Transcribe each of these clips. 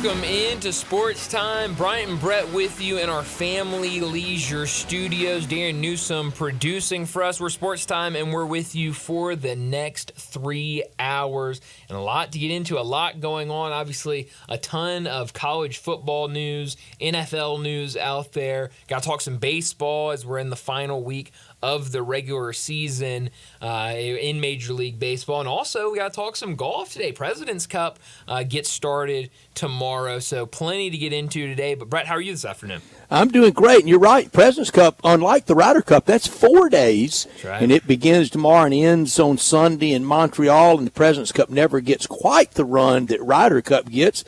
Welcome into Sports Time. Bryant and Brett with you in our Family Leisure Studios. Darren Newsom producing for us. We're Sports Time, and we're with you for the next 3 hours. And a lot to get into, a lot going on. Obviously, a ton of college football news, NFL news out there. Got to talk some baseball as we're in the final week of the regular season in Major League Baseball. And also, we got to talk some golf today. President's Cup gets started tomorrow, so plenty to get into today. But, Brett, how are you this afternoon? I'm doing great, and you're right. President's Cup, unlike the Ryder Cup, that's 4 days, That's right. And it begins tomorrow and ends on Sunday in Montreal, and the President's Cup never gets quite the run that Ryder Cup gets.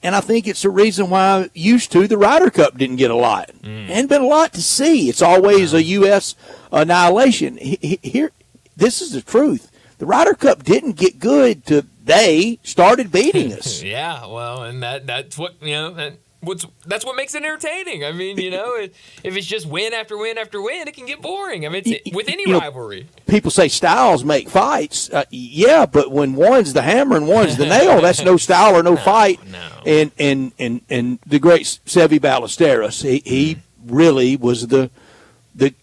And I think it's the reason why used to the Ryder Cup didn't get a lot. Hadn't been a lot to see. It's always a U.S. annihilation. Here, this is the truth. The Ryder Cup didn't get good till they started beating us. Yeah, well, and that's what, that's what makes it entertaining. I mean, if it's just win after win after win, it can get boring. I mean, it's with any rivalry. People say styles make fights. Yeah, but when one's the hammer and one's the nail, that's no style or no fight. No. And the great Seve Ballesteros, he really was the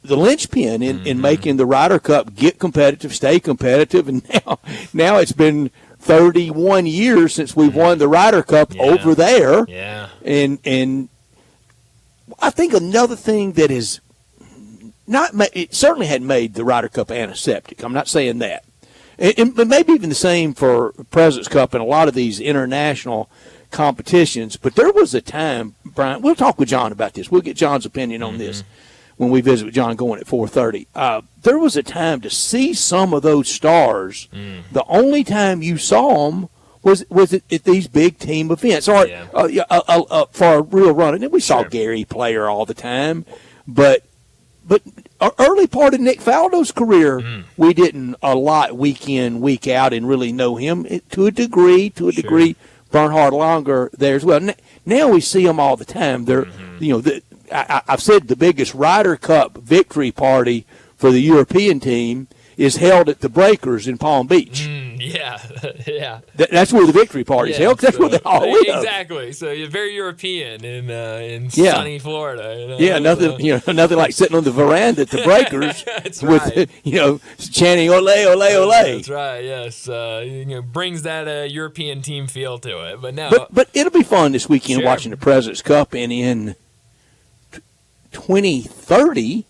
linchpin in making the Ryder Cup get competitive, stay competitive, and now it's been 31 years since we've won the Ryder Cup over there. Yeah. And I think another thing that is it certainly had made the Ryder Cup antiseptic. I'm not saying that. And maybe even the same for President's Cup and a lot of these international competitions. But there was a time, Brian, we'll talk with John about this. We'll get John's opinion on this when we visit with John going at 4:30. There was a time to see some of those stars. The only time you saw them was at these big team events or for a real run. And then we saw Gary Player all the time. But early part of Nick Faldo's career, we didn't a lot week in, week out and really know him to a degree. Bernhard Longer there as well. Now we see them all the time. They're, I've said the biggest Ryder Cup victory party for the European team is held at the Breakers in Palm Beach. Yeah. That's where the victory party is held. That's where they all live. Exactly. So you're very European in sunny Florida. Nothing like sitting on the veranda at the Breakers That's with right. chanting "Ole, ole, ole." That's right. Yes. Brings that European team feel to it. But no. But it'll be fun this weekend watching the President's Cup, and in 2030.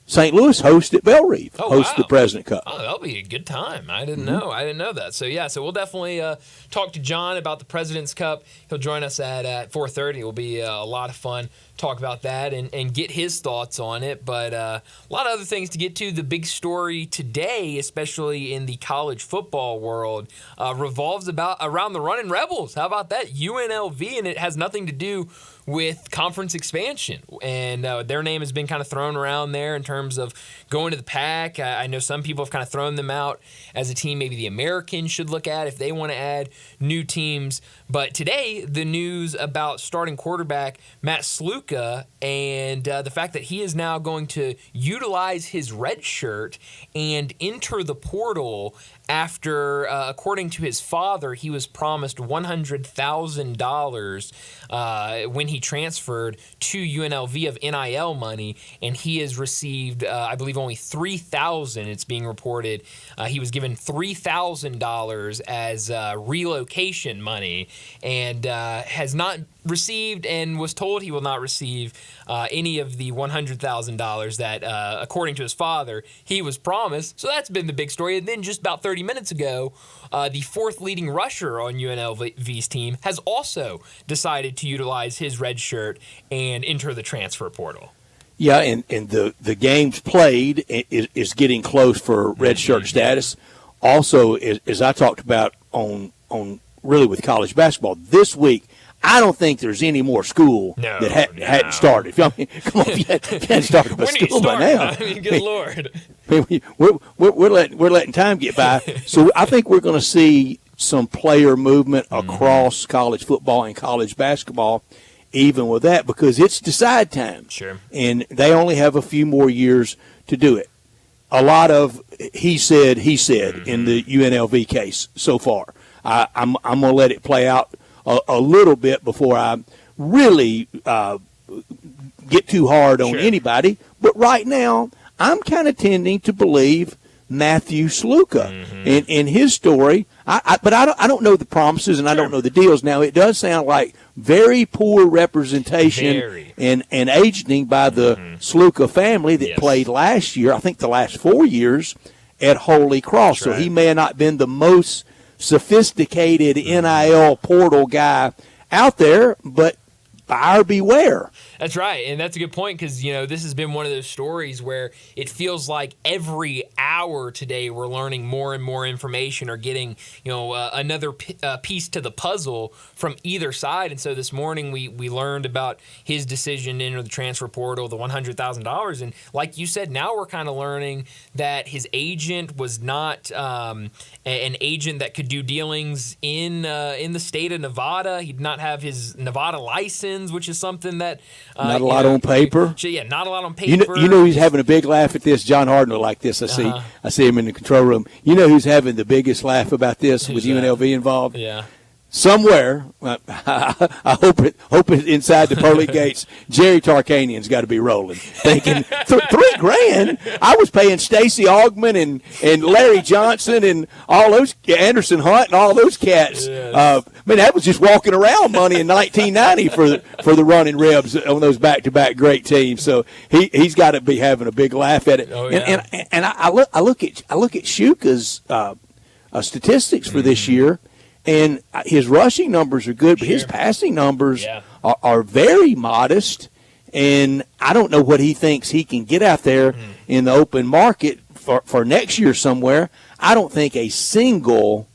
St. Louis hosts at Belle Reve, the President's Cup. Oh, that'll be a good time. I didn't know. I didn't know that. So, we'll definitely talk to John about the President's Cup. He'll join us at 4:30. It will be a lot of fun. Talk about that and get his thoughts on it. But a lot of other things to get to. The big story today, especially in the college football world, revolves around the Running Rebels. How about that? UNLV, and it has nothing to do with conference expansion. And their name has been kind of thrown around there in terms of going to the Pac. I know some people have kind of thrown them out as a team maybe the Americans should look at if they want to add new teams. But today, the news about starting quarterback Matt Sluka and the fact that he is now going to utilize his red shirt and enter the portal after, according to his father, he was promised $100,000 when he transferred to UNLV of NIL money, and he has received, I believe, only $3,000. It's being reported he was given $3,000 as relocation money, and has not received and was told he will not receive any of the $100,000 that, according to his father, he was promised. So that's been the big story. And then just about 30 minutes ago, the fourth leading rusher on UNLV's team has also decided to utilize his red shirt and enter the transfer portal. Yeah, and the games played is getting close for red shirt status. Also, as I talked about on really with college basketball this week, I don't think there's any more school that hadn't started. I mean, come on, you hadn't started by school by now. I mean, good Lord. We're letting time get by. So I think we're going to see some player movement across college football and college basketball, even with that, because it's decide time. Sure. And they only have a few more years to do it. A lot of he said in the UNLV case so far. I'm going to let it play out a little bit before I really get too hard on anybody. But right now, I'm kind of tending to believe Matthew Sluka in his story. But I don't know the promises and I don't know the deals. Now, it does sound like very poor representation and agenting by the Sluka family that played last year, I think the last 4 years, at Holy Cross. So he may have not been the most sophisticated NIL portal guy out there, but buyer beware. That's right, and that's a good point because, this has been one of those stories where it feels like every hour today we're learning more and more information or getting, another piece to the puzzle from either side. And so this morning we learned about his decision to enter the transfer portal, the $100,000. And like you said, now we're kind of learning that his agent was not an agent that could do dealings in the state of Nevada. He did not have his Nevada license, which is something that not a lot on paper. Yeah, not a lot on paper. You know he's having a big laugh at this. John Harden will like this. I see him in the control room. You know who's having the biggest laugh about this with UNLV involved? Yeah. Somewhere, I hope it inside the pearly gates, Jerry Tarkanian's got to be rolling, thinking $3,000. I was paying Stacey Augman and Larry Johnson and all those Anderson Hunt and all those cats. That was just walking around money in 1990 for the running Rebs on those back-to-back great teams. So he's got to be having a big laugh at it. Oh, yeah. And I look at Shuka's statistics for this year. And his rushing numbers are good, but his passing numbers are very modest. And I don't know what he thinks he can get out there in the open market for next year somewhere. I don't think a single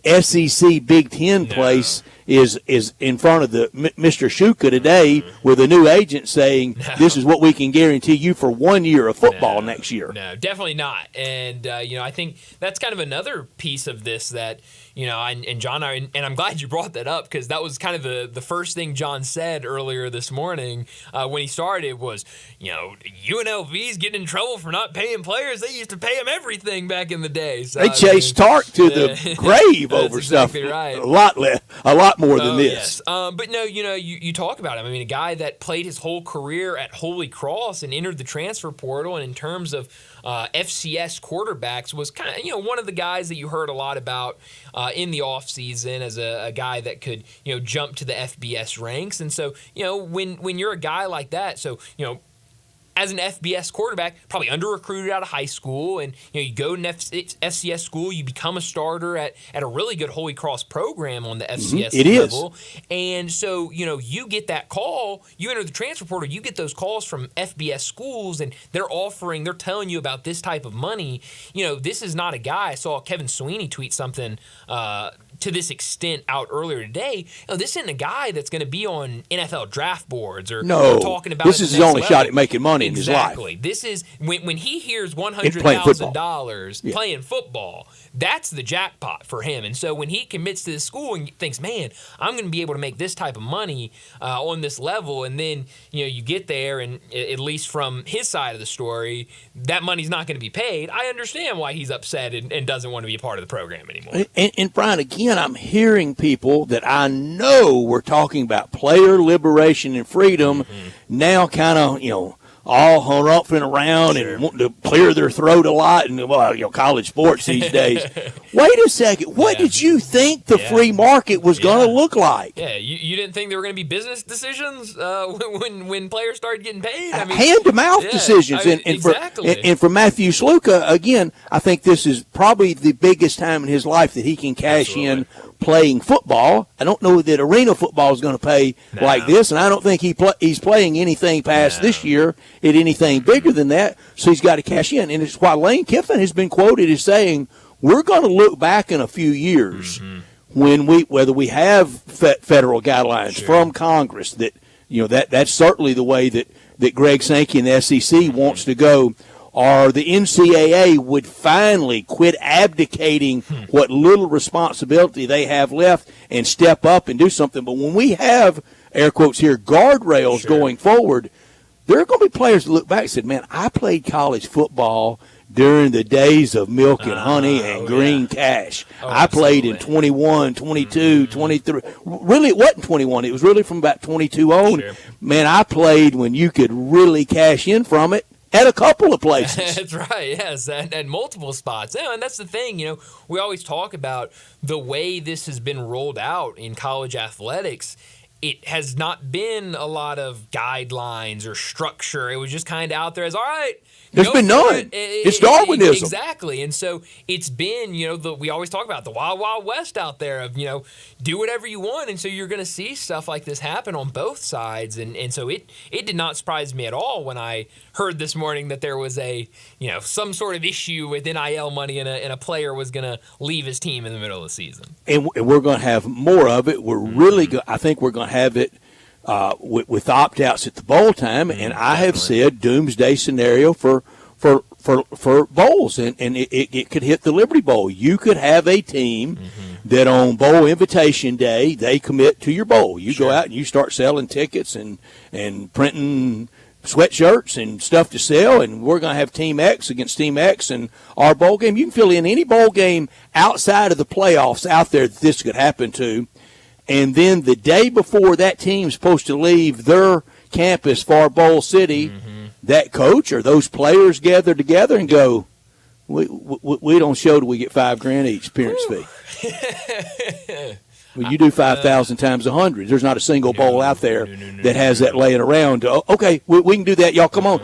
SEC Big Ten place is in front of the Mr. Shuka today with a new agent saying this is what we can guarantee you for 1 year of football next year. No, definitely not. And, I think that's kind of another piece of this that, and John, and I'm glad you brought that up because that was kind of the first thing John said earlier this morning when he started was, UNLV's getting in trouble for not paying players. They used to pay them everything back in the day. So, they chased Tark to the grave over stuff. Right. A lot more than this. Yes. But no, you talk about him. I mean, a guy that played his whole career at Holy Cross and entered the transfer portal, and in terms of FCS quarterbacks was kind of, one of the guys that you heard a lot about in the offseason as a guy that could, jump to the FBS ranks. And so, when you're a guy like that, so, as an FBS quarterback, probably under-recruited out of high school, and you go to an FCS school, you become a starter at a really good Holy Cross program on the FCS level. And so, you get that call, you enter the transfer portal, you get those calls from FBS schools, and they're telling you about this type of money. This is not a guy. I saw Kevin Sweeney tweet something to this extent out earlier today. This isn't a guy that's going to be on NFL draft boards or talking about this is his only shot at making money in his life. Exactly. This is when he hears $100,000 playing football, that's the jackpot for him. And so when he commits to this school and thinks, man, I'm going to be able to make this type of money on this level, and then you get there, and at least from his side of the story, that money's not going to be paid. I understand why he's upset and doesn't want to be a part of the program anymore. And Brian, again, I'm hearing people that I know were talking about player liberation and freedom now kind of, all humping around and wanting to clear their throat a lot and college sports these days. Wait a second. What did you think the free market was going to look like? Yeah, you didn't think there were going to be business decisions when players started getting paid? I mean, hand-to-mouth decisions. Exactly. And for Matthew Sluka, again, I think this is probably the biggest time in his life that he can cash in playing football. I don't know that arena football is going to pay like this, and I don't think he's playing anything past this year at anything bigger than that, so he's got to cash in. And it's why Lane Kiffin has been quoted as saying, we're going to look back in a few years whether we have federal guidelines from Congress that's certainly the way that Greg Sankey and the SEC wants to go, or the NCAA would finally quit abdicating what little responsibility they have left and step up and do something. But when we have, air quotes here, guardrails going forward, there are going to be players that look back and said, man, I played college football during the days of milk and honey and green yeah. cash. Oh, I played in absolutely. 21, 22, 23. Really, it wasn't 21. It was really from about 22 on. Sure. Man, I played when you could really cash in from it at a couple of places. That's right. Yes, and multiple spots. Yeah, and that's the thing. We always talk about the way this has been rolled out in college athletics. It has not been a lot of guidelines or structure. It was just kind of out there as, all right. There's been none. It's Darwinism. Exactly. And so it's been, we always talk about the wild, wild west out there of, do whatever you want. And so you're going to see stuff like this happen on both sides. And so it did not surprise me at all when I heard this morning that there was some sort of issue with NIL money and a player was going to leave his team in the middle of the season. And we're going to have more of it. We're really I think we're going to have it with opt-outs at the bowl time, and I have said doomsday scenario for bowls, and it could hit the Liberty Bowl. You could have a team that on bowl invitation day they commit to your bowl. You go out and you start selling tickets and printing sweatshirts and stuff to sell, and we're going to have Team X against Team X and our bowl game. You can fill in any bowl game outside of the playoffs out there that this could happen to. And then the day before that team's supposed to leave their campus for Bowl City, that coach or those players gather together and go, we don't show till we get $5,000 each appearance fee. Well, you do 5,000 times 100. There's not a single bowl out there that has that laying around. Okay, we can do that. Y'all come on.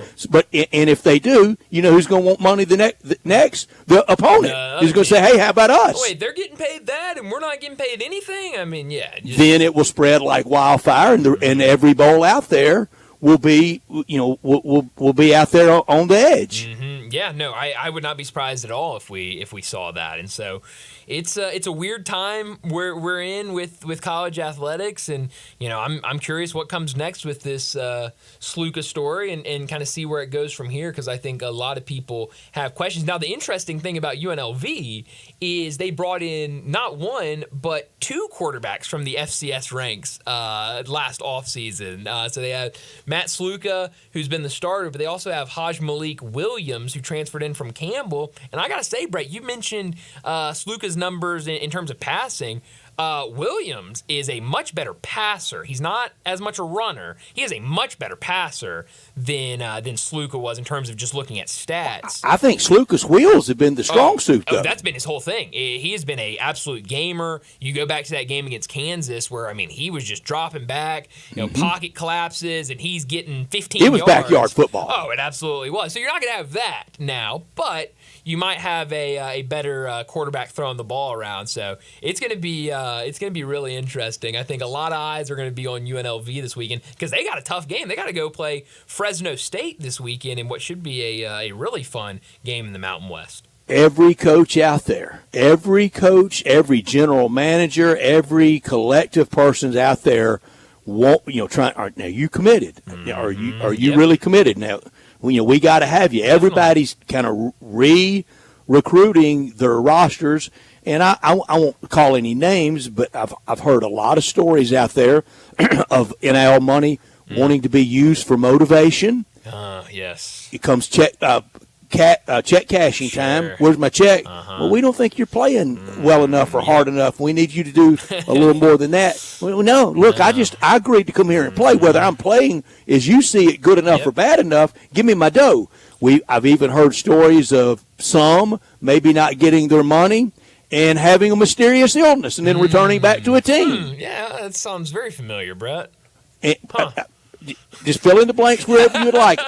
And if they do, you know who's going to want money the next? The opponent. Who's going to say, hey, how about us? Oh, wait, they're getting paid that and we're not getting paid anything? I mean, yeah. Then it will spread like wildfire, and every bowl out there will be, will be out there on the edge. Yeah, no, I would not be surprised at all if we saw that. And so it's a weird time we're in with college athletics, and I'm curious what comes next with this Sluka story and kind of see where it goes from here, because I think a lot of people have questions. Now, the interesting thing about UNLV is they brought in not one but two quarterbacks from the FCS ranks last offseason. So they have Matt Sluka, who's been the starter, but they also have Haj Malik Williams, who transferred in from Campbell. And I got to say, Brett, you mentioned Sluka's numbers in terms of passing. Williams is a much better passer. He's not as much a runner. He is a much better passer than Sluka was in terms of just looking at stats. I think Sluka's wheels have been the strong suit, though. That's been his whole thing. He has been an absolute gamer. You go back to that game against Kansas where, he was just dropping back, pocket collapses, and he's getting 15 yards. It was backyard football. Oh, it absolutely was. So you're not going to have that now, but you might have a better quarterback throwing the ball around. So it's going to be really interesting. I think a lot of eyes are going to be on UNLV this weekend because they got a tough game. They got to go play Fresno State this weekend in what should be a really fun game in the Mountain West. Every coach out there, every coach, every general manager, every collective person's out there trying. Now you committed? Are you really committed? Now we got to have you. Everybody's kind of recruiting their rosters, and I won't call any names, but I've heard a lot of stories out there of NIL money wanting to be used for motivation. Yes. It comes check cashing time. Where's my check? Well, we don't think you're playing well enough or hard enough. We need you to do a little more than that. Well, no, look, I agreed to come here and play. Whether I'm playing as you see it good enough or bad enough, give me my dough. I've even heard stories of some maybe not getting their money and having a mysterious illness and then returning back to a team. Yeah, that sounds very familiar, Brett. Just fill in the blanks wherever you'd like.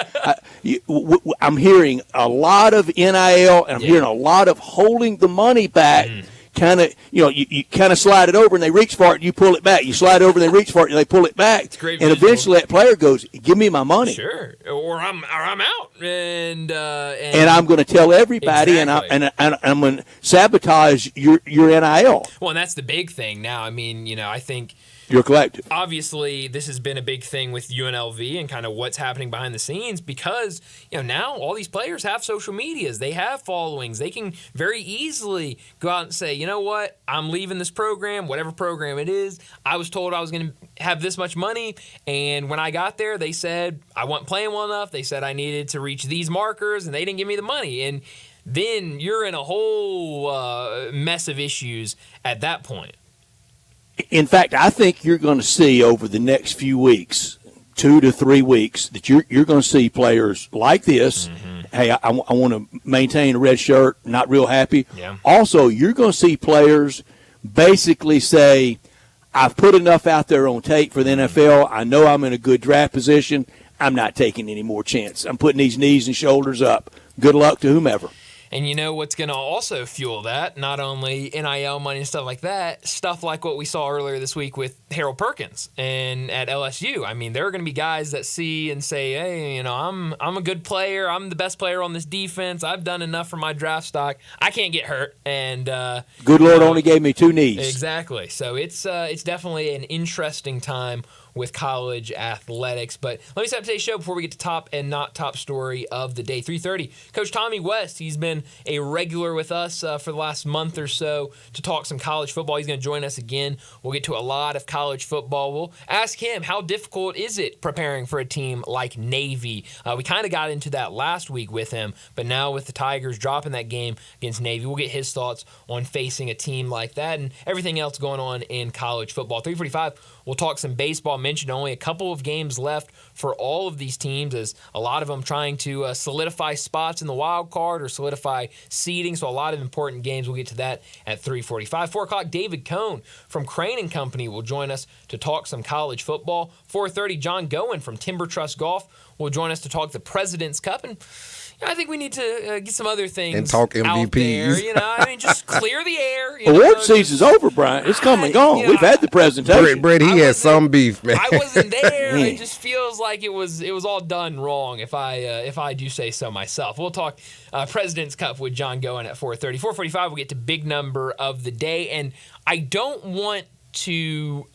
I'm hearing a lot of NIL, and I'm hearing a lot of holding the money back. Kind of, you kind of slide it over and they reach for it and you pull it back. You slide over and they reach for it and they pull it back. And eventually that player goes, "Give me my money." Sure, or I'm out, and I'm going to tell everybody, and I'm going to sabotage your NIL. Well, and that's the big thing now. I think. Your collective. Obviously, this has been a big thing with UNLV and kind of what's happening behind the scenes because, now all these players have social medias. They have followings. They can very easily go out and say, you know what, I'm leaving this program, whatever program it is. I was told I was going to have this much money, and when I got there, they said I wasn't playing well enough. They said I needed to reach these markers, and they didn't give me the money. And then you're in a whole mess of issues at that point. In fact, I think you're going to see over the next few weeks, 2 to 3 weeks, that you're going to see players like this. Hey, I want to maintain a red shirt, not real happy. Yeah. Also, you're going to see players basically say, I've put enough out there on tape for the NFL. I know I'm in a good draft position. I'm not taking any more chance. I'm putting these knees and shoulders up. Good luck to whomever. And you know what's going to also fuel that? Not only NIL money and stuff like that, stuff like what we saw earlier this week with Harold Perkins and at LSU. I mean, there are going to be guys that see and say, hey, you know, I'm a good player. I'm the best player on this defense. I've done enough for my draft stock. I can't get hurt. And good Lord only gave me 2 knees. Exactly. So it's definitely an interesting time with college athletics. But let me set up today's show before we get to top and not top story of the day. 3:30, Coach Tommy West, he's been a regular with us for the last month or so to talk some college football. He's going to join us again. We'll get to a lot of college football. We'll ask him, how difficult is it preparing for a team like Navy? We kind of got into that last week with him, but now with the Tigers dropping that game against Navy, we'll get his thoughts on facing a team like that and everything else going on in college football. 3:45, we'll talk some baseball. Mentioned only a couple of games left for all of these teams, as a lot of them trying to solidify spots in the wild card or solidify seeding. So a lot of important games. We'll get to that at 3:45. 4 o'clock, David Cohn from Crane and Company will join us to talk some college football. 4:30, John Gowen from Timber Trust Golf will join us to talk the President's Cup. And I think we need to get some other things and talk MVPs. out there. You know, I mean, just clear the air. Award season's over, Brian. It's come and gone. We've had the presentation. Brett, he had some beef, man. I wasn't there. It just feels like it was all done wrong. If I do say so myself. We'll talk President's Cup with John Gowen at 4:30. 4:45, we'll get to big number of the day, and I don't want to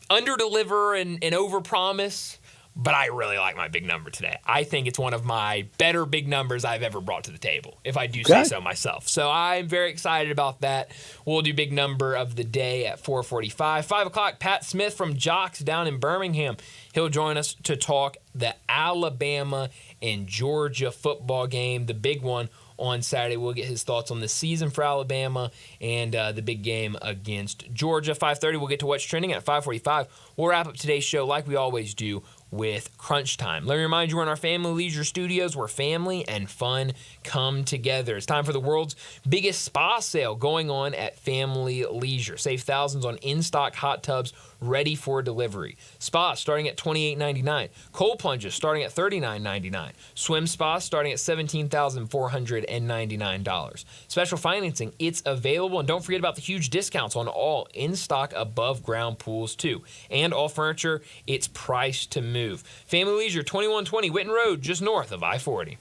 underdeliver and overpromise. But I really like my big number today. I think it's one of my better big numbers I've ever brought to the table, if I do say so myself. So I'm very excited about that. We'll do big number of the day at 4:45. 5 o'clock, Pat Smith from Jocks down in Birmingham. He'll join us to talk the Alabama and Georgia football game, the big one on Saturday. We'll get his thoughts on the season for Alabama and the big game against Georgia. 5:30, we'll get to what's trending. At 5:45, we'll wrap up today's show like we always do with Crunch Time. Let me remind you, we're in our Family Leisure Studios where family and fun come together. It's time for the world's biggest spa sale going on at Family Leisure. Save thousands on in-stock hot tubs ready for delivery. Spas starting at $28.99. Cold plunges starting at $39.99. Swim spas starting at $17,499. Special financing, it's available. And don't forget about the huge discounts on all in-stock above-ground pools too. And all furniture, it's priced to move. Family Leisure, 2120 Whitten Road, just north of I-40.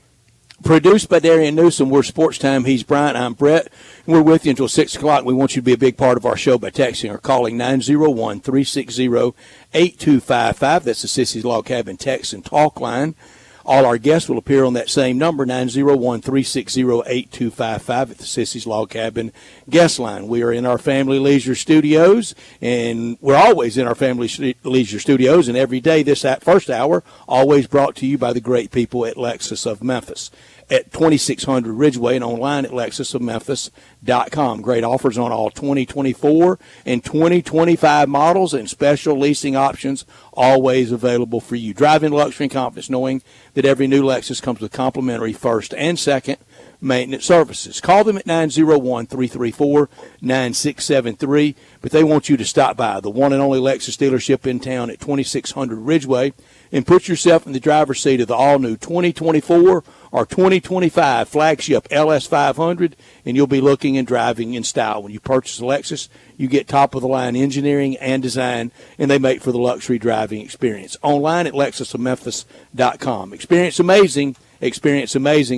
Produced by Darian Newsom. We're Sports Time. He's Brian. I'm Brett. We're with you until 6 o'clock. We want you to be a big part of our show by texting or calling 901-360-8255. That's the Sissy's Log Cabin text and talk line. All our guests will appear on that same number, 901-360-8255 at the Sissy's Log Cabin guest line. We are in our Family Leisure Studios, and we're always in our Family Leisure Studios, and every day this first hour, always brought to you by the great people at Lexus of Memphis at 2600 Ridgeway and online at lexusofmemphis.com. Great offers on all 2024 and 2025 models and special leasing options always available for you. Drive in luxury and confidence knowing that every new Lexus comes with complimentary first and second maintenance services. Call them at 901-334-9673, but they want you to stop by the one and only Lexus dealership in town at 2600 Ridgeway and put yourself in the driver's seat of the all-new 2024 or 2025 flagship LS500, and you'll be looking and driving in style. When you purchase a Lexus, you get top-of-the-line engineering and design, and they make for the luxury driving experience. Online at lexusofmemphis.com. Experience amazing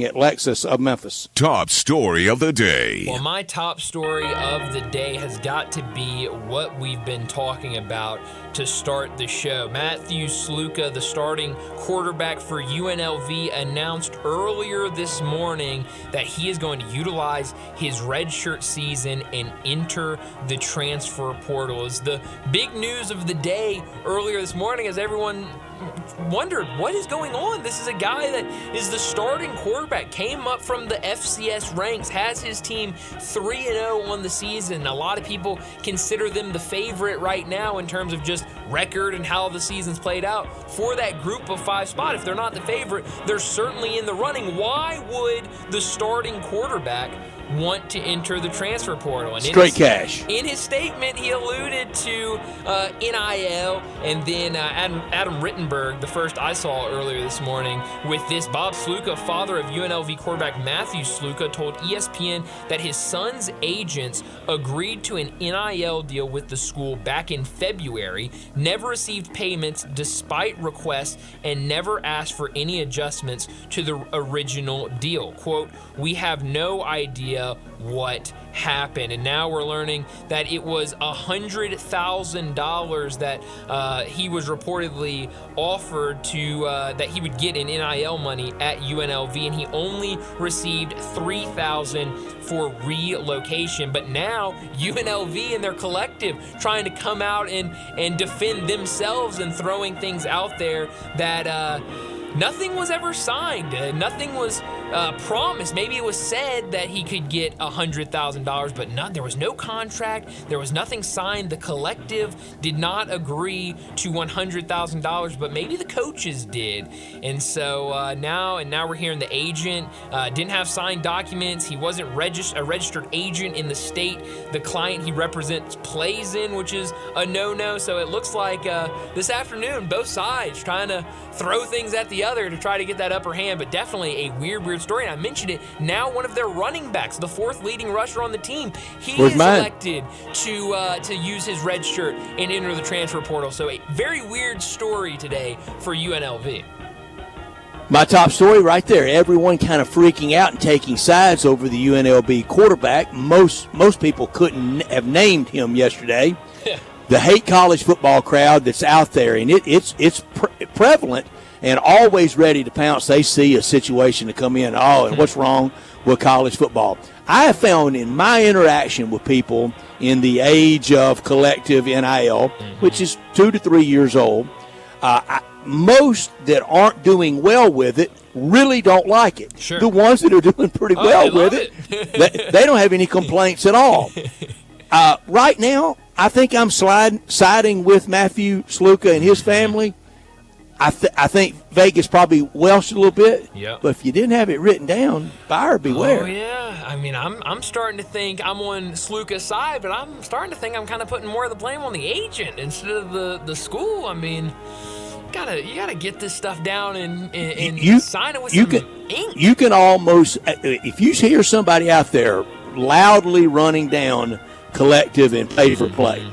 at Lexus of Memphis. Top story of the day. Well, my top story of the day has got to be what we've been talking about to start the show. Matthew Sluka, the starting quarterback for UNLV, announced earlier this morning that he is going to utilize his redshirt season and enter the transfer portal. Is the big news of the day earlier this morning, as everyone wondered, what is going on? This is a guy that is the starting quarterback, came up from the FCS ranks, has his team 3-0 on the season. A lot of people consider them the favorite right now in terms of just record and how the season's played out for that group of 5 spot. If they're not the favorite, they're certainly in the running. Why would the starting quarterback want to enter the transfer portal? And straight cash. In his statement, he alluded to NIL, and then Adam Rittenberg, the first I saw earlier this morning with this. Bob Sluka, father of UNLV quarterback Matthew Sluka, told ESPN that his son's agents agreed to an NIL deal with the school back in February, never received payments despite requests, and never asked for any adjustments to the original deal. Quote, "We have no idea what happened." And now we're learning that it was $100,000 that he was reportedly offered to that he would get in NIL money at UNLV, and he only received $3,000 for relocation. But now UNLV and their collective trying to come out and defend themselves and throwing things out there that nothing was ever signed. Nothing was promised. Maybe it was said that he could get $100,000, but there was no contract. There was nothing signed. The collective did not agree to $100,000, but maybe the coaches did. And so now we're hearing the agent didn't have signed documents. He wasn't a registered agent in the state the client he represents plays in, which is a no-no. So it looks like this afternoon, both sides trying to throw things at the other to try to get that upper hand, but definitely a weird story. And I mentioned it, now one of their running backs, the 4th leading rusher on the team, he is elected to use his red shirt and enter the transfer portal. So a very weird story today for UNLV. My top story right there. Everyone kind of freaking out and taking sides over the UNLV quarterback. Most people couldn't have named him yesterday. The hate college football crowd that's out there, and it's prevalent and always ready to pounce. They see a situation to come in. Oh, and what's wrong with college football? I have found in my interaction with people in the age of collective NIL, which is 2 to 3 years old, most that aren't doing well with it really don't like it. Sure. The ones that are doing pretty well with it, they don't have any complaints at all. Right now, I think I'm siding with Matthew Sluka and his family. I think Vegas probably welched a little bit. Yep. But if you didn't have it written down, buyer beware. Oh, yeah. I mean, I'm starting to think I'm on Sluka's side, but I'm starting to think I'm kind of putting more of the blame on the agent instead of the school. I mean, you gotta get this stuff down and sign it with some ink. You can almost, if you hear somebody out there loudly running down collective and pay for play,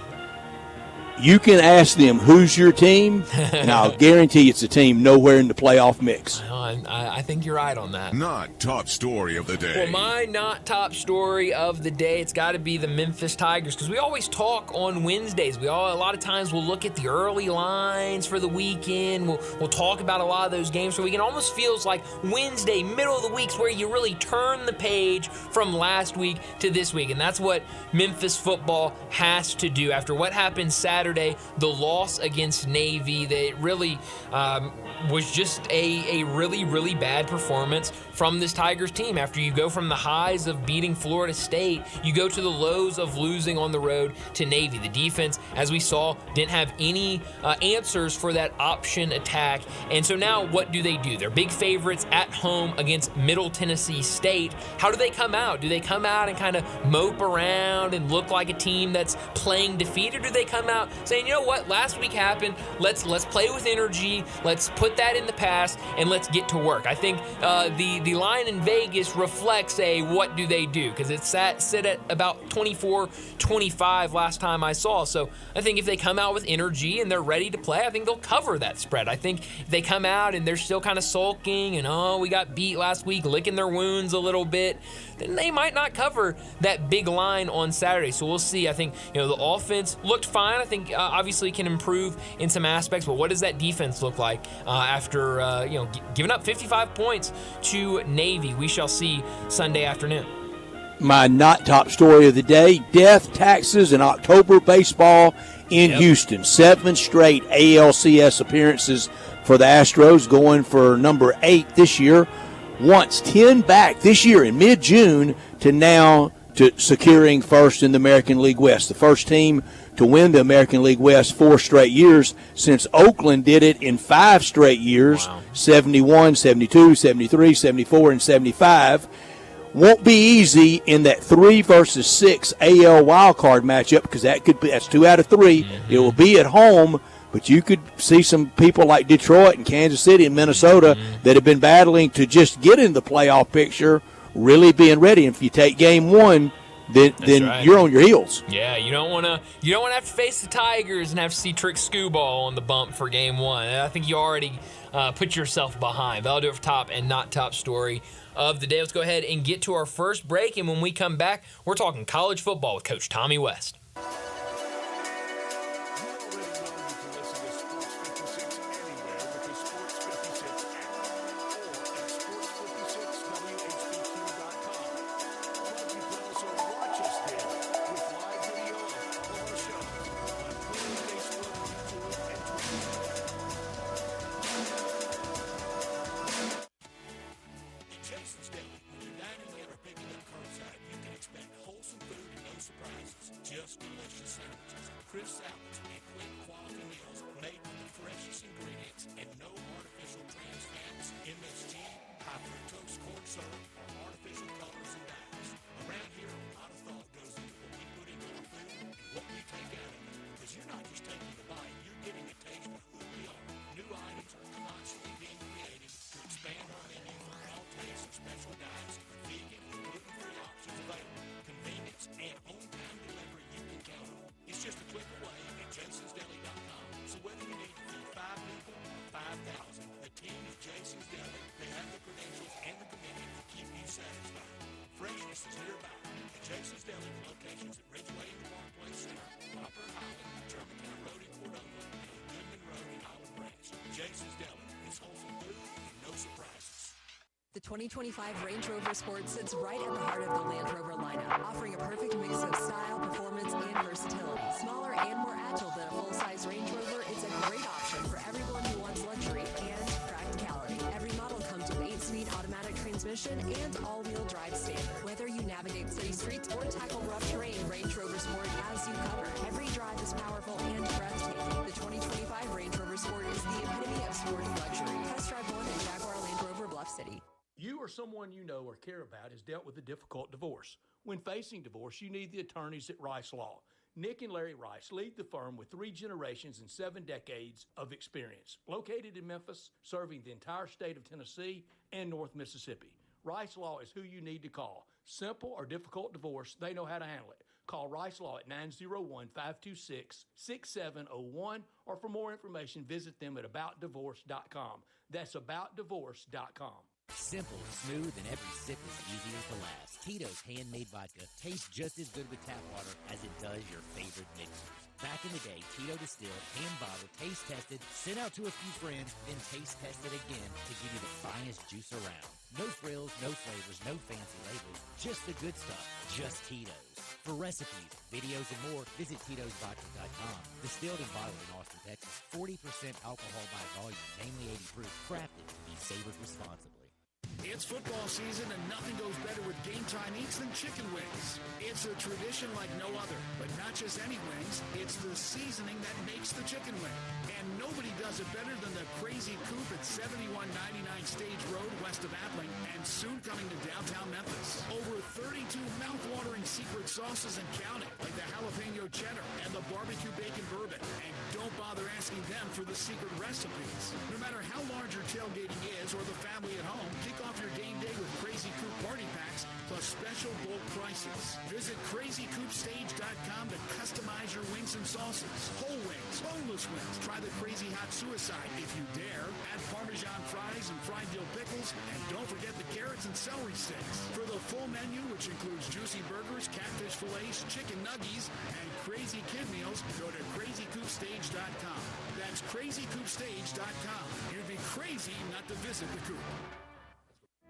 you can ask them, who's your team? And I'll guarantee it's a team nowhere in the playoff mix. I think you're right on that. Not top story of the day. Well, my not top story of the day, it's got to be the Memphis Tigers, because we always talk on Wednesdays. A lot of times we'll look at the early lines for the weekend. We'll talk about a lot of those games. So we can almost feels like Wednesday, middle of the week's where you really turn the page from last week to this week. And that's what Memphis football has to do. After what happened Saturday, the loss against Navy, that really was just a really bad performance from this Tigers team. After you go from the highs of beating Florida State, you go to the lows of losing on the road to Navy. The defense, as we saw, didn't have any answers for that option attack. And so now what do? They're big favorites at home against Middle Tennessee State. How do they come out? Do they come out and kind of mope around and look like a team that's playing defeated? Or do they come out saying, you know what, last week happened, let's play with energy, let's put that in the past, and let's get to work? I think the line in Vegas reflects what do they do, because it's sit at about 24-25 last time I saw. So I think if they come out with energy and they're ready to play, I think they'll cover that spread. I think if they come out and they're still kind of sulking and, we got beat last week, licking their wounds a little bit, then they might not cover that big line on Saturday. So we'll see. I think, the offense looked fine. I think obviously can improve in some aspects, but what does that defense look like after, giving up 55 points to Navy? We shall see Sunday afternoon. My not top story of the day, death, taxes, and October baseball in Houston. 7 straight ALCS appearances for the Astros, going for number 8 this year. Wants 10 back this year in mid-June to now to securing first in the American League West. The first team to win the American League West 4 straight years since Oakland did it in 5 straight years. Wow. 71, 72, 73, 74, and 75. Won't be easy in that 3 versus 6 AL wildcard matchup because that's 2 out of 3. Mm-hmm. It will be at home, but you could see some people like Detroit and Kansas City and Minnesota that have been battling to just get in the playoff picture, really being ready. And if you take game 1, then right. You're on your heels. Yeah, you don't want to have to face the Tigers and have to see Trick Skubal on the bump for game 1. And I think you already put yourself behind. That'll do it for top and not top story of the day. Let's go ahead and get to our first break. And when we come back, we're talking college football with Coach Tommy West. The 2025 Range Rover Sport sits right at the heart of the Land Rover lineup, offering a perfect mix of style, performance, and versatility. Smaller and more agile than a full-size Range Rover, it's a great option for everyone who wants luxury and practicality. Every model comes with 8-speed automatic transmission and all-wheel drive standard. Whether you navigate city streets or tackle rough terrain, Range Rover Sport has you covered. Every drive is powerful and breathtaking. The 2025 Range Rover Sport is the epitome of sporty luxury. Test drive one at Jaguar Land Rover Bluff City. You or someone you know or care about has dealt with a difficult divorce. When facing divorce, you need the attorneys at Rice Law. Nick and Larry Rice lead the firm with 3 generations and 7 decades of experience. Located in Memphis, serving the entire state of Tennessee and North Mississippi. Rice Law is who you need to call. Simple or difficult divorce, they know how to handle it. Call Rice Law at 901-526-6701, or for more information, visit them at aboutdivorce.com. That's aboutdivorce.com. Simple, smooth, and every sip is easier to last. Tito's handmade vodka tastes just as good with tap water as it does your favorite mixers. Back in the day, Tito distilled, hand-bottled, taste-tested, sent out to a few friends, then taste-tested again to give you the finest juice around. No frills, no flavors, no fancy labels, just the good stuff, just Tito's. For recipes, videos, and more, visit Tito'sVodka.com. Distilled and bottled in Austin, Texas. 40% alcohol by volume, namely 80 proof, crafted to be savored responsibly. It's football season and nothing goes better with Game Time Eats than chicken wings. It's a tradition like no other, but not just any wings, it's the seasoning that makes the chicken wing. And nobody does it better than the Crazy Coop at 7199 Stage Road west of Abilene and soon coming to downtown Memphis. Over 32 mouth-watering secret sauces and counting, like the jalapeno cheddar and the barbecue bacon bourbon. And don't bother asking them for the secret recipes. No matter how large your tailgating is or the family at home, kick off your game day with Crazy Coop party packs plus special bulk prices. Visit crazycoopstage.com to customize your wings and sauces. Whole wings, boneless wings. Try the Crazy Hot Suicide if you dare. Add Parmesan fries and fried dill pickles. And don't forget the carrots and celery sticks. For the full menu, which includes juicy burgers, catfish fillets, chicken nuggies, and crazy kid meals, go to crazycoopstage.com. That's crazycoopstage.com. You'd be crazy not to visit the Coop.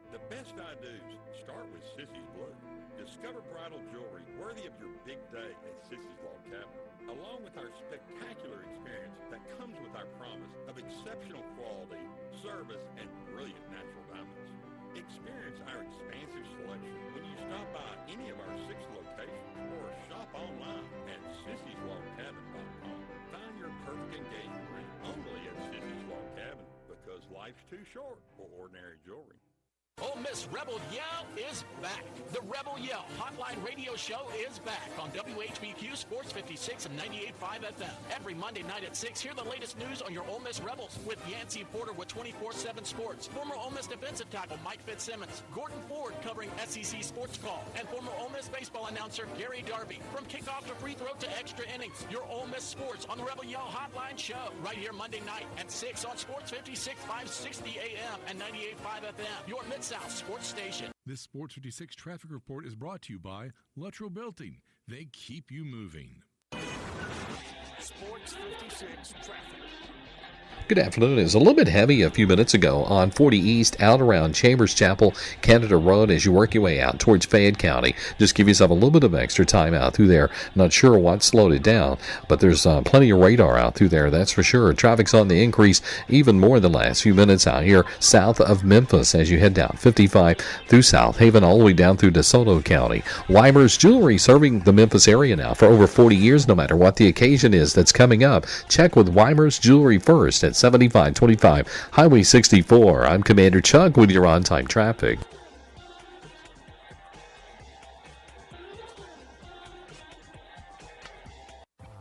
The best I do's start with Sissy's Blue. Discover bridal jewelry worthy of your big day at Sissy's Log Cabin, along with our spectacular experience that comes with our promise of exceptional quality, service, and brilliant natural diamonds. Experience our expansive selection when you stop by any of our 6 locations or shop online at sissyslogcabin.com. Find your perfect engagement ring only at Sissy's Log Cabin, because life's too short for ordinary jewelry. Ole Miss Rebel Yell is back. The Rebel Yell Hotline Radio Show is back on WHBQ Sports 56 and 98.5 FM. Every Monday night at 6, hear the latest news on your Ole Miss Rebels with Yancey Porter with 24/7 Sports, former Ole Miss defensive tackle Mike Fitzsimmons, Gordon Ford covering SEC Sports Call, and former Ole Miss baseball announcer Gary Darby. From kickoff to free throw to extra innings, your Ole Miss Sports on the Rebel Yell Hotline Show right here Monday night at 6 on Sports 56, 560 AM and 98.5 FM. Your Mid-South Sports Station. This Sports 56 traffic report is brought to you by Luttrell Belting. They keep you moving. Sports 56 traffic. Good afternoon. It was a little bit heavy a few minutes ago on 40 East out around Chambers Chapel, Canada Road as you work your way out towards Fayette County. Just give yourself a little bit of extra time out through there. Not sure what slowed it down, but there's plenty of radar out through there, that's for sure. Traffic's on the increase even more the last few minutes out here south of Memphis as you head down 55 through South Haven all the way down through DeSoto County. Weimer's Jewelry serving the Memphis area now for over 40 years, no matter what the occasion is that's coming up. Check with Weimer's Jewelry first at 7525 Highway 64. I'm Commander Chuck with your on-time traffic.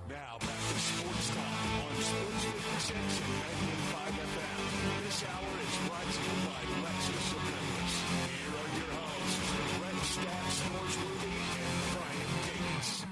Now back to Sports Time on Sports 56 and 98.5 FM. This hour is brought to you by Lexus of Memphis. Here are your hosts, Brett Stacks Norsworthy and Brian Gates.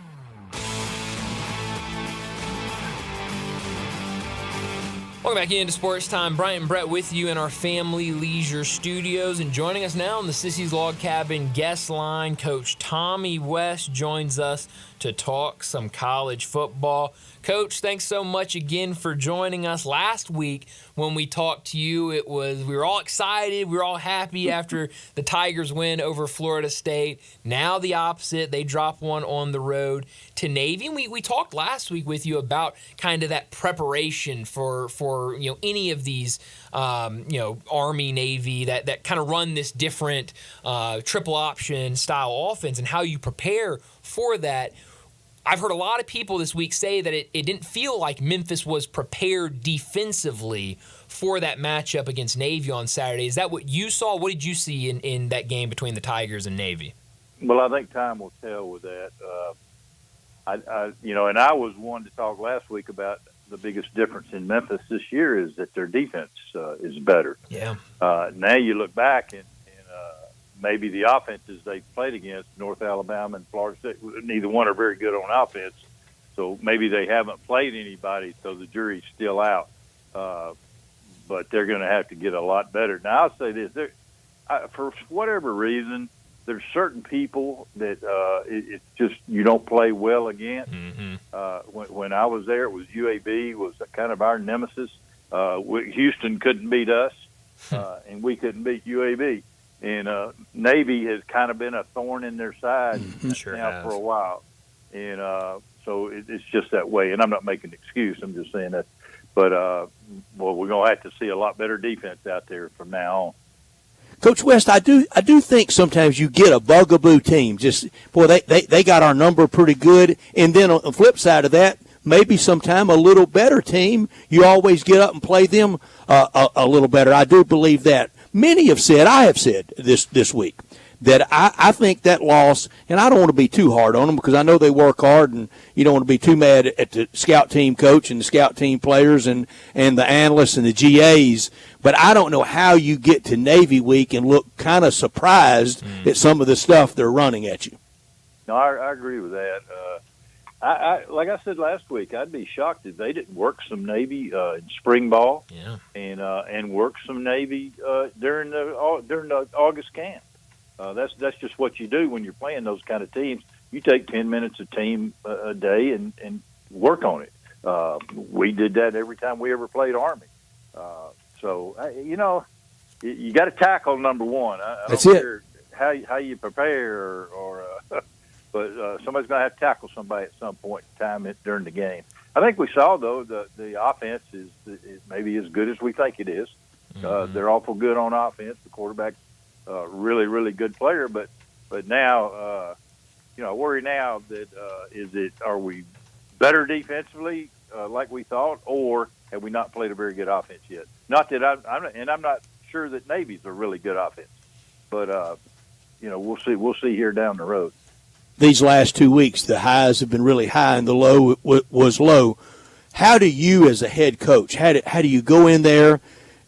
Welcome back into Sports Time. Brian and Brett with you in our Family Leisure Studios. And joining us now on the Sissy's Log Cabin guest line, Coach Tommy West joins us to talk some college football. Coach, thanks so much again for joining us. Last week when we talked to you, we were all excited, we were all happy after the Tigers win over Florida State. Now the opposite, they drop one on the road to Navy. And we talked last week with you about kind of that preparation for any of these Army, Navy that kind of run this different triple option style offense and how you prepare for that. I've heard a lot of people this week say that it didn't feel like Memphis was prepared defensively for that matchup against Navy on Saturday. Is that what you saw? What did you see in that game between the Tigers and Navy? Well, I think time will tell with that. And I was one to talk last week about the biggest difference in Memphis this year is that their defense is better. Yeah. Now you look back and maybe the offenses they played against, North Alabama and Florida State, neither one are very good on offense. So maybe they haven't played anybody, so the jury's still out. But they're going to have to get a lot better. Now, I'll say this. For whatever reason, there's certain people that it's just you don't play well against. Mm-hmm. When I was there, it was UAB was kind of our nemesis. Houston couldn't beat us, and we couldn't beat UAB. And Navy has kind of been a thorn in their side for a while. And so it's just that way. And I'm not making an excuse. I'm just saying that. But, we're going to have to see a lot better defense out there from now on. Coach West, I do think sometimes you get a bugaboo team. They got our number pretty good. And then on the flip side of that, maybe sometime a little better team, you always get up and play them a little better. I do believe that. Many have said, I have said this week, that I think that loss, and I don't want to be too hard on them because I know they work hard and you don't want to be too mad at the scout team coach and the scout team players and the analysts and the GAs, but I don't know how you get to Navy week and look kind of surprised at some of the stuff they're running at you. No, I agree with that. I like I said last week, I'd be shocked if they didn't work some Navy in spring ball, and work some Navy during the August camp. That's just what you do when you're playing those kind of teams. You take 10 minutes a team a day and work on it. We did that every time we ever played Army. You got to tackle number one. I don't care how you prepare or but somebody's going to have to tackle somebody at some point in time during the game. I think we saw, though, the offense is maybe as good as we think it is. They're awful good on offense. The quarterback's really, really good player, but now, I worry now that are we better defensively like we thought, or have we not played a very good offense yet? Not that I'm not sure that Navy's a really good offense, but we'll see. We'll see here down the road. These last 2 weeks, the highs have been really high and the low was low. How do you, as a head coach, how do you go in there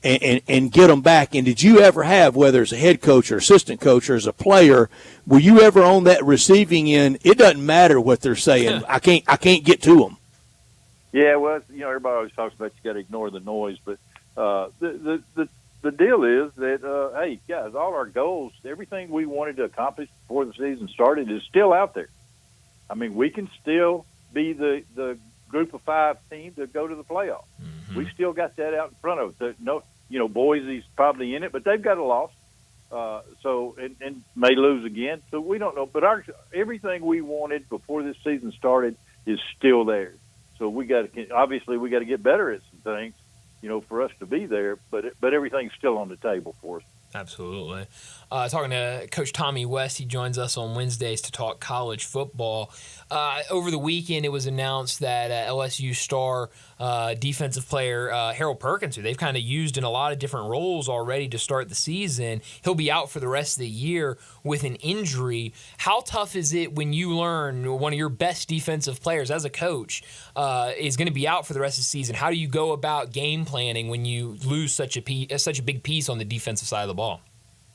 and get them back? And did you ever have, whether as a head coach or assistant coach or as a player, were you ever on that receiving end? It doesn't matter what they're saying. I can't get to them. Yeah, well, everybody always talks about you got to ignore the noise, but the deal is that hey, guys, all our goals, everything we wanted to accomplish before the season started, is still out there. I mean, we can still be the group of 5 team to go to the playoffs. Mm-hmm. We still got that out in front of us. No, Boise's probably in it, but they've got a loss. And may lose again. So we don't know. But everything we wanted before this season started is still there. So we got to get better at some things, for us to be there. But everything's still on the table for us. Absolutely. Talking to Coach Tommy West, he joins us on Wednesdays to talk college football. Over the weekend, it was announced that LSU star defensive player Harold Perkins, who they've kind of used in a lot of different roles already to start the season, he'll be out for the rest of the year with an injury. How tough is it when you learn one of your best defensive players as a coach is going to be out for the rest of the season? How do you go about game planning when you lose such a big piece on the defensive side of the ball?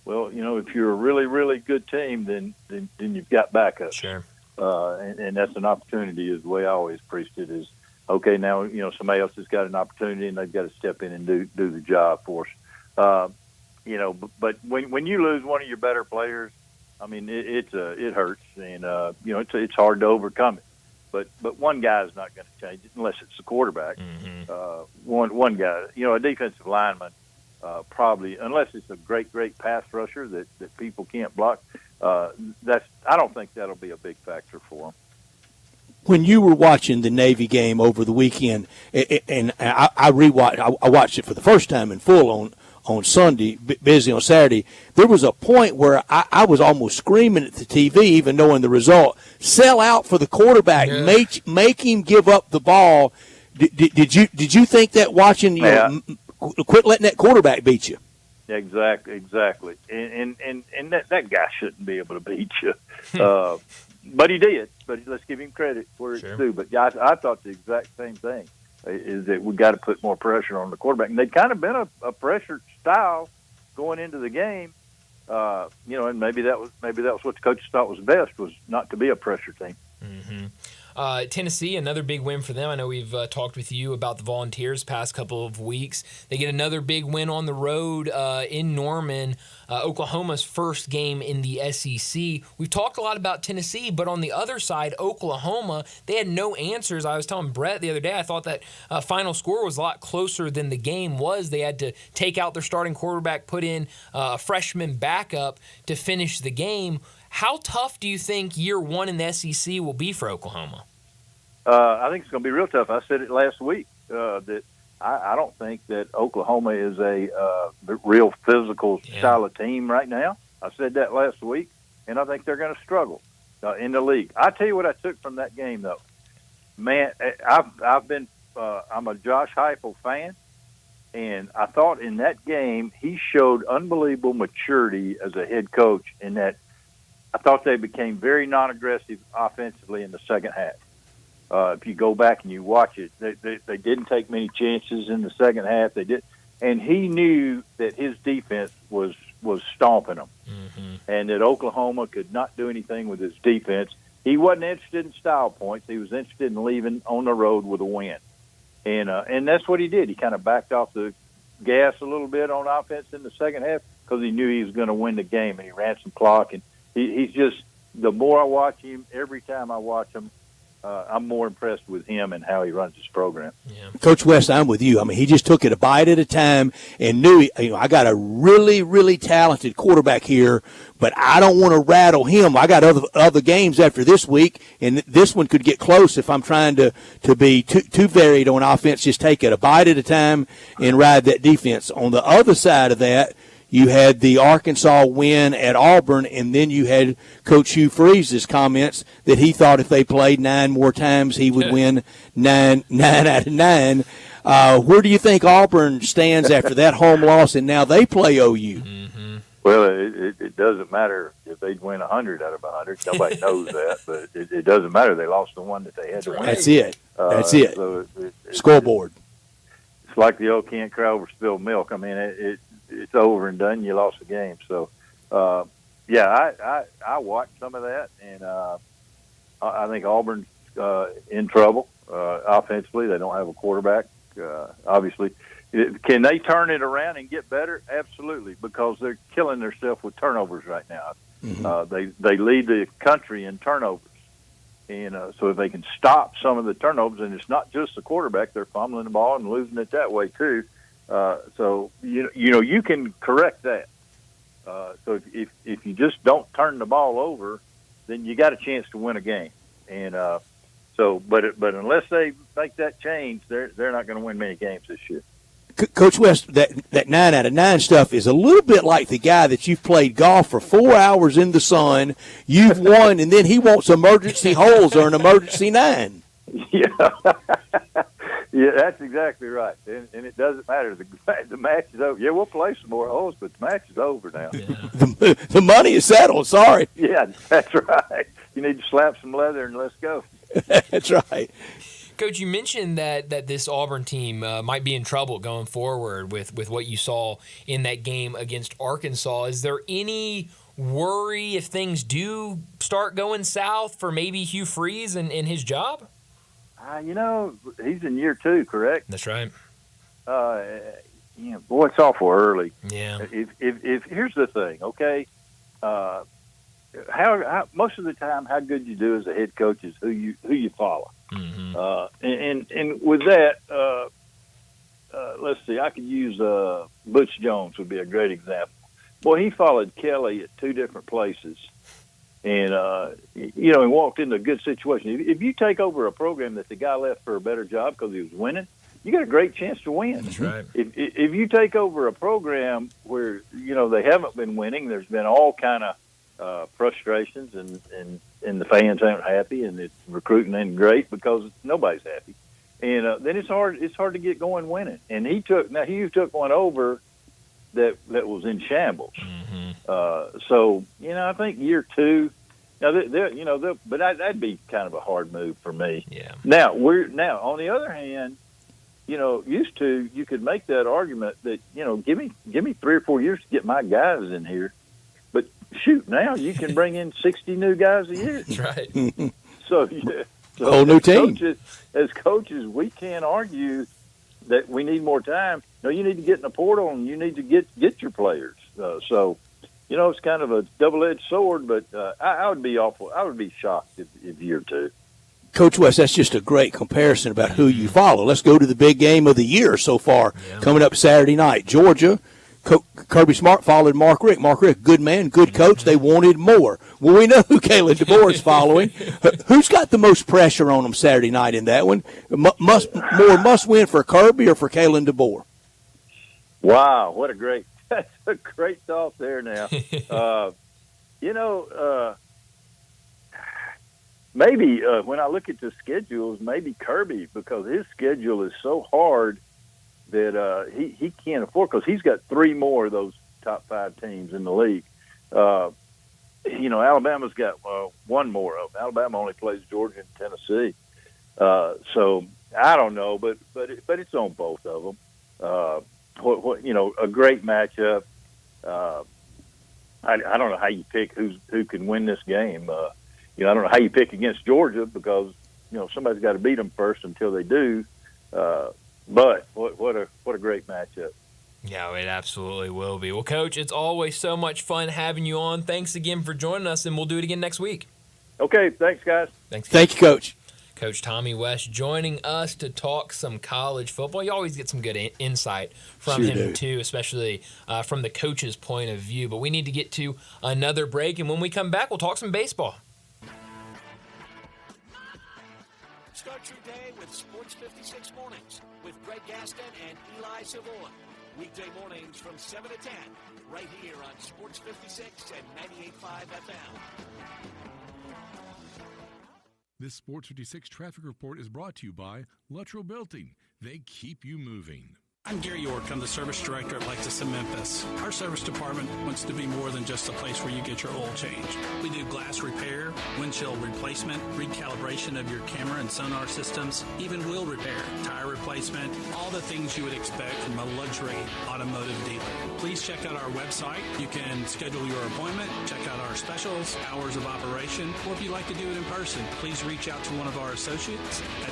Well, if you're a really, really good team, then you've got backup. Sure. And that's an opportunity, is the way I always preached it, is, okay, now, somebody else has got an opportunity and they've got to step in and do the job for us. But when you lose one of your better players, I mean, it hurts, and, it's hard to overcome it. But one guy's not going to change it unless it's the quarterback. Mm-hmm. One guy, a defensive lineman, probably, unless it's a great pass rusher that people can't block, I don't think that'll be a big factor for them. When you were watching the Navy game over the weekend, and I watched it for the first time in full on Sunday, busy on Saturday, there was a point where I was almost screaming at the TV, even knowing the result. Sell out for the quarterback, yeah. Make him give up the ball. Did you think that watching? Quit letting that quarterback beat you. Exactly, and that guy shouldn't be able to beat you, but he did. But let's give him credit where it's due. But yeah, I thought the exact same thing, is that we got to put more pressure on the quarterback, and they'd kind of been a pressure style going into the game, and maybe that was what the coaches thought was best, was not to be a pressure team. Mm-hmm. Tennessee, another big win for them. I know we've talked with you about the Volunteers past couple of weeks. They get another big win on the road in Norman, Oklahoma's first game in the SEC. We've talked a lot about Tennessee, but on the other side, Oklahoma, they had no answers. I was telling Brett the other day, I thought that final score was a lot closer than the game was. They had to take out their starting quarterback, put in a freshman backup to finish the game. How tough do you think year one in the SEC will be for Oklahoma? I think it's going to be real tough. I said it last week that I don't think that Oklahoma is a real physical style of team right now. I said that last week, and I think they're going to struggle in the league. I tell you what I took from that game, though. Man, I'm a Josh Heupel fan, and I thought in that game he showed unbelievable maturity as a head coach in that. I thought they became very non-aggressive offensively in the second half. If you go back and you watch it, they didn't take many chances in the second half. They did, and he knew that his defense was stomping them, and that Oklahoma could not do anything with his defense. He wasn't interested in style points. He was interested in leaving on the road with a win, and that's what he did. He kind of backed off the gas a little bit on offense in the second half because he knew he was going to win the game, and he ran some clock. And he's just, the more I watch him, every time I watch him, I'm more impressed with him and how he runs his program. Yeah. Coach West, I'm with you. I mean, he just took it a bite at a time and knew, I got a really, really talented quarterback here, but I don't want to rattle him. I got other games after this week, and this one could get close if I'm trying to be too varied on offense. Just take it a bite at a time and ride that defense. On the other side of that, you had the Arkansas win at Auburn, and then you had Coach Hugh Freeze's comments that he thought if they played 9 more times, he would win 9 out of 9. Where do you think Auburn stands after that home loss, and now they play OU? Mm-hmm. Well, it doesn't matter if they'd win 100 out of 100. Nobody knows that, but it doesn't matter. They lost the one that they had to win. That's it. That's it. So Scoreboard. It's like the old can't cry over spilled milk. I mean, it's over and done. You lost the game. So, I watched some of that, and I think Auburn's in trouble offensively. They don't have a quarterback, obviously. Can they turn it around and get better? Absolutely, because they're killing themselves with turnovers right now. Mm-hmm. They lead the country in turnovers. And so if they can stop some of the turnovers, and it's not just the quarterback, they're fumbling the ball and losing it that way too. So you can correct that. So if you just don't turn the ball over, then you got a chance to win a game. And but unless they make that change, they're not going to win many games this year. Coach West, that 9 out of 9 stuff is a little bit like the guy that you've played golf for 4 hours in the sun, you've won, and then he wants emergency holes or an emergency 9. Yeah, yeah, that's exactly right. And it doesn't matter. The match is over. Yeah, we'll play some more holes, but the match is over now. Yeah. The money is settled. Sorry. Yeah, that's right. You need to slap some leather and let's go. That's right. Coach, you mentioned that this Auburn team might be in trouble going forward with what you saw in that game against Arkansas. Is there any worry if things do start going south for maybe Hugh Freeze and his job? He's in year 2, correct? That's right. Boy, it's awful early. Yeah. If here's the thing, okay? How most of the time, how good you do as a head coach is who you follow. Mm-hmm. And with that, let's see, I could use Butch Jones would be a great example. Boy, he followed Kelly at 2 different places, and he walked into a good situation. If you take over a program that the guy left for a better job because he was winning, you got a great chance to win. That's right. If you take over a program where they haven't been winning, there's been all kind of frustrations, and the fans aren't happy, and the recruiting ain't great because nobody's happy, and then it's hard to get going winning. And Hugh took one over that was in shambles. Mm-hmm. So I think year 2. Now but that'd be kind of a hard move for me. Yeah. Now on the other hand, used to you could make that argument that give me 3 or 4 years to get my guys in here. Shoot, now you can bring in 60 new guys a year. That's right. So whole new team. As coaches, we can't argue that we need more time. No, you need to get in the portal and you need to get your players. It's kind of a double-edged sword, but I would be awful. I would be shocked if year 2. Coach West, that's just a great comparison about who you follow. Let's go to the big game of the year so far, coming up Saturday night. Georgia. Kirby Smart followed Mark Richt. Mark Richt, good man, good coach. They wanted more. Well, we know who Kalen DeBoer is following. Who's got the most pressure on them Saturday night in that one? Must win for Kirby or for Kalen DeBoer? Wow, that's a great thought there now. Maybe when I look at the schedules, maybe Kirby, because his schedule is so hard that he can't afford, because he's got 3 more of those top 5 teams in the league. Alabama's got 1 more of them. Alabama only plays Georgia and Tennessee. So I don't know, but it's on both of them. A great matchup. I don't know how you pick who can win this game. I don't know how you pick against Georgia because somebody's got to beat them first until they do. But what a great matchup. Yeah, it absolutely will be. Well, Coach, it's always so much fun having you on. Thanks again for joining us, and we'll do it again next week. Okay, thanks, guys. Thanks. Thank you, Coach. Coach Tommy West joining us to talk some college football. You always get some good insight from him, too, especially from the coach's point of view. But we need to get to another break, and when we come back, we'll talk some baseball. Start your day with Sports 56 Mornings with Greg Gaston and Eli Savoy. Weekday mornings from 7 to 10, right here on Sports 56 and 98.5 FM. This Sports 56 traffic report is brought to you by Luttrell Belting. They keep you moving. I'm Gary York. I'm the service director at Lexus in Memphis. Our service department wants to be more than just a place where you get your oil changed. We do glass repair, windshield replacement, recalibration of your camera and sonar systems, even wheel repair, tire replacement, all the things you would expect from a luxury automotive dealer. Please check out our website. You can schedule your appointment, check out our specials, hours of operation, or if you'd like to do it in person, please reach out to one of our associates at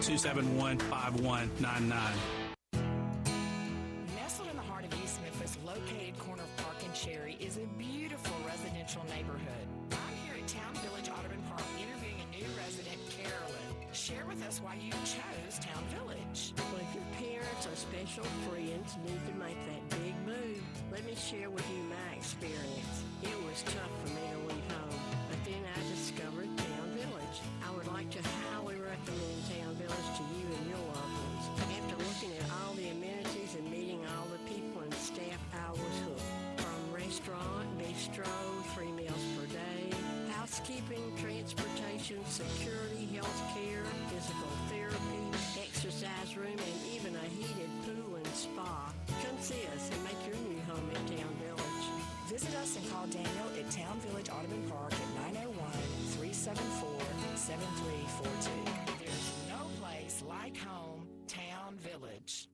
901-271-5199. Located corner of Park and Cherry is a beautiful residential neighborhood. I'm here at Town Village Audubon Park interviewing a new resident, Carolyn. Share with us why you chose Town Village. Well, if your parents or special friends need to make that big move, let me share with you my experience. It was tough for me to leave home, but then I discovered Town Village. I would like to highly recommend Town Village to you and your loved ones. After looking at all the amenities and meeting all the people and staff, I was hooked. From restaurant, bistro, 3 meals per day, housekeeping, transportation, security, health care, physical therapy, exercise room, and even a heated pool and spa. Come see us and make your new home at Town Village. Visit us and call Daniel at Town Village Audubon Park at 901-374-7342. There's no place like home, Town Village.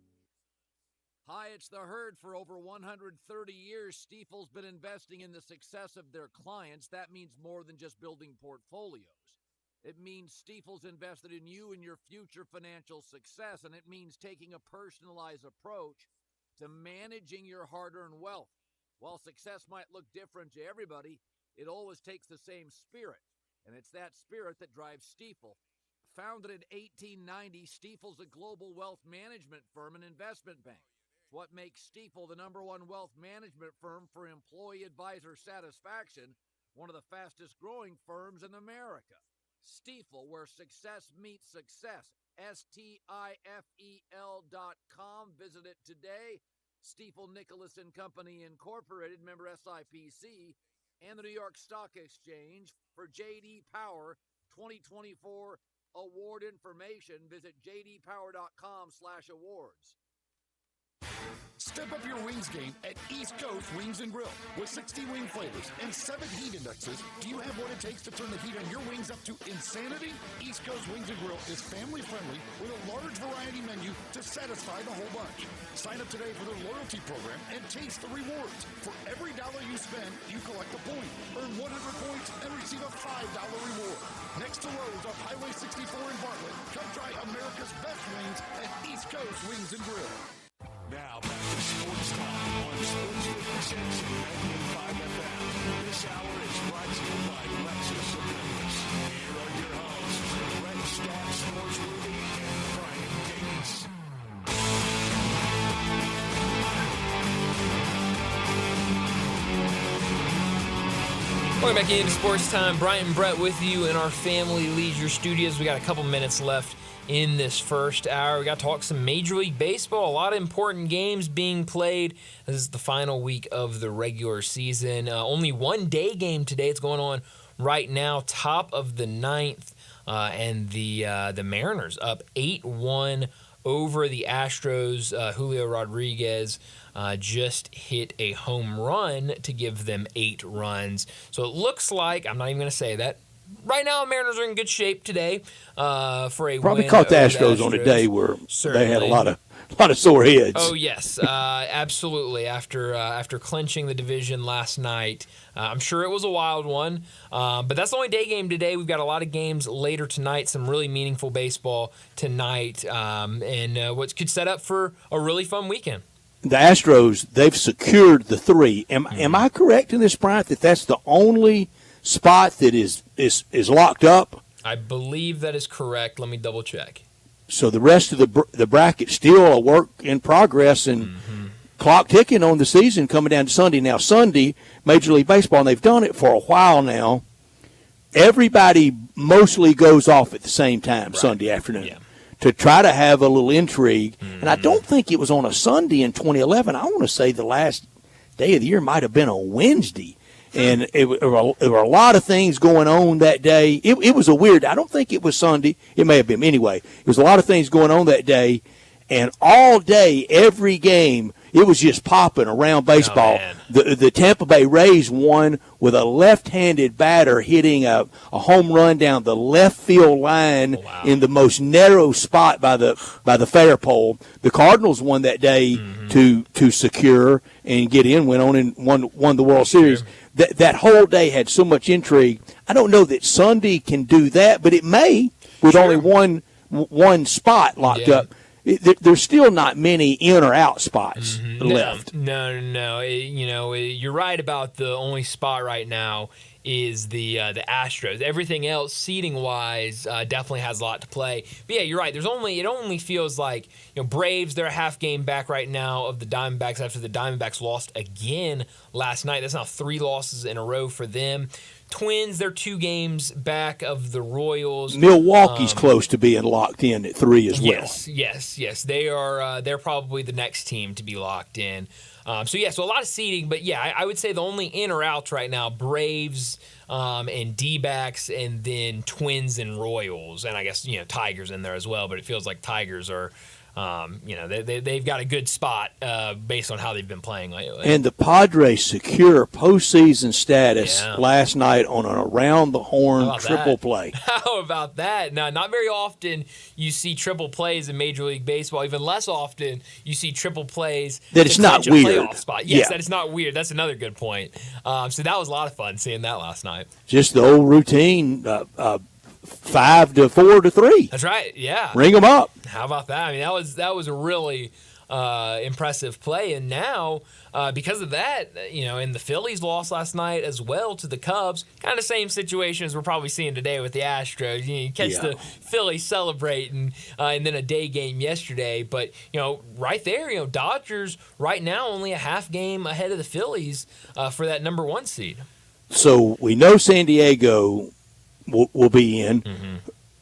Hi, it's the Herd. For over 130 years, Stifel's been investing in the success of their clients. That means more than just building portfolios. It means Stifel's invested in you and your future financial success, and it means taking a personalized approach to managing your hard-earned wealth. While success might look different to everybody, it always takes the same spirit, and it's that spirit that drives Stifel. Founded in 1890, Stifel's a global wealth management firm and investment bank. It's what makes Stifel the #1 wealth management firm for employee advisor satisfaction, one of the fastest growing firms in America. Stifel, where success meets success. STIFEL.com. Visit it today. Stifel Nicholas and Company Incorporated, member SIPC, and the New York Stock Exchange. For J.D. Power 2024 award information, visit jdpower.com/awards. Step up your wings game at East Coast Wings and Grill. With 60 wing flavors and 7 heat indexes, do you have what it takes to turn the heat on your wings up to insanity? East Coast Wings and Grill is family friendly with a large variety menu to satisfy the whole bunch. Sign up today for their loyalty program and taste the rewards. For every $1 you spend, you collect a point. Earn 100 points and receive a $5 reward. Next to Lowe's off Highway 64 in Bartlett, come try America's best wings at East Coast Wings and Grill. Now back to Sports Time on Sports 56 and 98.5 FM. This hour is brought to you by Lexus of Memphis. Here are your hosts, Greg Stats, Norsworthy, and Brian Gates. Welcome back into Sports Time. Brian and Brett with you in our Family Leisure Studios. We got a couple minutes left in this first hour. We got to talk some Major League Baseball. A lot of important games being played. This is the final week of the regular season. Only one day game today. It's going on right now, top of the 9th, and the Mariners up 8-1 over the Astros. Julio Rodriguez just hit a home run to give them 8 runs. So it looks like, I'm not even going to say that, right now, Mariners are in good shape today for a probably win caught the over Astros on a day where Certainly. they had a lot of sore heads. Oh yes, absolutely. After clinching the division last night, I'm sure it was a wild one. But that's the only day game today. We've got a lot of games later tonight. Some really meaningful baseball tonight, and what could set up for a really fun weekend. The Astros, they've secured the 3. Am I correct in this, Bryant, that that's the only spot that is locked up? I believe that is correct. Let me double check. So the rest of the bracket still a work in progress and clock ticking on the season coming down to Sunday. Now, Sunday, Major League Baseball, and they've done it for a while now, everybody mostly goes off at the same time Sunday afternoon to try to have a little intrigue. And I don't think it was on a Sunday in 2011. I want to say the last day of the year might have been a Wednesday. And there were a lot of things going on that day. It was a weird – I don't think it was Sunday. It may have been. Anyway, it was a lot of things going on that day. And all day, every game, it was just popping around baseball. The Tampa Bay Rays won with a left-handed batter hitting a home run down the left field line in the most narrow spot by the fair pole. The Cardinals won that day to secure and get in, went on and won the World Series. That whole day had so much intrigue. I don't know that Sunday can do that, but it may with only one spot locked up. There's still not many in or out spots left. No. You're right about the only spot right now is the Astros. Everything else, seeding wise, definitely has a lot to play. But yeah, you're right. It only feels like Braves, they're a half game back right now of the Diamondbacks after the Diamondbacks lost again last night. That's now 3 losses in a row for them. Twins, they're 2 games back of the Royals. Milwaukee's close to being locked in at 3 as well. Yes. They are. They're probably the next team to be locked in. So a lot of seeding, but I would say the only in or outs right now, Braves and D-backs, and then Twins and Royals, and I guess Tigers in there as well. But it feels like Tigers are. They've got a good spot based on how they've been playing lately. And the Padres secure postseason status last night on an around-the-horn triple play. How about that? Now, not very often you see triple plays in Major League Baseball. Even less often you see triple plays that it's not weird. Playoff spot. Yes, that it's not weird. That's another good point. So that was a lot of fun seeing that last night. Just the old routine. 5 to 4 to 3. That's right. Yeah. Ring them up. How about that? I mean, that was a really impressive play. And now, because of that, and the Phillies lost last night as well to the Cubs. Kind of the same situation as we're probably seeing today with the Astros. You catch the Phillies celebrating, and then a day game yesterday. But right there, Dodgers right now only a half game ahead of the Phillies for that number 1 seed. So we know San Diego will be in,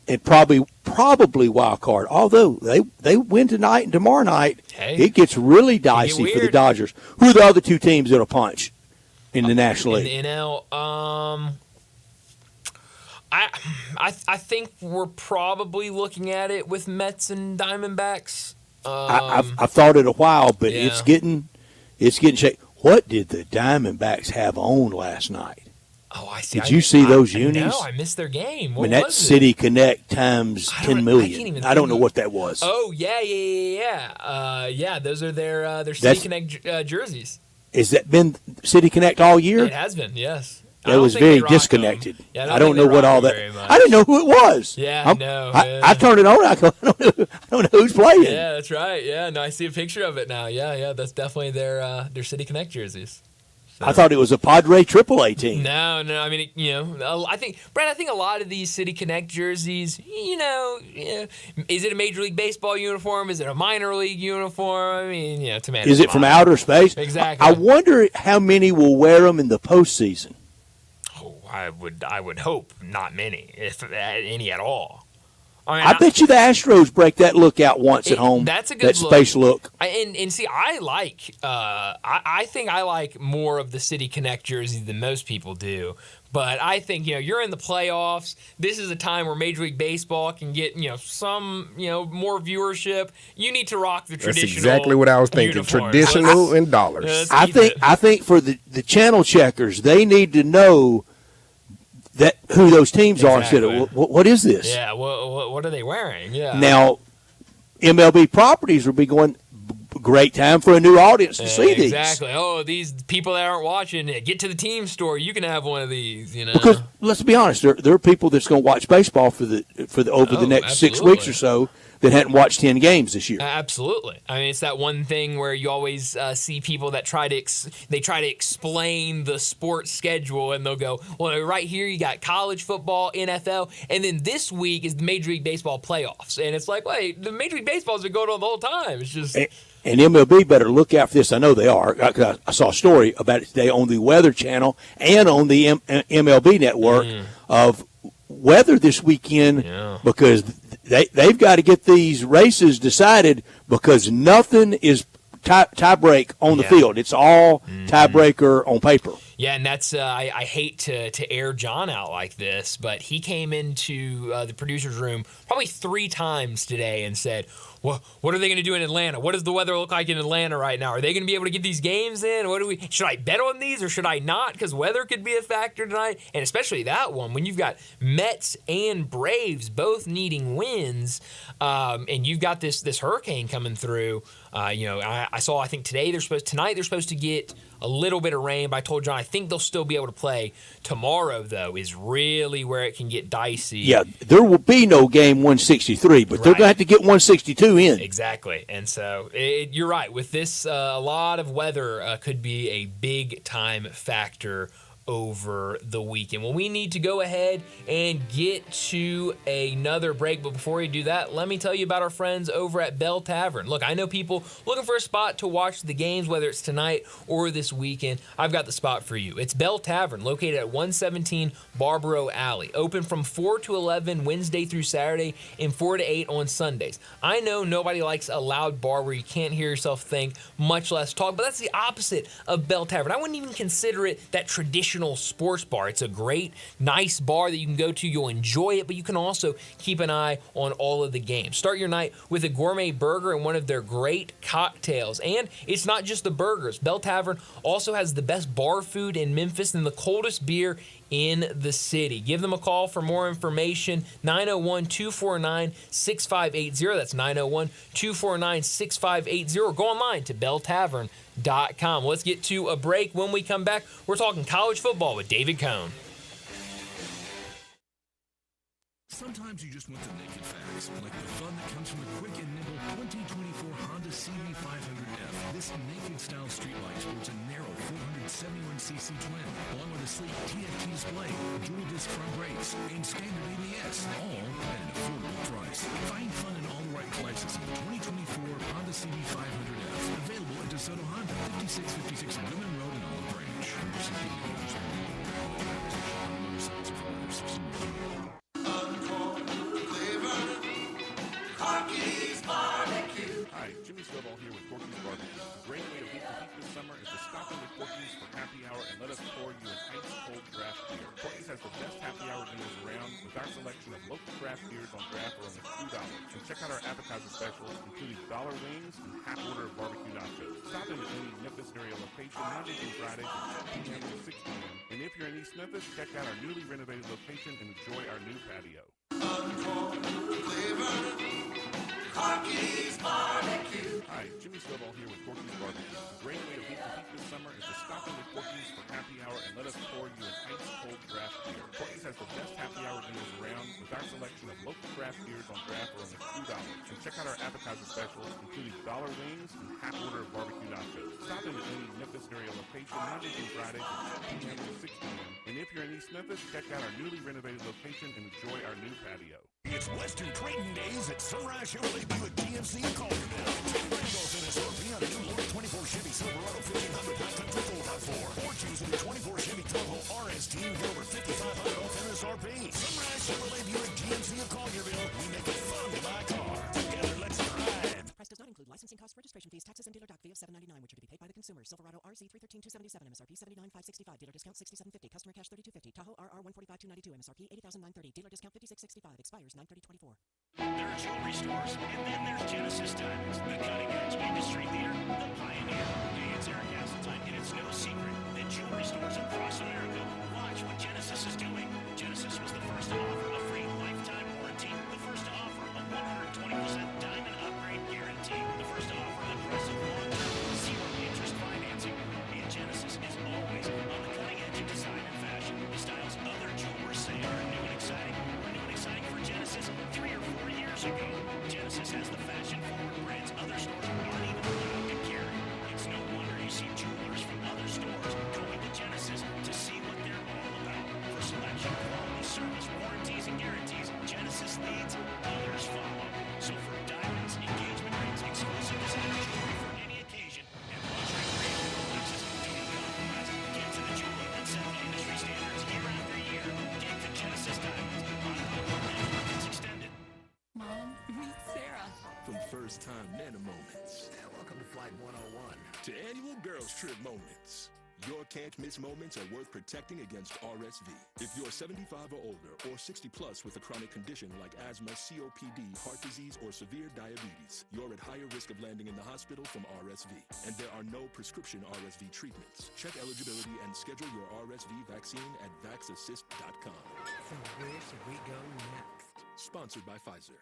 and probably wild card. Although they win tonight and tomorrow night, it gets really dicey for the Dodgers. Who are the other 2 teams that'll punch in the National League? In the NL, I think we're probably looking at it with Mets and Diamondbacks. I've thought it a while, but it's getting shaky. What did the Diamondbacks have on last night? Oh, I see. Did you see those unis? No, I missed their game. What that's City Connect times 10 million. I don't know what that was. Oh, yeah. Those are their City Connect jerseys. Has that been City Connect all year? It has been, yes. That was very disconnected. Yeah, I don't know what all that. I didn't know who it was. Yeah, no. I turned it on. I go, I don't know who's playing. Yeah, that's right. Yeah, no, I see a picture of it now. Yeah, that's definitely their City Connect jerseys. So. I thought it was a Padre AAA team. No. I mean, I think, Brad, a lot of these City Connect jerseys, is it a Major League Baseball uniform? Is it a minor league uniform? I mean, tomato. Is it from outer space? Exactly. I wonder how many will wear them in the postseason. Oh, I would hope not many, if any at all. I bet you the Astros break that look out once at home. That's a good space look. And see, I like. I think I like more of the City Connect jersey than most people do. But I think you're in the playoffs. This is a time where Major League Baseball can get some more viewership. You need to rock the traditional. That's exactly what I was thinking. Uniforms. Traditional and dollars. I think for the channel checkers, they need to know who those teams are. Instead of what is this? Yeah, what are they wearing? Yeah. Now, MLB properties will be going. Great time for a new audience to see these. Exactly. Oh, these people that aren't watching, get to the team store. You can have one of these. Because let's be honest, there are people that's going to watch baseball for the over the next 6 weeks or so. that hadn't watched 10 games this year. Absolutely. I mean, it's that one thing where you always see people that try to explain the sports schedule, and they'll go, well, right here you got college football, NFL, and then this week is the Major League Baseball playoffs. And it's like, wait, the Major League Baseball's been going on the whole time. It's just... And MLB better look out for this. I know they are. I saw a story about it today on the Weather Channel and on the MLB Network of weather this weekend, because they've got to get these races decided, because nothing is tie break on the field. It's all tiebreaker on paper. Yeah, and that's I hate to air John out like this, but he came into the producer's room probably 3 times today and said, well, what are they going to do in Atlanta? What does the weather look like in Atlanta right now? Are they going to be able to get these games in? Should I bet on these or should I not? Because weather could be a factor tonight, and especially that one when you've got Mets and Braves both needing wins, and you've got this hurricane coming through. I saw. I think tonight they're supposed to get a little bit of rain, but I told John I think they'll still be able to play. Tomorrow, though, is really where it can get dicey. Yeah, there will be no game 163, but they're going to have to get 162 in. Exactly, and so you're right. With this, a lot of weather could be a big-time factor over the weekend. Well, we need to go ahead and get to another break, but before we do that, let me tell you about our friends over at Bell Tavern. Look, I know people looking for a spot to watch the games, whether it's tonight or this weekend. I've got the spot for you. It's Bell Tavern, located at 117 Barbaro Alley, open from 4 to 11 Wednesday through Saturday and 4 to 8 on Sundays. I know nobody likes a loud bar where you can't hear yourself think, much less talk, but that's the opposite of Bell Tavern. I wouldn't even consider it that traditional sports bar. It's a great, nice bar that you can go to. You'll enjoy it, but you can also keep an eye on all of the games. Start your night with a gourmet burger and one of their great cocktails. And it's not just the burgers. Bell Tavern also has the best bar food in Memphis and the coldest beer in the city. Give them a call for more information, 901-249-6580. That's 901-249-6580. Go online to belltavern.com. Let's get to a break. When we come back, we're talking college football with David Cohn. Sometimes you just want the naked facts, like the fun that comes from the quick and nimble 2024 Honda CB500F. This naked-style streetlight sports a narrow 471cc twin, along with a sleek TFT display, dual-disc front brakes, and standard ABS, all at an affordable price. Find fun in all the right places in the 2024 Honda CB500F. Available at DeSoto Honda, 5656 Women Road in Olive Branch. Hi, Jimmy Stovall here with Corky's Barbecue. A great way to beat the heat this summer is to stop in with Corky's for happy hour and let us pour you an ice-cold draft beer. Corky's has the best happy hour deals around with our selection of local craft beers on draft for only $2. And check out our appetizer specials, including dollar wings and half order of barbecue nachos. Stop in at any Memphis area location Monday through Friday from 10 p.m. to 6 p.m. And if you're in East Memphis, check out our newly renovated location and enjoy our new patio. Corky's Barbecue. Hi, Jimmy Stovall here with Corky's Barbecue. A great way to beat the heat this summer is to stop in with Corky's for happy hour and let us pour you an ice-cold draft beer. Corky's has the best happy hour deals around with our selection of local craft beers on draft for only $2. And check out our appetizer specials, including dollar wings and half order of barbecue nachos. Stop in at any Memphis area location Monday through Friday from 10 p.m. to 6 p.m. And if you're in East Memphis, check out our newly renovated location and enjoy our new patio. It's Western Trading Days at Sunrise Chevrolet Buick GMC in Collierville. Take Randolph in SRP on a new Lord 24 Chevy Silverado 1500 High Country 4x4. Or choose a new 24 Chevy Tahoe RST and get over $5,500 off MSRP. Sunrise Chevrolet Buick GMC in Collierville. We make it fun to buy a car. Together, let's drive. Price does not include licensing costs, registration fees, taxes, and dealer doc fee of $7.99, which are to be paid by the consumer. Silverado RZ $313,277, MSRP $79,565, dealer discount $67.50, customer cash $32.50, Tahoe RR $145,292, MSRP $80,930, dealer discount $56.65, expires 9/30/24. There are jewelry stores, and then there's Genesis Diamonds, the cutting-edge industry leader, the pioneer. Hey, it's Eric Hasseltine, and it's no secret that jewelry stores across America watch what Genesis is doing. Genesis was the first to offer a free lifetime warranty, the first to offer a 120% diamond upgrade guarantee, the first to offer aggressive long-term, zero-interest financing. And Genesis is always on the cutting edge of design and fashion, the styles other jewelers say are new and exciting. New and exciting for Genesis 3 or 4 years ago. Genesis from first-time Nana moments. Welcome to Flight 101. To annual girls trip moments. Your can't-miss moments are worth protecting against RSV. If you're 75 or older or 60 plus with a chronic condition like asthma, COPD, heart disease, or severe diabetes, you're at higher risk of landing in the hospital from RSV. And there are no prescription RSV treatments. Check eligibility and schedule your RSV vaccine at vaxassist.com. So where should we go next? Sponsored by Pfizer.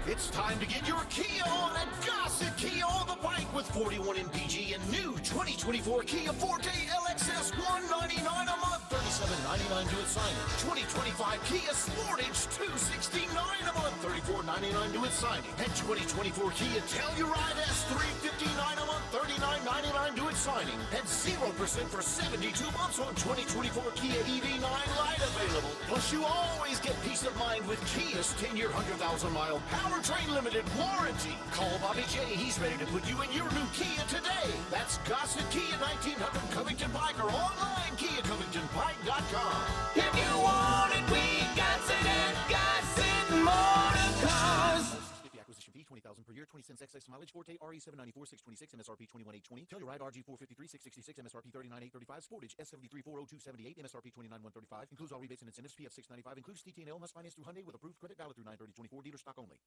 It's time to get your Kia on at Gossett Kia on the bike with 41 MPG and new 2024 Kia Forte LXS $199 a month, $37.99 to its signing. 2025 Kia Sportage $269 a month, $34.99 to its signing. And 2024 Kia Telluride S $359 a month, $39.99 to its signing. And 0% for 72 months on 2024 Kia EV9 Lite available. Plus, you always get peace of mind with Kia's 10-year, 100,000-mile powertrain limited warranty. Call Bobby J. He's ready to put you in your new Kia today. That's Gossett Kia 1900 Covington Pike or online KiaCovingtonPike.com. If you want it, we got it at Gossett Motor Cars. Acquisition fee $20,000 per year, 20 cents excess mileage. Forte RE 794 626 MSRP 21820. Telluride RG 453 666 MSRP 39835. Sportage S73 40278 MSRP 29135. Includes all rebates and incentives. PF 695 includes TTNL. Must finance through Hyundai with approved credit valid through 9/30/24. Dealer stock only.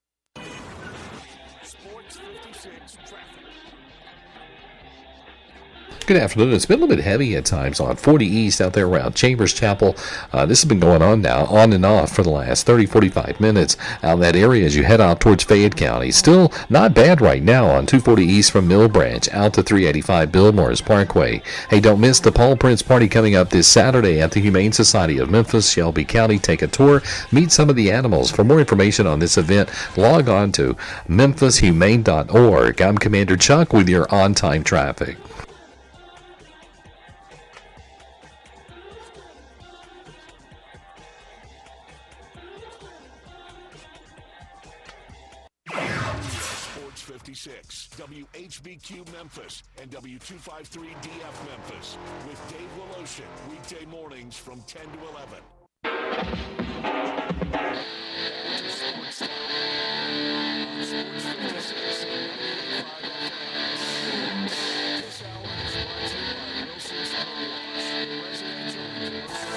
Sports 56 traffic. Good afternoon. It's been a little bit heavy at times on 40 East out there around Chambers Chapel. This has been going on now, on and off for the last 30, 45 minutes out in that area as you head out towards Fayette County. Still not bad right now on 240 East from Mill Branch out to 385 Billmores Parkway. Hey, don't miss the Paul Prince Party coming up this Saturday at the Humane Society of Memphis, Shelby County. Take a tour, meet some of the animals. For more information on this event, log on to memphisHumane.org. I'm Commander Chuck with your on-time traffic. Sports 56, WHBQ Memphis, and W253DF Memphis, with Dave Woloshin, weekday mornings from 10 to 11. Sports 56, this hour is brought to you by Wilson's Auto Wash, residential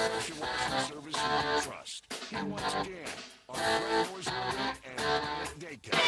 pressure washing service you can trust. Here once again are Brett Norsworthy and Bryant Dakin.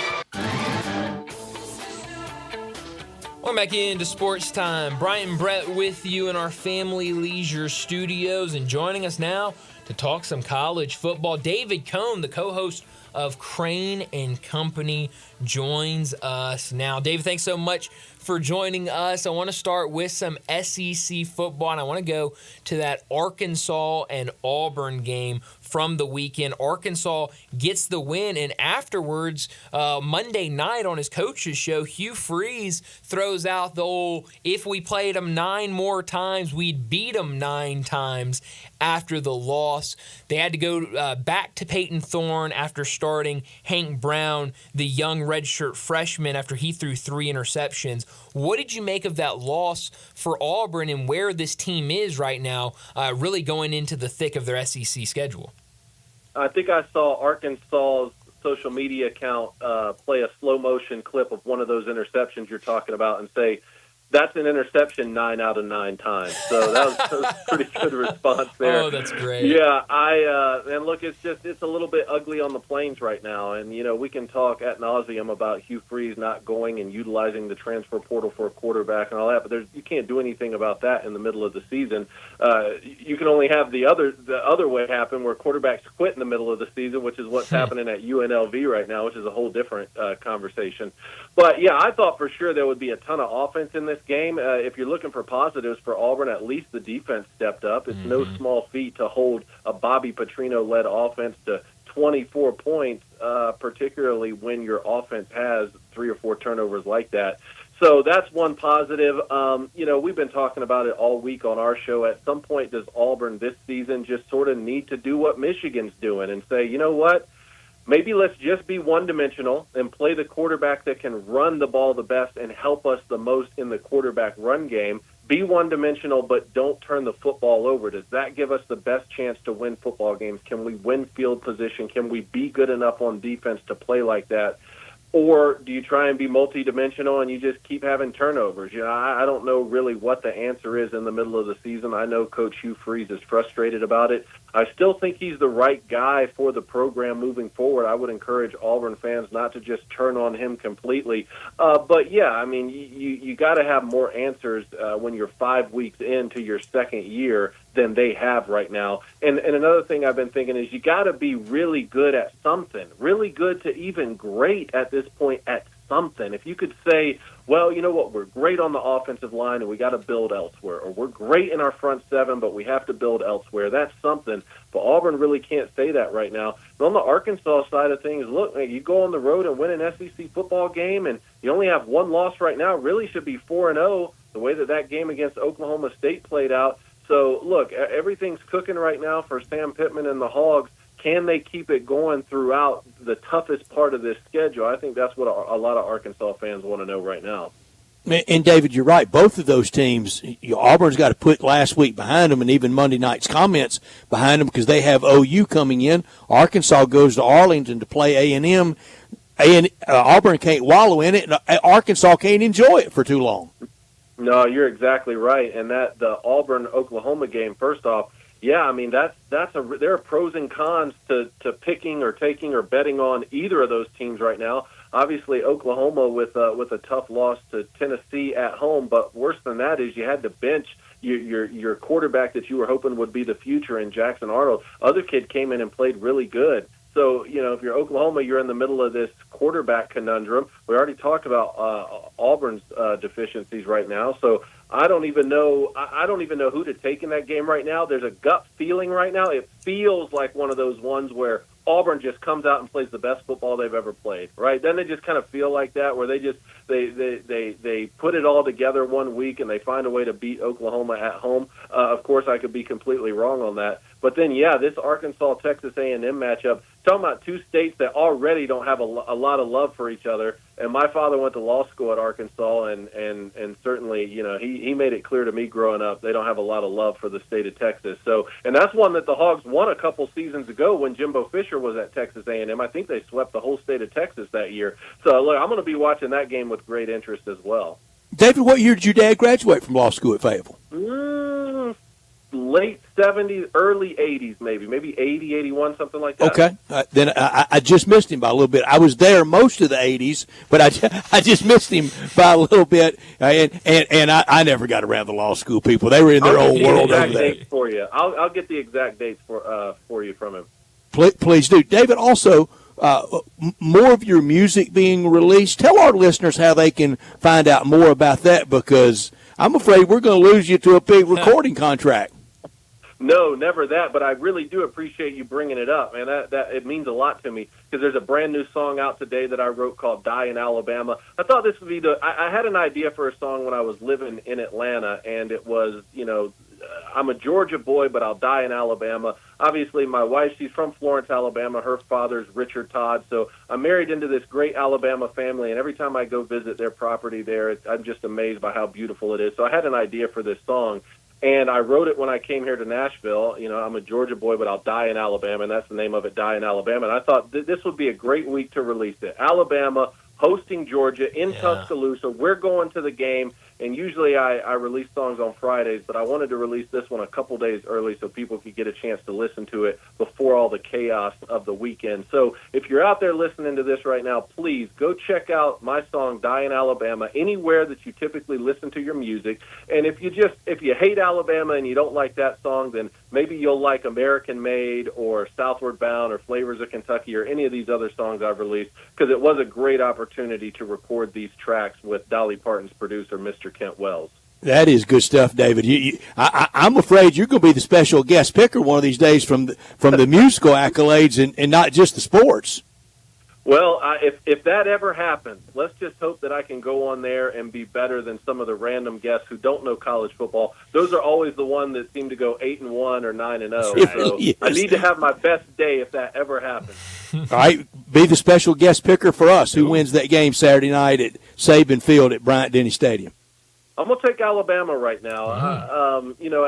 Welcome back into Sports Time. Brian and Brett with you in our Family Leisure Studios, and joining us now to talk some college football, David Cohn, the co-host of Crane and Company, joins us now. David, thanks so much for joining us. I want to start with some SEC football, and I want to go to that Arkansas and Auburn game from the weekend. Arkansas gets the win, and afterwards, Monday night on his coach's show, Hugh Freeze throws out the old, if we played them 9 more times, we'd beat them 9 times after the loss. They had to go back to Peyton Thorne after starting Hank Brown, the young redshirt freshman, after he threw 3 interceptions. What did you make of that loss for Auburn and where this team is right now, really going into the thick of their SEC schedule? I think I saw Arkansas's social media account play a slow-motion clip of one of those interceptions you're talking about and say, that's an interception 9 out of 9 times. So that was a pretty good response there. Oh, that's great. Yeah, and look, it's a little bit ugly on the Plains right now. And, you know, we can talk ad nauseum about Hugh Freeze not going and utilizing the transfer portal for a quarterback and all that, but you can't do anything about that in the middle of the season. You can only have the other way happen where quarterbacks quit in the middle of the season, which is what's happening at UNLV right now, which is a whole different conversation. But, yeah, I thought for sure there would be a ton of offense in this game. If you're looking for positives for Auburn, at least the defense stepped up. It's no small feat to hold a Bobby Petrino-led offense to 24 points, particularly when your offense has 3 or 4 turnovers like that. So that's one positive. You know, we've been talking about it all week on our show. At some point, does Auburn this season just sort of need to do what Michigan's doing and say, you know what? Maybe let's just be one-dimensional and play the quarterback that can run the ball the best and help us the most in the quarterback run game. Be one-dimensional, but don't turn the football over. Does that give us the best chance to win football games? Can we win field position? Can we be good enough on defense to play like that? Or do you try and be multidimensional and you just keep having turnovers? I don't know really what the answer is in the middle of the season. I know Coach Hugh Freeze is frustrated about it. I still think he's the right guy for the program moving forward. I would encourage Auburn fans not to just turn on him completely. But, yeah, I mean, you got to have more answers when you're 5 weeks into your second year than they have right now. And another thing I've been thinking is you got to be really good at something, really good to even great at this point at something. If you could say, well, you know what, we're great on the offensive line and we got to build elsewhere, or we're great in our front seven but we have to build elsewhere, that's something. But Auburn really can't say that right now. But on the Arkansas side of things, look, man, you go on the road and win an SEC football game and you only have one loss right now, really should be 4-0 the way that game against Oklahoma State played out. So, look, everything's cooking right now for Sam Pittman and the Hogs. Can they keep it going throughout the toughest part of this schedule? I think that's what a lot of Arkansas fans want to know right now. And, David, you're right. Both of those teams, Auburn's got to put last week behind them and even Monday night's comments behind them because they have OU coming in. Arkansas goes to Arlington to play A&M. Auburn can't wallow in it, and Arkansas can't enjoy it for too long. No, you're exactly right. And the Auburn-Oklahoma game, first off, yeah, I mean, there are pros and cons to picking or taking or betting on either of those teams right now. Obviously, Oklahoma with a tough loss to Tennessee at home, but worse than that is you had to bench your quarterback that you were hoping would be the future in Jackson Arnold. Other kid came in and played really good. So, if you're Oklahoma, you're in the middle of this quarterback conundrum. We already talked about Auburn's deficiencies right now. So I don't even know who to take in that game right now. There's a gut feeling right now. It feels like one of those ones where Auburn just comes out and plays the best football they've ever played, right? Then they just kind of feel like that, where they put it all together one week and they find a way to beat Oklahoma at home. Of course, I could be completely wrong on that. But then, yeah, this Arkansas-Texas A&M matchup, talking about two states that already don't have a lot of love for each other. And my father went to law school at Arkansas, and certainly, he made it clear to me growing up they don't have a lot of love for the state of Texas. So, and that's one that the Hogs won a couple seasons ago when Jimbo Fisher was at Texas A&M. I think they swept the whole state of Texas that year. So, look, I'm going to be watching that game with great interest as well. David, what year did your dad graduate from law school at Fayetteville? Late 70s, early 80s, maybe 80, 81, something like that. Okay. Then I just missed him by a little bit. I was there most of the 80s, but I just missed him by a little bit, and I never got around the law school people. They were in their own world over there. Dates for you. I'll get the exact dates for you from him. Please do. David, also, more of your music being released. Tell our listeners how they can find out more about that, because I'm afraid we're going to lose you to a big recording contract. No, never that, but I really do appreciate you bringing it up, man. That it means a lot to me, because there's a brand new song out today that I wrote called Die in Alabama. I thought this would be I had an idea for a song when I was living in Atlanta, and it was, I'm a Georgia boy, but I'll die in Alabama. Obviously, my wife, she's from Florence, Alabama. Her father's Richard Todd, so I'm married into this great Alabama family, and every time I go visit their property there, I'm just amazed by how beautiful it is. So I had an idea for this song. And I wrote it when I came here to Nashville. I'm a Georgia boy, but I'll die in Alabama, and that's the name of it, Die in Alabama. And I thought this would be a great week to release it. Alabama hosting Georgia in Tuscaloosa. We're going to the game. And usually I release songs on Fridays, but I wanted to release this one a couple days early so people could get a chance to listen to it before all the chaos of the weekend. So if you're out there listening to this right now, please go check out my song, Die in Alabama, anywhere that you typically listen to your music. And if you hate Alabama and you don't like that song, then maybe you'll like American Made or Southward Bound or Flavors of Kentucky or any of these other songs I've released, because it was a great opportunity to record these tracks with Dolly Parton's producer, Mr. Kent Wells. That is good stuff, David. I'm afraid you're going to be the special guest picker one of these days from the musical accolades and not just the sports. Well, if that ever happens, let's just hope that I can go on there and be better than some of the random guests who don't know college football. Those are always the ones that seem to go 8-1 or 9-0. So yes. I need to have my best day if that ever happens. All right, be the special guest picker for us. Who wins that game Saturday night at Saban Field at Bryant-Denny Stadium? I'm going to take Alabama right now.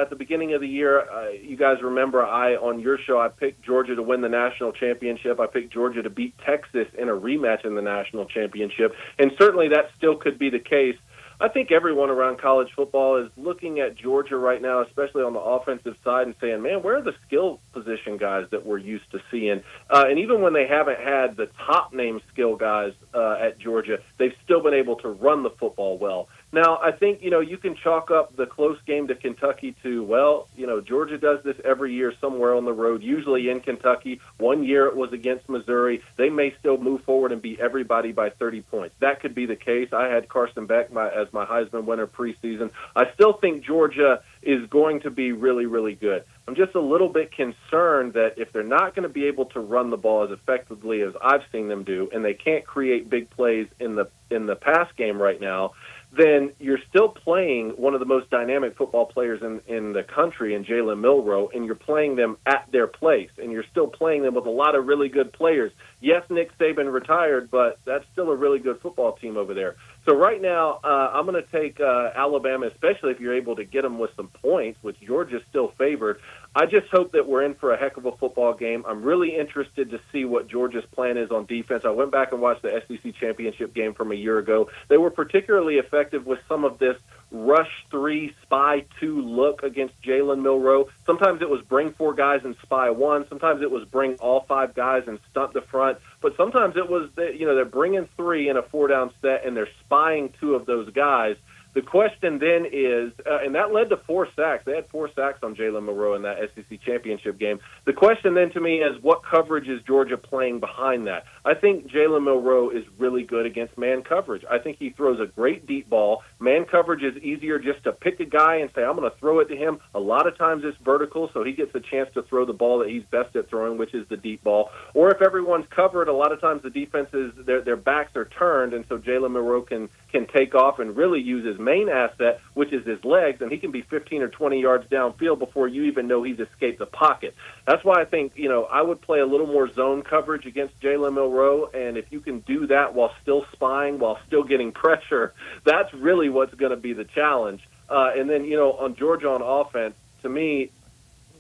At the beginning of the year, you guys remember on your show, I picked Georgia to win the national championship. I picked Georgia to beat Texas in a rematch in the national championship. And certainly that still could be the case. I think everyone around college football is looking at Georgia right now, especially on the offensive side, and saying, man, where are the skill position guys that we're used to seeing? And even when they haven't had the top-name skill guys at Georgia, they've still been able to run the football well. Now, I think, you can chalk up the close game to Kentucky to, Georgia does this every year somewhere on the road, usually in Kentucky. One year it was against Missouri. They may still move forward and beat everybody by 30 points. That could be the case. I had Carson Beck as my Heisman winner preseason. I still think Georgia is going to be really, really good. I'm just a little bit concerned that if they're not going to be able to run the ball as effectively as I've seen them do, and they can't create big plays in the pass game right now, then you're still playing one of the most dynamic football players in the country in Jalen Milroe, and you're playing them at their place, and you're still playing them with a lot of really good players. Yes, Nick Saban retired, but that's still a really good football team over there. So right now, I'm going to take Alabama, especially if you're able to get them with some points, which Georgia's still favored. I just hope that we're in for a heck of a football game. I'm really interested to see what Georgia's plan is on defense. I went back and watched the SEC championship game from a year ago. They were particularly effective with some of this rush 3, spy 2 look against Jalen Milroe. Sometimes it was bring 4 guys and spy 1. Sometimes it was bring all 5 guys and stunt the front. But sometimes it was that, they're bringing 3 in a 4-down set and they're spying 2 of those guys. The question then is, and that led to 4 sacks. They had 4 sacks on Jalen Milroe in that SEC championship game. The question then to me is, what coverage is Georgia playing behind that? I think Jalen Milroe is really good against man coverage. I think he throws a great deep ball. Man coverage is easier just to pick a guy and say, I'm going to throw it to him. A lot of times it's vertical, so he gets a chance to throw the ball that he's best at throwing, which is the deep ball. Or if everyone's covered, a lot of times the defenses, their backs are turned, and so Jalen Milroe can take off and really use his main asset, which is his legs, and he can be 15 or 20 yards downfield before you even know he's escaped the pocket. That's why I think, I would play a little more zone coverage against Jalen Milroe, and if you can do that while still spying, while still getting pressure, that's really what's going to be the challenge. And then, on Georgia on offense, to me,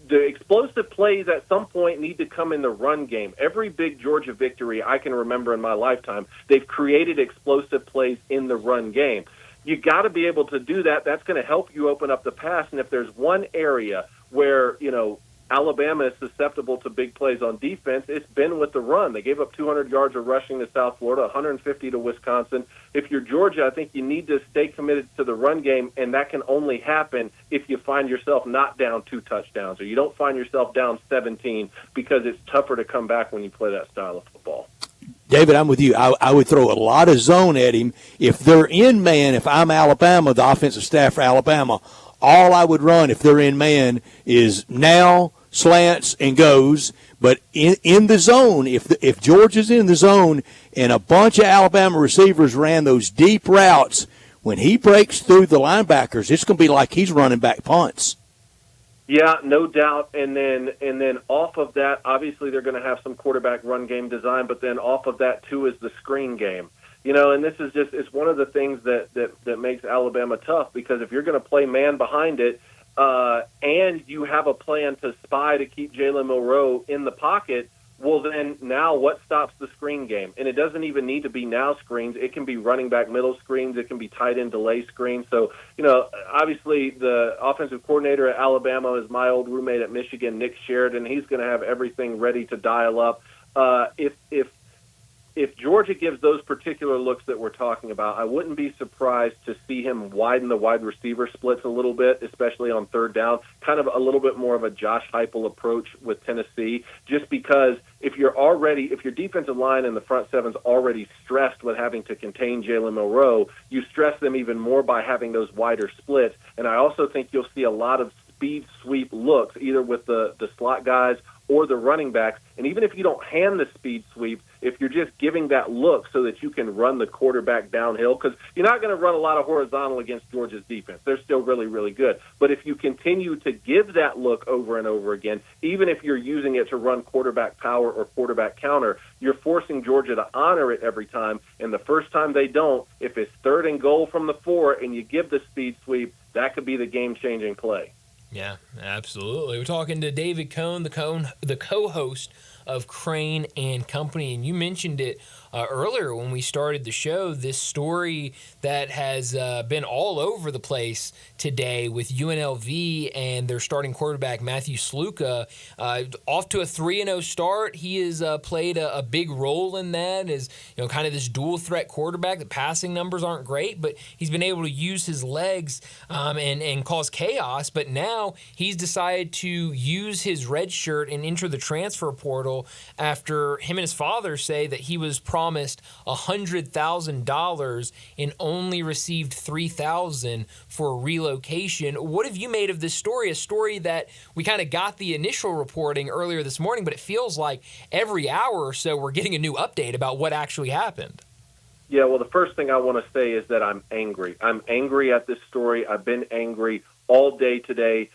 the explosive plays at some point need to come in the run game. Every big Georgia victory I can remember in my lifetime, they've created explosive plays in the run game. You got to be able to do that. That's going to help you open up the pass. And if there's one area where, Alabama is susceptible to big plays on defense, it's been with the run. They gave up 200 yards of rushing to South Florida, 150 to Wisconsin. If you're Georgia, I think you need to stay committed to the run game, and that can only happen if you find yourself not down 2 touchdowns, or you don't find yourself down 17, because it's tougher to come back when you play that style of football. David, I'm with you. I would throw a lot of zone at him. If they're in man, if I'm Alabama, the offensive staff for Alabama, all I would run if they're in man is now, slants, and goes. But in the zone, if Georgia's in the zone and a bunch of Alabama receivers ran those deep routes, when he breaks through the linebackers, it's going to be like he's running back punts. Yeah, no doubt. And then off of that, obviously they're going to have some quarterback run game design, but then off of that too is the screen game. And this is it's one of the things that makes Alabama tough, because if you're going to play man behind it, and you have a plan to spy to keep Jalen Milroe in the pocket, well, then now what stops the screen game? And it doesn't even need to be now screens. It can be running back middle screens. It can be tight end delay screens. So, obviously the offensive coordinator at Alabama is my old roommate at Michigan, Nick Sheridan. He's going to have everything ready to dial up. If Georgia gives those particular looks that we're talking about, I wouldn't be surprised to see him widen the wide receiver splits a little bit, especially on 3rd down, kind of a little bit more of a Josh Heupel approach with Tennessee, just because if your defensive line and the front seven's already stressed with having to contain Jalen Milroe, you stress them even more by having those wider splits. And I also think you'll see a lot of speed sweep looks, either with the slot guys or the running backs. And even if you don't hand the speed sweep, if you're just giving that look so that you can run the quarterback downhill, because you're not going to run a lot of horizontal against Georgia's defense. They're still really, really good. But if you continue to give that look over and over again, even if you're using it to run quarterback power or quarterback counter, you're forcing Georgia to honor it every time. And the first time they don't, if it's 3rd and goal from the 4 and you give the speed sweep, that could be the game-changing play. Yeah, absolutely. We're talking to David Cohn, the co-host of Crane and Company, and you mentioned it earlier when we started the show, this story that has been all over the place today with UNLV and their starting quarterback Matthew Sluka off to a 3-0 start. He has played a big role in that as kind of this dual threat quarterback. The passing numbers aren't great, but he's been able to use his legs and cause chaos. But now he's decided to use his red shirt and enter the transfer portal after him and his father say that he was promised $100,000 and only received $3,000 for relocation. What have you made of this story? A story that we kind of got the initial reporting earlier this morning, but it feels like every hour or so we're getting a new update about what actually happened. Yeah, well, the first thing I want to say is that I'm angry. I'm angry at this story. I've been angry all day today.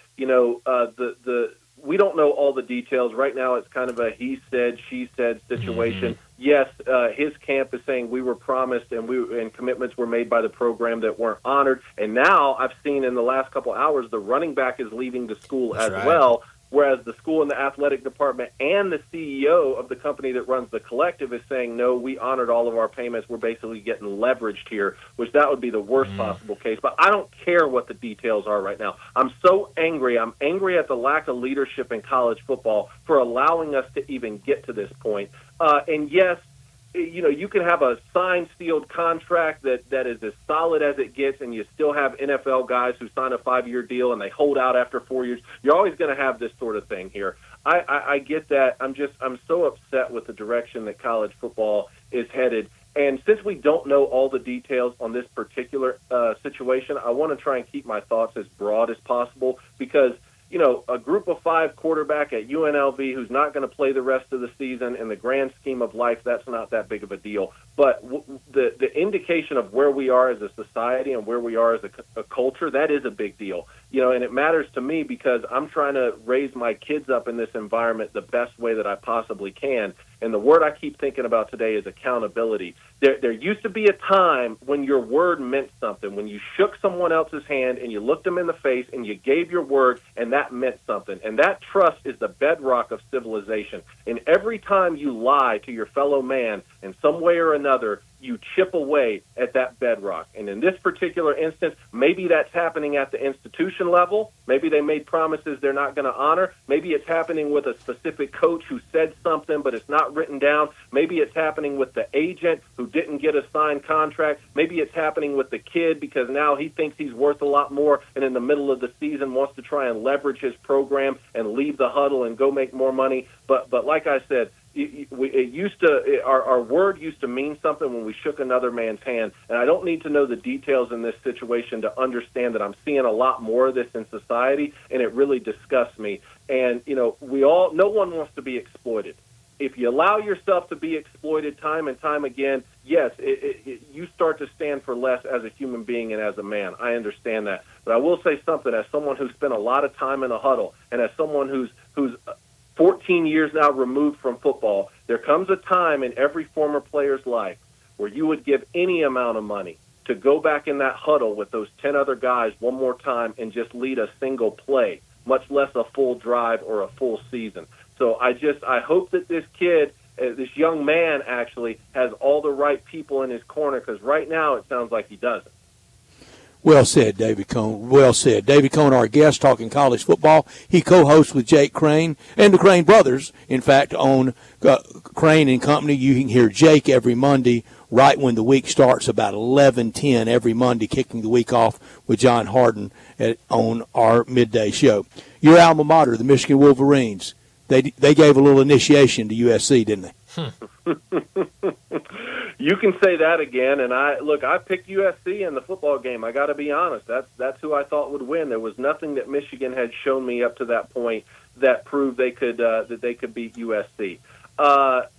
We don't know all the details. Right now it's kind of a he said, she said situation. Mm-hmm. Yes, his camp is saying we were promised and commitments were made by the program that weren't honored. And now I've seen in the last couple hours the running back is leaving the school as well, whereas the school and the athletic department and the CEO of the company that runs the collective is saying, no, we honored all of our payments. We're basically getting leveraged here, which that would be the worst possible case. But I don't care what the details are right now. I'm so angry. I'm angry at the lack of leadership in college football for allowing us to even get to this point. And yes, you can have a signed, sealed contract that is as solid as it gets, and you still have NFL guys who sign a 5-year deal and they hold out after 4 years. You're always going to have this sort of thing here. I get that. I'm so upset with the direction that college football is headed. And since we don't know all the details on this particular situation, I want to try and keep my thoughts as broad as possible because a group of 5 quarterback at UNLV who's not going to play the rest of the season, in the grand scheme of life, that's not that big of a deal. But the indication of where we are as a society and where we are as a culture, that is a big deal. And it matters to me because I'm trying to raise my kids up in this environment the best way that I possibly can. And the word I keep thinking about today is accountability. There used to be a time when your word meant something, when you shook someone else's hand and you looked them in the face and you gave your word, and that meant something. And that trust is the bedrock of civilization. And every time you lie to your fellow man in some way or another, you chip away at that bedrock. And in this particular instance, maybe that's happening at the institution level. Maybe they made promises they're not going to honor. Maybe it's happening with a specific coach who said something, but it's not written down. Maybe it's happening with the agent who didn't get a signed contract. Maybe it's happening with the kid because now he thinks he's worth a lot more and in the middle of the season wants to try and leverage his program and leave the huddle and go make more money. But like I said, our word used to mean something when we shook another man's hand, and I don't need to know the details in this situation to understand that I'm seeing a lot more of this in society, and it really disgusts me. And no one wants to be exploited. If you allow yourself to be exploited time and time again, yes, you start to stand for less as a human being and as a man. I understand that, but I will say something as someone who spent a lot of time in a huddle, and as someone who's 14 years now removed from football, there comes a time in every former player's life where you would give any amount of money to go back in that huddle with those 10 other guys one more time and just lead a single play, much less a full drive or a full season. So I hope that this kid, this young man actually has all the right people in his corner, because right now it sounds like he doesn't. Well said, David Cohn. Well said. David Cohn, our guest, talking college football. He co-hosts with Jake Crane and the Crane brothers, in fact, on Crane and Company. You can hear Jake every Monday right when the week starts, about 11:10 every Monday, kicking the week off with John Harden on our midday show. Your alma mater, the Michigan Wolverines, they gave a little initiation to USC, didn't they? You can say that again, and I picked USC in the football game. I got to be honest. That's who I thought would win. There was nothing that Michigan had shown me up to that point that proved they could beat USC.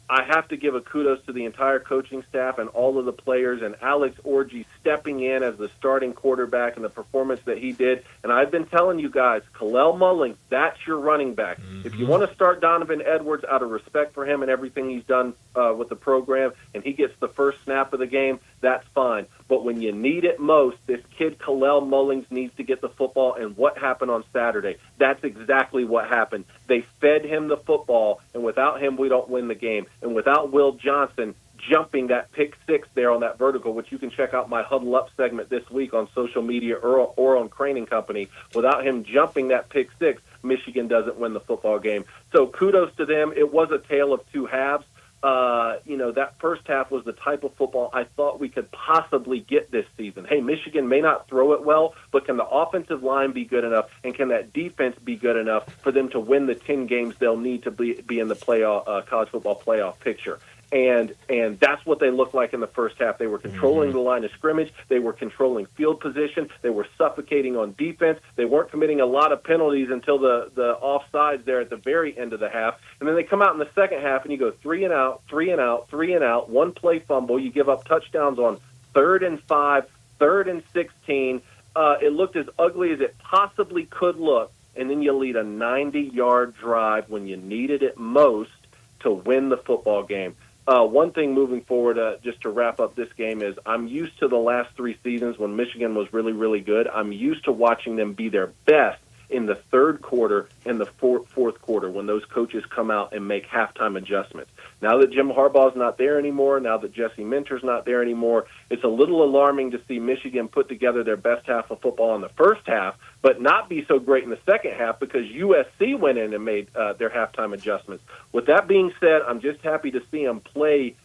I have to give a kudos to the entire coaching staff and all of the players, and Alex Orji stepping in as the starting quarterback and the performance that he did. And I've been telling you guys, Kalel Mullings, that's your running back. If you want to start Donovan Edwards out of respect for him and everything he's done with the program, and he gets the first snap of the game, that's fine. But when you need it most, this kid Kalel Mullings needs to get the football. And what happened on Saturday? That's exactly what happened. They fed him the football, and without him, we don't win the game. And without Will Johnson jumping that pick six there on that vertical, which you can check out my Huddle Up segment this week on social media or on Crane and Company, without him jumping that pick six, Michigan doesn't win the football game. So kudos to them. It was a tale of two halves. That first half was the type of football I thought we could possibly get this season. Hey, Michigan may not throw it well, but can the offensive line be good enough, and can that defense be good enough for them to win the 10 games they'll need to be in the playoff college football playoff picture? And that's what they looked like in the first half. They were controlling the line of scrimmage. They were controlling field position. They were suffocating on defense. They weren't committing a lot of penalties until the offsides there at the very end of the half. And then they come out in the second half, and you go 3 and out, 3 and out, 3 and out, one play fumble. You give up touchdowns on 3rd and 5, 3rd and 16. It looked as ugly as it possibly could look, and then you lead a 90-yard drive when you needed it most to win the football game. One thing moving forward, just to wrap up this game, is I'm used to the last 3 seasons when Michigan was really, really good. I'm used to watching them be their best in the third quarter and the fourth quarter when those coaches come out and make halftime adjustments. Now that Jim Harbaugh's not there anymore, now that Jesse Minter's not there anymore, it's a little alarming to see Michigan put together their best half of football in the first half, but not be so great in the second half because USC went in and made their halftime adjustments. With that being said, I'm just happy to see them play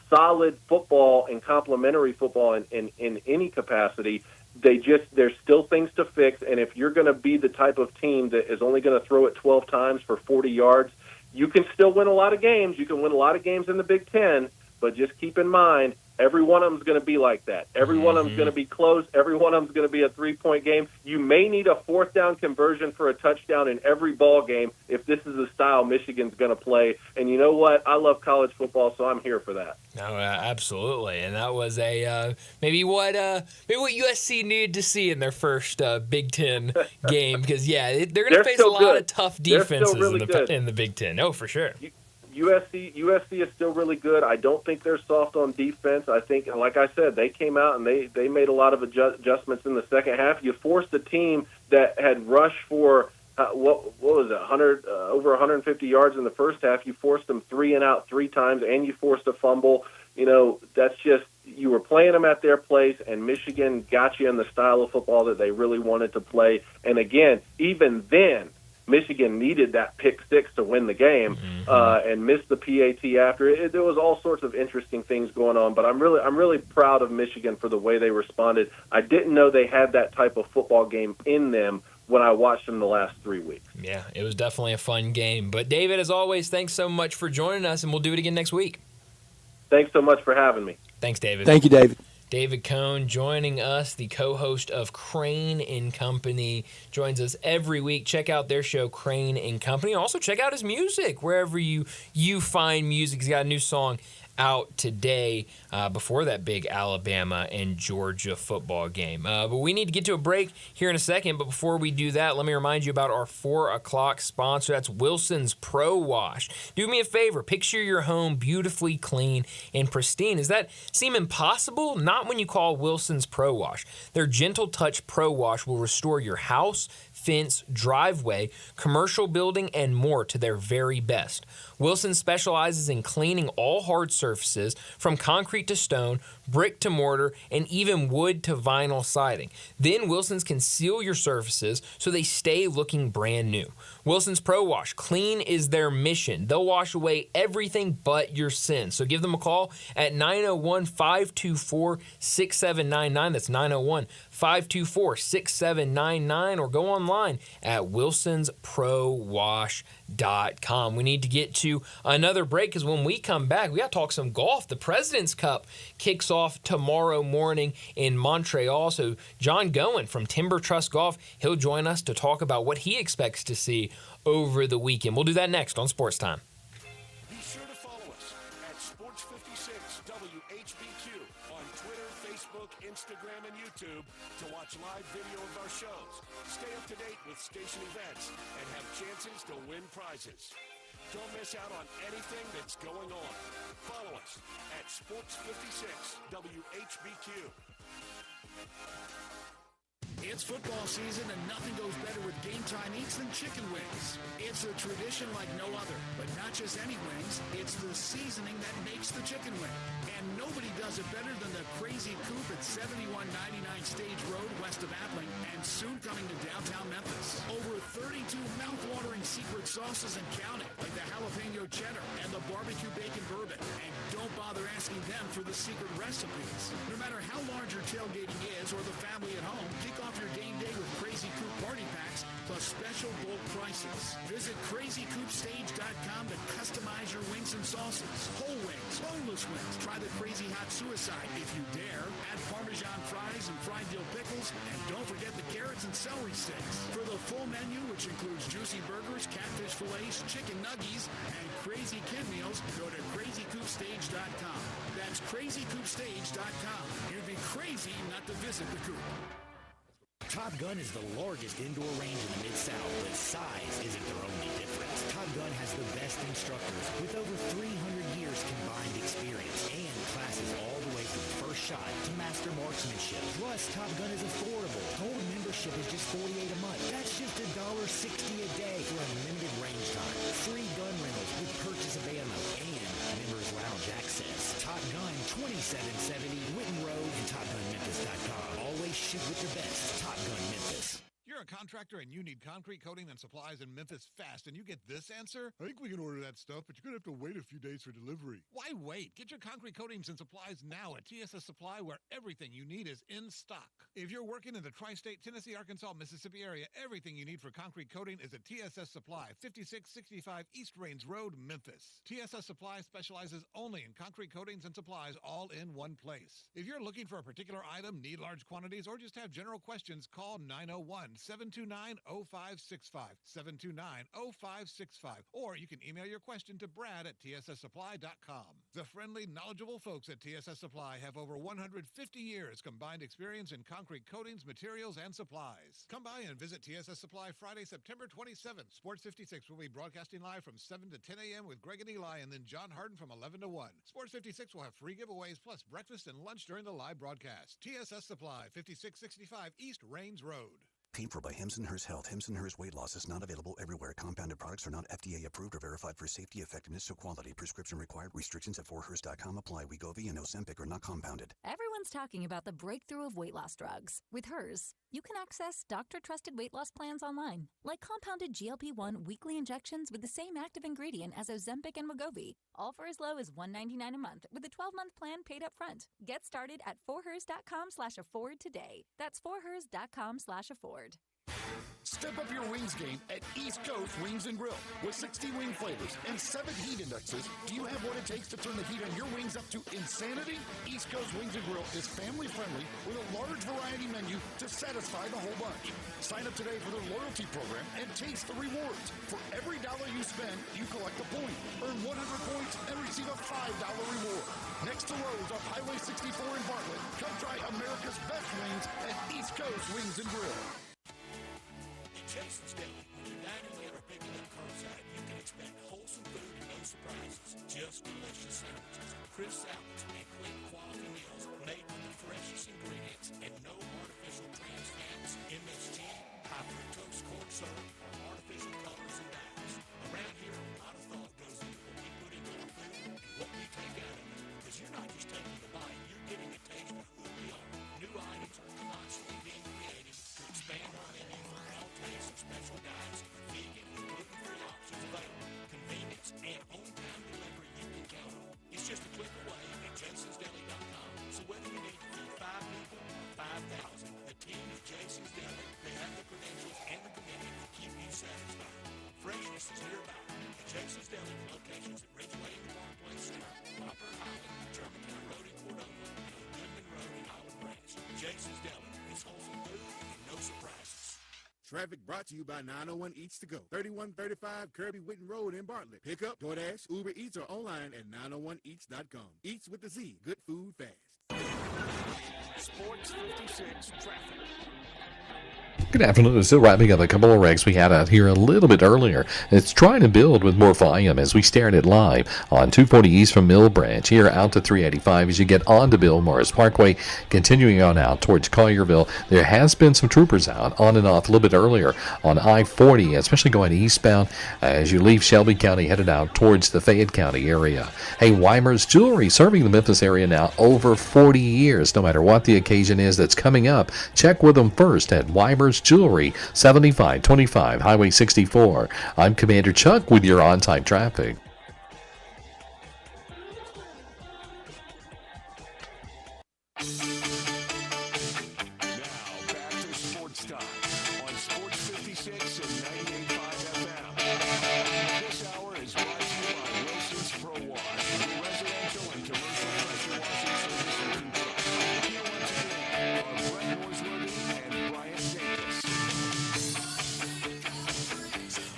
solid football and complementary football in any capacity. There's still things to fix, and if you're going to be the type of team that is only going to throw it 12 times for 40 yards, you can still win a lot of games. You can win a lot of games in the Big Ten, but just keep in mind, every one of them is going to be like that. Every one of them is going to be close. Every one of them is going to be a 3-point game. You may need a 4th down conversion for a touchdown in every ball game if this is the style Michigan's going to play. And you know what? I love college football, so I'm here for that. No, absolutely, and that was maybe what USC needed to see in their first Big Ten game because they're going to face a lot of tough defenses in the Big Ten. Oh, for sure. USC is still really good. I don't think they're soft on defense. I think, like I said, they came out and they made a lot of adjustments in the second half. You forced a team that had rushed for what was it, over 150 yards in the first half. You forced them 3 and out 3 times, and you forced a fumble. That's just, you were playing them at their place, and Michigan got you in the style of football that they really wanted to play. And again, even then, Michigan needed that pick six to win the game and missed the PAT after it. There was all sorts of interesting things going on, but I'm really proud of Michigan for the way they responded. I didn't know they had that type of football game in them when I watched them the last 3 weeks. Yeah, it was definitely a fun game. But David, as always, thanks so much for joining us, and we'll do it again next week. Thanks so much for having me. Thanks, David. Thank you, David. David Cohn joining us, the co-host of Crane and Company, joins us every week. Check out their show, Crane and Company. Also, check out his music wherever you find music. He's got a new song out today before that big Alabama and Georgia football game. But we need to get to a break here in a second. But before we do that, let me remind you about our 4 o'clock sponsor. That's Wilson's Pro Wash. Do me a favor. Picture your home beautifully clean and pristine. Does that seem impossible? Not when you call Wilson's Pro Wash. Their Gentle Touch Pro Wash will restore your house, fence, driveway, commercial building, and more to their very best. Wilson specializes in cleaning all hard surfaces from concrete to stone, brick to mortar, and even wood to vinyl siding. Then Wilson's can seal your surfaces so they stay looking brand new. Wilson's Pro Wash, clean is their mission. They'll wash away everything but your sins. So give them a call at 901-524-6799. That's 901-524-6799, or go online at wilsonsprowash.com. We need to get to another break because when we come back, we got to talk some golf. The President's Cup kicks off tomorrow morning in Montreal. So John Goen from Timber Trust Golf, he'll join us to talk about what he expects to see over the weekend. We'll do that next on Sports Time. Be sure to follow us at Sports 56 WHBQ on Twitter, Facebook, Instagram, and YouTube to watch live video of our shows. Stay up to date with station events and have chances to win prizes. Don't miss out on anything that's going on. Follow us at Sports 56 WHBQ. It's football season and nothing goes better with Game Time Eats than chicken wings. It's a tradition like no other, but not just any wings. It's the seasoning that makes the chicken wing. And nobody does it better than the Crazy Coop at 7199 Stage Road west of Appling and soon coming to downtown Memphis. Over 32 mouth-watering secret sauces and counting, like the jalapeno cheddar and the barbecue bacon bourbon. And don't bother asking them for the secret recipes. No matter how large your tailgating is or the family at home, kick off your game day with Crazy Coop party packs plus special bulk prices. Visit crazycoopstage.com to customize your wings and sauces. Whole wings, boneless wings. Try the Crazy Hot Suicide if you dare. Add Parmesan fries and fried dill pickles. And don't forget the carrots and celery sticks. For the full menu, which includes juicy burgers, catfish fillets, chicken nuggies, and crazy kid meals, go to crazycoopstage.com. That's crazycoopstage.com. You'd be crazy not to visit the Coop. Top Gun is the largest indoor range in the Mid-South, but size isn't their only difference. Top Gun has the best instructors with over 300 years combined experience and classes all the way from first shot to master marksmanship. Plus, Top Gun is affordable. Total membership is just $48 a month. That's just $1.60 a day for unlimited range time. Free gun rentals with purchase of ammo and members lounge access. Top Gun 2770 Witten Road and TopGunMemphis.com. Always shoot with the best. Top Gun Memphis. You're a contractor and you need concrete coating and supplies in Memphis fast, and you get this answer? I think we can order that stuff, but you're going to have to wait a few days for delivery. Why wait? Get your concrete coatings and supplies now at TSS Supply, where everything you need is in stock. If you're working in the tri-state Tennessee, Arkansas, Mississippi area, everything you need for concrete coating is at TSS Supply, 5665 East Rains Road, Memphis. TSS Supply specializes only in concrete coatings and supplies all in one place. If you're looking for a particular item, need large quantities, or just have general questions, call 901-729-0565, 729-0565, or you can email your question to Brad at tsssupply.com. The friendly, knowledgeable folks at TSS Supply have over 150 years combined experience in concrete coatings, materials, and supplies. Come by and visit TSS Supply Friday, September 27th. Sports 56 will be broadcasting live from 7 to 10 a.m. with Greg and Eli, and then John Harden from 11 to 1. Sports 56 will have free giveaways plus breakfast and lunch during the live broadcast. TSS Supply, 5665 East Rains Road. Paid for by Hims & Hers Health. Hims & Hers weight loss is not available everywhere. Compounded products are not FDA approved or verified for safety, effectiveness, or quality. Prescription required. Restrictions at forhers.com apply. Wegovy and Ozempic are not compounded. Everyone's talking about the breakthrough of weight loss drugs. With Hers, you can access doctor-trusted weight loss plans online, like compounded GLP-1 weekly injections with the same active ingredient as Ozempic and Wegovy, all for as low as $199 a month with a 12-month plan paid up front. Get started at forhers.com/afford today. That's forhers.com/afford. Step up your wings game at East Coast Wings and Grill. With 60 wing flavors and 7 heat indexes, do you have what it takes to turn the heat on your wings up to insanity? East Coast Wings and Grill is family friendly with a large variety menu to satisfy the whole bunch. Sign up today for their loyalty program and taste the rewards. For every dollar you spend, you collect a point. Earn 100 points and receive a $5 reward. Next to Lowe's off Highway 64 in Bartlett, come try America's best wings at East Coast Wings and Grill. Jason's Deli. When you're dining in or picking up curbside, you can expect wholesome food and no surprises. Just delicious sandwiches, crisp salads, and quick quality meals made with the freshest ingredients and no artificial trans fats, MSG, high fructose corn syrup, or artificial colors and dyes. Around here, a lot of thought goes into what we put into our food and what we take out of it. Because you're not just taking a bite, you're getting a Jason's Deli, locations at Ridgeway and Parkway Center, Upper Highland, Germantown Road in Cordova, Goodman Road in Highland Ranch. Jason's Deli, it's wholesome food and no surprises. Traffic brought to you by 901 Eats to Go, 3135 Kirby Whitten Road in Bartlett. Pick up, DoorDash, Uber Eats, or online at 901eats.com. Eats with a Z. Good food fast. Sports 56 traffic. Good afternoon. Still wrapping up a couple of wrecks we had out here a little bit earlier. It's trying to build with more volume as we stare at it live on 240 East from Mill Branch here out to 385 as you get on to Bill Morris Parkway, continuing on out towards Collierville. There has been some troopers out on and off a little bit earlier on I-40, especially going eastbound as you leave Shelby County headed out towards the Fayette County area. Hey, Weimer's Jewelry, serving the Memphis area now over 40 years. No matter what the occasion is that's coming up, check with them first at Weimer's Jewelry, 7525 Highway 64. I'm Commander Chuck with your on-time traffic. Now back to Sports Time on Sports 56 and 98.5 FM. This hour is brought to you by Wilson's Pro Wash, your residential and commercial pressure washing service and control. Here once again are Brett Norsworthy and Brian Dacus.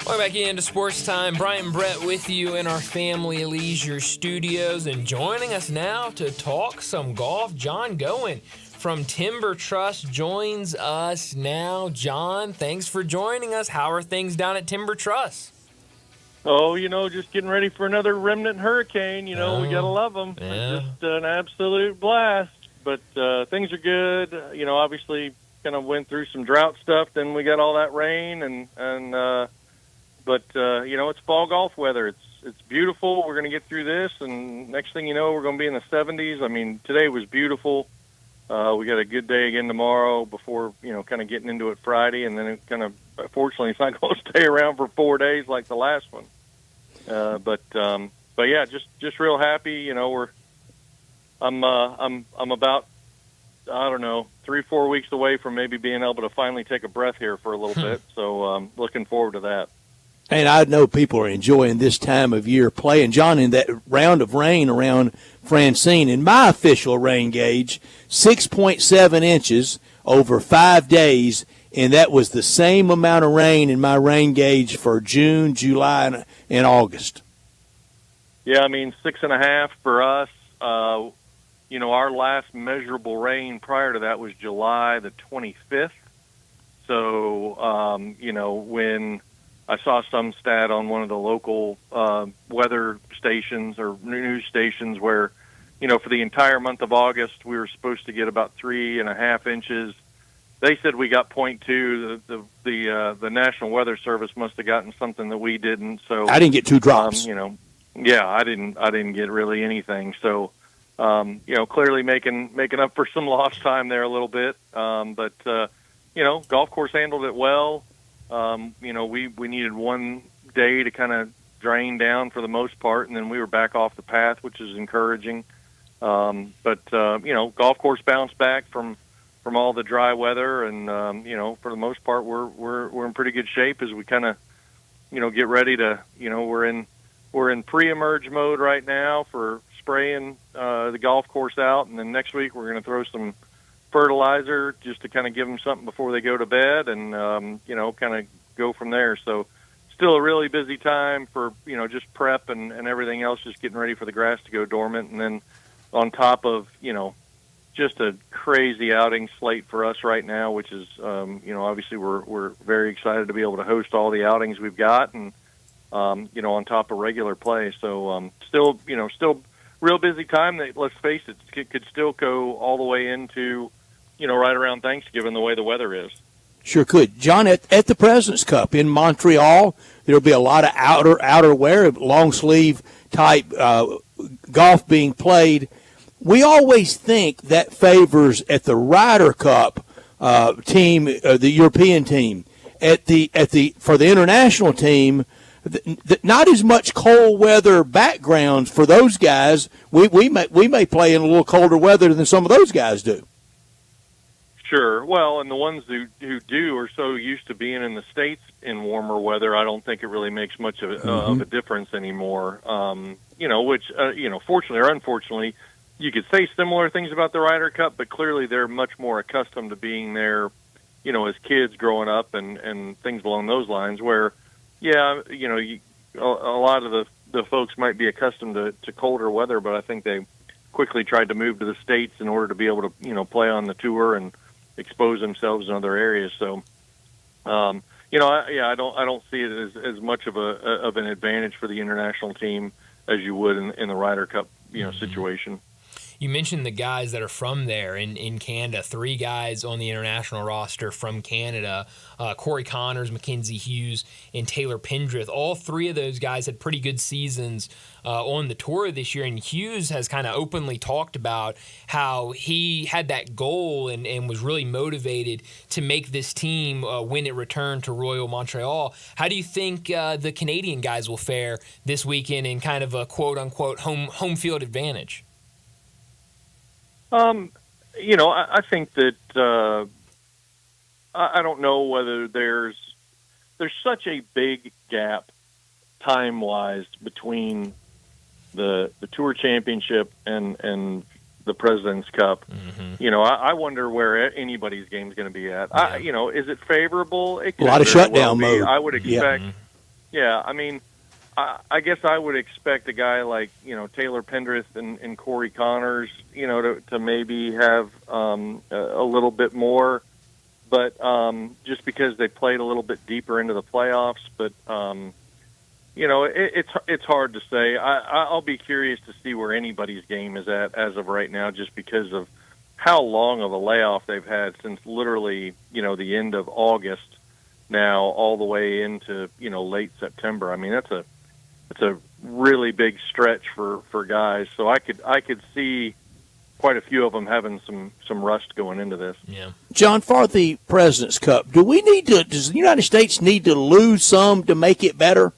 Welcome back into Sports Time. Brian Brett with you in our Family Leisure Studios, and joining us now to talk some golf, John Goen from Timber Trust joins us now. John, thanks for joining us. How are things down at Timber Trust? Oh, just getting ready for another remnant hurricane. We got to love them. Yeah. Just an absolute blast. But things are good. Obviously kind of went through some drought stuff. Then we got all that rain. But it's fall golf weather. It's beautiful. We're going to get through this. And next thing you know, we're going to be in the 70s. I mean, today was beautiful. We got a good day again tomorrow before, kind of getting into it Friday. And then it kind of, fortunately, it's not going to stay around for 4 days like the last one. But yeah, just real happy. I'm about, I don't know, 3-4 weeks away from maybe being able to finally take a breath here for a little bit. So looking forward to that. And I know people are enjoying this time of year playing. John, in that round of rain around Francine, in my official rain gauge, 6.7 inches over 5 days, and that was the same amount of rain in my rain gauge for June, July, and August. Yeah, I mean, 6.5 for us. Our last measurable rain prior to that was July the 25th. So, when I saw some stat on one of the local weather stations or news stations where, for the entire month of August, we were supposed to get about 3.5 inches. They said we got 0.2. The National Weather Service must have gotten something that we didn't. So I didn't get 2 drops. Yeah, I didn't get really anything. So, clearly making up for some lost time there a little bit. But golf course handled it well. We needed 1 day to kind of drain down for the most part, and then we were back off the path, which is encouraging. But golf course bounced back from all the dry weather, and for the most part, we're in pretty good shape as we kind of get ready to we're in pre-emerge mode right now for spraying the golf course out, and then next week we're going to throw some fertilizer just to kind of give them something before they go to bed, and kind of go from there. So still a really busy time for just prep and everything else, just getting ready for the grass to go dormant, and then on top of just a crazy outing slate for us right now, which is obviously we're very excited to be able to host all the outings we've got, and on top of regular play. So still real busy time. That, let's face it, could still go all the way into right around Thanksgiving the way the weather is. Sure could. John, at the President's Cup in Montreal, there'll be a lot of outerwear, long sleeve type golf being played. We always think that favors at the Ryder Cup team, the European team. For the international team, not as much cold weather backgrounds for those guys. We may play in a little colder weather than some of those guys do. Sure. Well, and the ones who do are so used to being in the States in warmer weather, I don't think it really makes much of a difference anymore. Which, fortunately or unfortunately, you could say similar things about the Ryder Cup, but clearly they're much more accustomed to being there, as kids growing up and things along those lines where, a lot of the folks might be accustomed to colder weather, but I think they quickly tried to move to the States in order to be able to, play on the tour and expose themselves in other areas. So, I don't see it as much of an advantage for the international team as you would in the Ryder Cup, situation. You mentioned the guys that are from there in Canada. 3 guys on the international roster from Canada, Corey Connors, Mackenzie Hughes, and Taylor Pendrith. All 3 of those guys had pretty good seasons on the tour this year, and Hughes has kind of openly talked about how he had that goal and was really motivated to make this team when it returned to Royal Montreal. How do you think the Canadian guys will fare this weekend in kind of a quote-unquote home field advantage? I think that I don't know whether there's such a big gap time-wise between the Tour Championship and the President's Cup. Mm-hmm. I wonder where anybody's game is going to be at. Yeah. Is it favorable? It a lot of shutdown mode. I would expect. Yeah, I mean, I guess I would expect a guy like, Taylor Pendrith and Corey Connors, to maybe have a little bit more, but just because they played a little bit deeper into the playoffs. But, it's hard to say. I'll be curious to see where anybody's game is at as of right now, just because of how long of a layoff they've had since literally, the end of August now all the way into, late September. I mean, it's a really big stretch for guys. So I could see quite a few of them having some rust going into this. Yeah. John, for the President's Cup, does the United States need to lose some to make it better?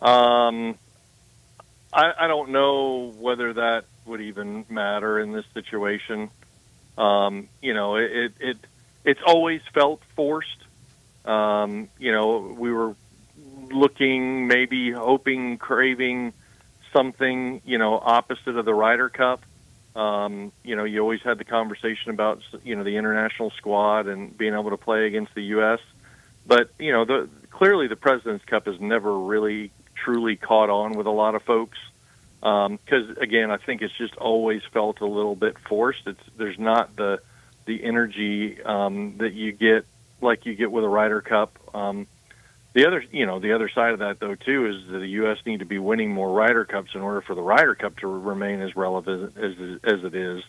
I don't know whether that would even matter in this situation. It's always felt forced. We were looking, maybe hoping, craving something, opposite of the Ryder Cup. You always had the conversation about, the international squad and being able to play against the U.S. But, clearly the President's Cup has never really truly caught on with a lot of folks. Because, again, I think it's just always felt a little bit forced. There's not the energy that you get like you get with a Ryder Cup. The other side of that, though, too, is that the U.S. need to be winning more Ryder Cups in order for the Ryder Cup to remain as relevant as it is.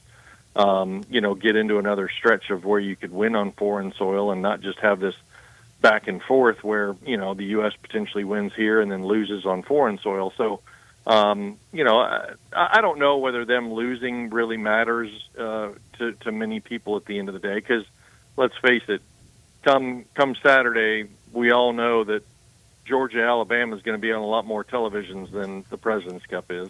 Get into another stretch of where you could win on foreign soil and not just have this back and forth where, the U.S. potentially wins here and then loses on foreign soil. So, I don't know whether them losing really matters to many people at the end of the day, because let's face it, come Saturday, we all know that Georgia, Alabama is going to be on a lot more televisions than the President's Cup is.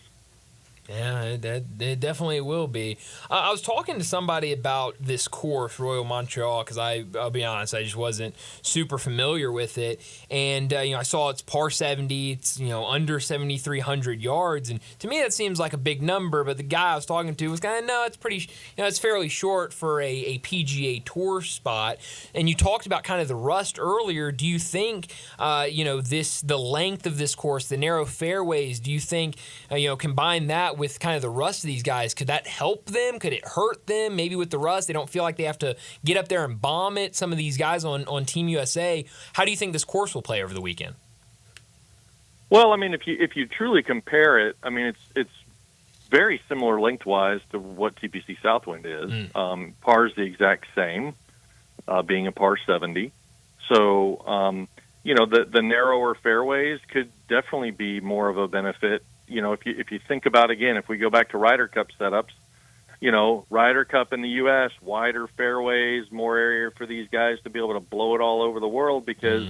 Yeah, it definitely will be. I was talking to somebody about this course, Royal Montreal, because I'll be honest, I just wasn't super familiar with it. And, I saw it's par 70, it's, under 7,300 yards. And to me, that seems like a big number, but the guy I was talking to was kind of, no, it's pretty, it's fairly short for a PGA Tour spot. And you talked about kind of the rust earlier. Do you think, the length of this course, the narrow fairways, do you think, combine that with kind of the rust of these guys, could that help them? Could it hurt them? Maybe with the rust, they don't feel like they have to get up there and bomb it. Some of these guys on Team USA. How do you think this course will play over the weekend? Well, I mean, if you truly compare it, I mean, it's very similar lengthwise to what TPC Southwind is. Par is the exact same, being a par 70. So, the narrower fairways could definitely be more of a benefit. If you think about, again, if we go back to Ryder Cup setups, Ryder Cup in the U.S., wider fairways, more area for these guys to be able to blow it all over the world because,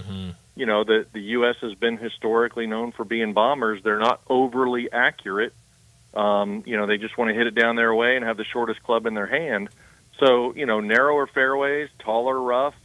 the U.S. has been historically known for being bombers. They're not overly accurate They just want to hit it down their way and have the shortest club in their hand. So, narrower fairways, taller rough.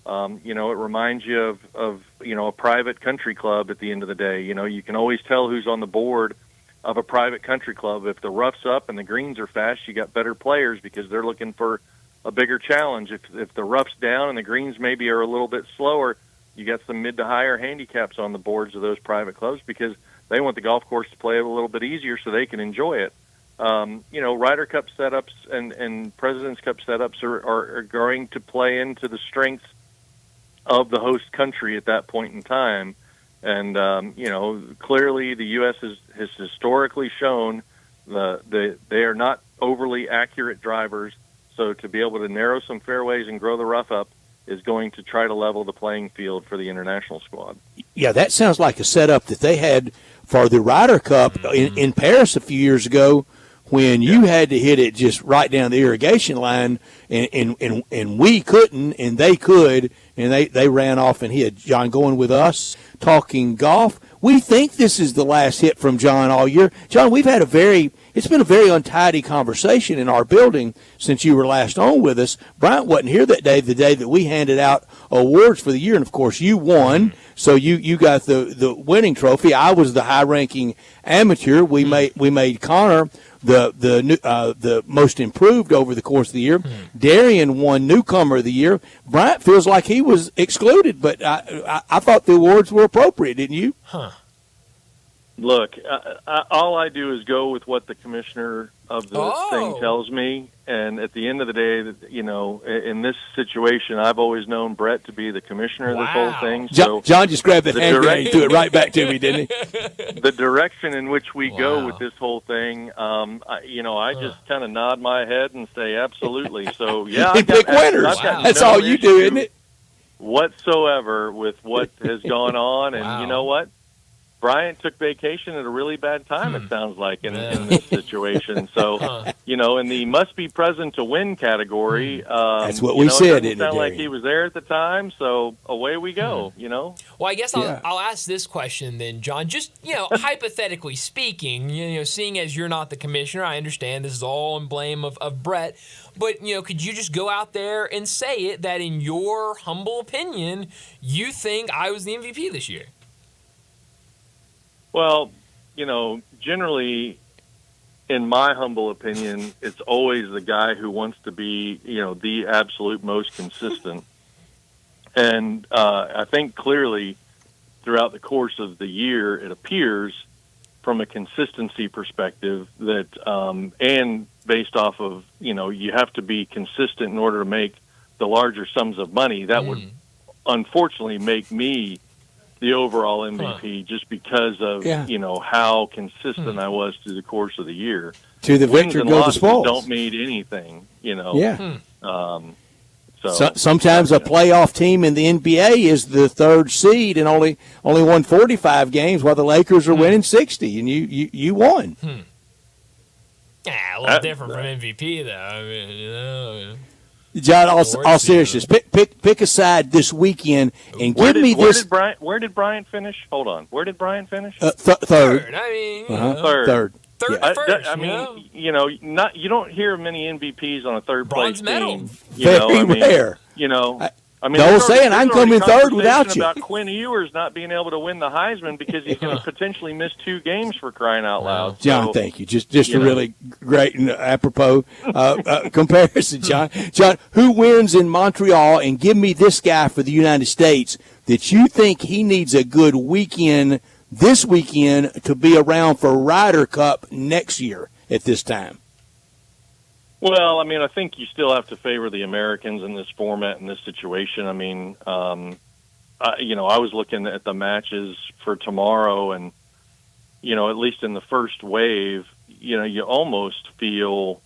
It reminds you of a private country club at the end of the day. You can always tell who's on the board of a private country club. If the rough's up and the greens are fast, you got better players because they're looking for a bigger challenge. If the rough's down and the greens maybe are a little bit slower, you got some mid to higher handicaps on the boards of those private clubs because they want the golf course to play a little bit easier so they can enjoy it. Ryder Cup setups and President's Cup setups are going to play into the strengths of the host country at that point in time. And, clearly the U.S. has historically shown they are not overly accurate drivers. So to be able to narrow some fairways and grow the rough up is going to try to level the playing field for the international squad. Yeah, that sounds like a setup that they had for the Ryder Cup in Paris a few years ago when you had to hit it just right down the irrigation line, and we couldn't, and they could, and they ran off and hit. John, going with us, talking golf. We think this is the last hit from John all year. John, we've had it's been a very untidy conversation in our building since you were last on with us. Bryant wasn't here that day, the day that we handed out awards for the year, and of course you won, so you got the winning trophy. I was the high-ranking amateur. We made Connor the most improved over the course of the year. Darian won newcomer of the year. Bryant feels like he was excluded, but I thought the awards were appropriate, didn't you? Look, all I do is go with what the commissioner of the thing tells me, and at the end of the day, in this situation, I've always known Brett to be the commissioner of this whole thing. So John just grabbed that hand grenade and threw it right back to me, didn't he? The direction in which we go with this whole thing, I just kind of nod my head and say absolutely. So yeah, pick winners. That's all you do, isn't it? Whatsoever with what has gone on, and you know what? Bryant took vacation at a really bad time, it sounds like, in this situation. So, in the must-be-present-to-win category, that's what we said. It doesn't sound like he was there at the time, so away we go, Well, I guess I'll ask this question then, John. Just, hypothetically speaking, seeing as you're not the commissioner, I understand this is all in blame of Brett, but, could you just go out there and say it that in your humble opinion, you think I was the MVP this year? Well, generally, in my humble opinion, it's always the guy who wants to be, the absolute most consistent. And I think clearly throughout the course of the year, it appears from a consistency perspective that, and based off of, you have to be consistent in order to make the larger sums of money. That would unfortunately make me the overall MVP just because of how consistent I was through the course of the year. To the Wins victor and go the losses spoils. don't mean anything, Yeah. So Sometimes a playoff team in the NBA is the third seed and only won 45 games while the Lakers are winning 60, and you won. Yeah, a little different from MVP though. I mean, John, all seriousness, pick a side this weekend and give me this. Where did Bryant finish? Hold on. Where did Bryant finish? Third. I mean, Third. Third Yeah. first. I mean, you don't hear many MVPs on a third Bronze place medal. team. Very rare. Don't say it. I can come in third without you. About Quinn Ewers not being able to win the Heisman because he's going to potentially miss 2 games for crying out loud. John, thank you. Just a really great and apropos comparison, John. John, who wins in Montreal? And give me this guy for the United States that you think he needs a good weekend this weekend to be around for Ryder Cup next year at this time. Well, I mean, I think you still have to favor the Americans in this format, in this situation. I mean, I was looking at the matches for tomorrow, and, at least in the first wave, you almost feel,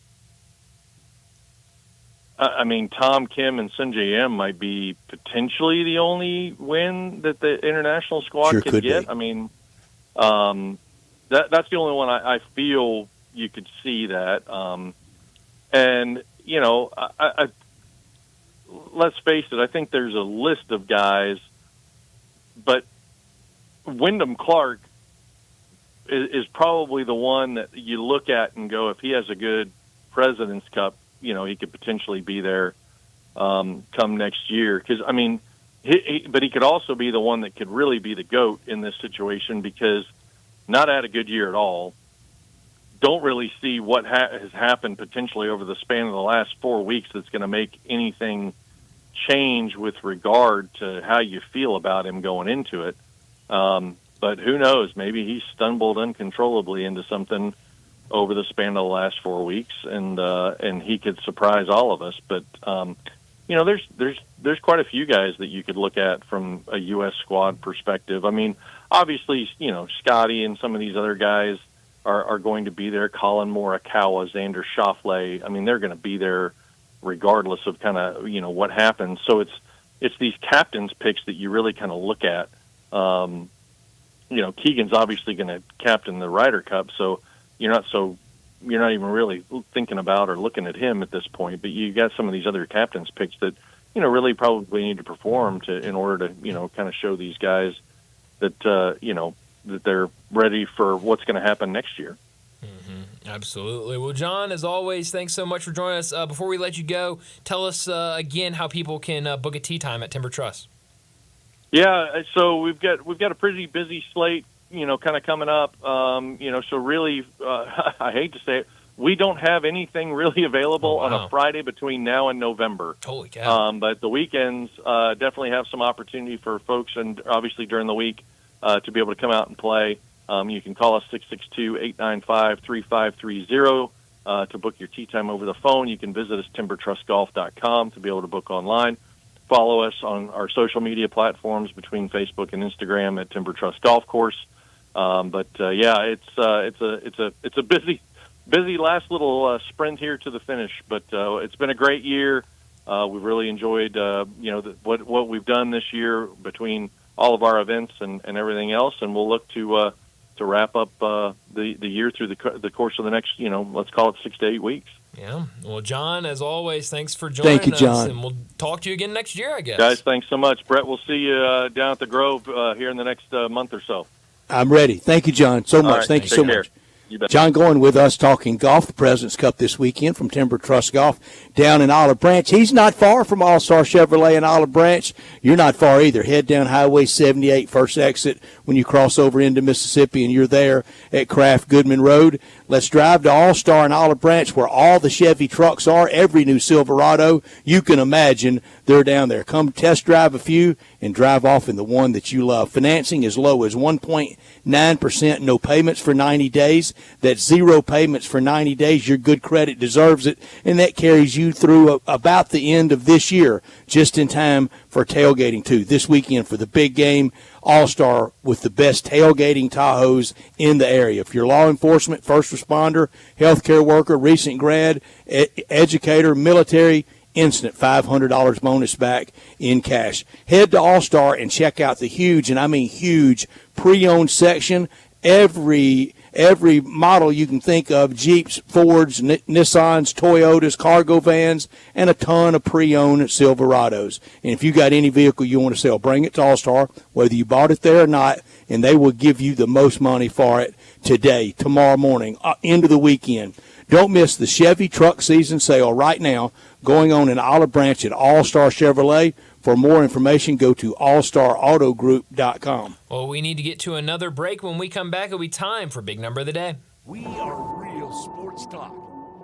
I mean, Tom Kim and Sungjae M might be potentially the only win that the international squad could get. Be. I mean, that's the only one I feel you could see that. And, I let's face it, I think there's a list of guys, but Wyndham Clark, is probably the one that you look at and go, if he has a good President's Cup, he could potentially be there come next year. Because I mean, but he could also be the one that could really be the GOAT in this situation, because not had a good year at all. Don't really see what has happened potentially over the span of the last 4 weeks that's going to make anything change with regard to how you feel about him going into it. But who knows? Maybe he stumbled uncontrollably into something over the span of the last 4 weeks, and he could surprise all of us. But there's quite a few guys that you could look at from a U.S. squad perspective. I mean, obviously, Scotty and some of these other guys are going to be there. Colin Morikawa, Xander Schauffele. I mean, they're going to be there regardless of kind of what happens. So it's these captains picks that you really kind of look at. Keegan's obviously going to captain the Ryder Cup, so you're not even really thinking about or looking at him at this point. But you got some of these other captains picks that really probably need to perform in order to kind of show these guys that that they're ready for what's going to happen next year. Mm-hmm. Absolutely. Well, John, as always, thanks so much for joining us. Before we let you go, tell us again how people can book a tee time at Timber Trust. Yeah, so we've got a pretty busy slate, kind of coming up. So really, I hate to say it, we don't have anything really available on a Friday between now and November. Holy cow! But the weekends definitely have some opportunity for folks, and obviously during the week to be able to come out and play. You can call us 662-895-3530 to book your tee time over the phone. You can visit us timbertrustgolf.com to be able to book online. Follow us on our social media platforms between Facebook and Instagram at Timber Trust Golf Course. It's a busy last little sprint here to the finish. But it's been a great year. We've really enjoyed what we've done this year between all of our events and everything else, and we'll look to wrap up the year through the course of the next let's call it 6 to 8 weeks. Yeah. Well, John, as always, thanks for joining us. Thank you, John. And we'll talk to you again next year, I guess. Guys, thanks so much. Brett, we'll see you down at the Grove here in the next month or so. I'm ready. Thank you, John, so much. Right, thank you so much. John going with us talking golf, the President's Cup this weekend from Timber Trust Golf down in Olive Branch. He's not far from All-Star Chevrolet in Olive Branch. You're not far either. Head down Highway 78, first exit when you cross over into Mississippi, and you're there at Kraft Goodman Road. Let's drive to All-Star in Olive Branch, where all the Chevy trucks are. Every new Silverado you can imagine, they're down there. Come test drive a few and drive off in the one that you love. Financing as low as 1.9%, no payments for 90 days. That's 0 payments for 90 days. Your good credit deserves it, and that carries you through about the end of this year, just in time for tailgating, too. This weekend for the big game, All-Star with the best tailgating Tahoes in the area. If you're law enforcement, first responder, healthcare worker, recent grad, educator, military, instant $500 bonus back in cash. Head to All-Star and check out the huge, and I mean huge, pre-owned section. Every model you can think of, Jeeps, Fords, Nissans, Toyotas, cargo vans, and a ton of pre-owned Silverados. And if you got any vehicle you want to sell, bring it to All-Star, whether you bought it there or not, and they will give you the most money for it today, tomorrow morning, into the weekend. Don't miss the Chevy truck season sale right now going on in Olive Branch at All-Star Chevrolet. For more information, go to allstarautogroup.com. Well, we need to get to another break. When we come back, it'll be time for Big Number of the Day. We are real sports talk.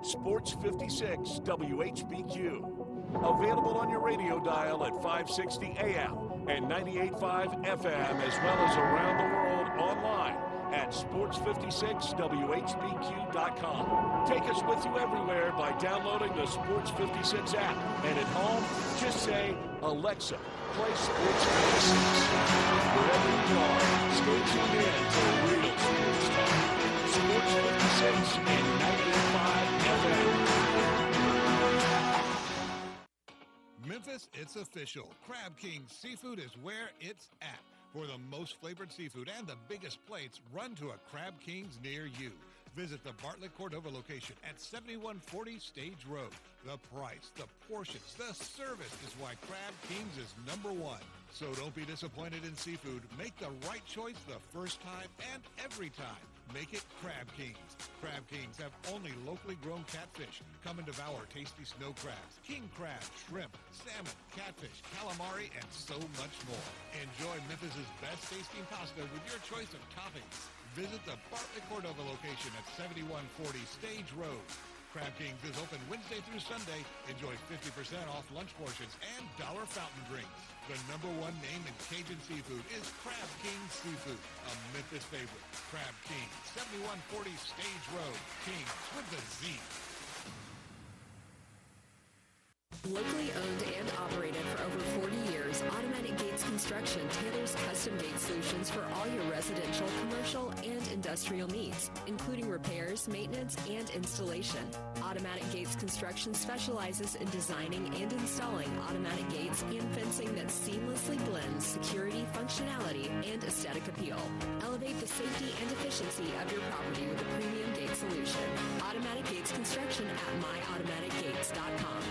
Sports 56 WHBQ. Available on your radio dial at 560 AM and 98.5 FM, as well as around the world online at sports56whbq.com. Take us with you everywhere by downloading the Sports 56 app. And at home, just say, Alexa, play Sports 56. Wherever you are, stay tuned in to real sports talk. Sports 56 and 98.5 FM. Memphis, it's official. Crab King Seafood is where it's at. For the most flavored seafood and the biggest plates, run to a Crab King's near you. Visit the Bartlett Cordova location at 7140 Stage Road. The price, the portions, the service is why Crab King's is #1. So don't be disappointed in seafood. Make the right choice the first time and every time. Make it Crab Kings. Crab Kings have only locally grown catfish. Come and devour tasty snow crabs, king crab, shrimp, salmon, catfish, calamari, and so much more. Enjoy Memphis's best tasting pasta with your choice of toppings. Visit the Bartlett Cordova location at 7140 Stage Road. Crab Kings is open Wednesday through Sunday. Enjoy 50% off lunch portions and dollar fountain drinks. The number one name in Cajun seafood is Crab King Seafood, a Memphis favorite. Crab King, 7140 Stage Road. Kings with the Z. Locally owned and operated for over 40 years, Automatic Gates Construction tailors custom gate solutions for all your residential, commercial, and industrial needs, including repairs, maintenance, and installation. Automatic Gates Construction specializes in designing and installing automatic gates and fencing that seamlessly blends security, functionality, and aesthetic appeal. Elevate the safety and efficiency of your property with a premium gate solution. Automatic Gates Construction at myautomaticgates.com.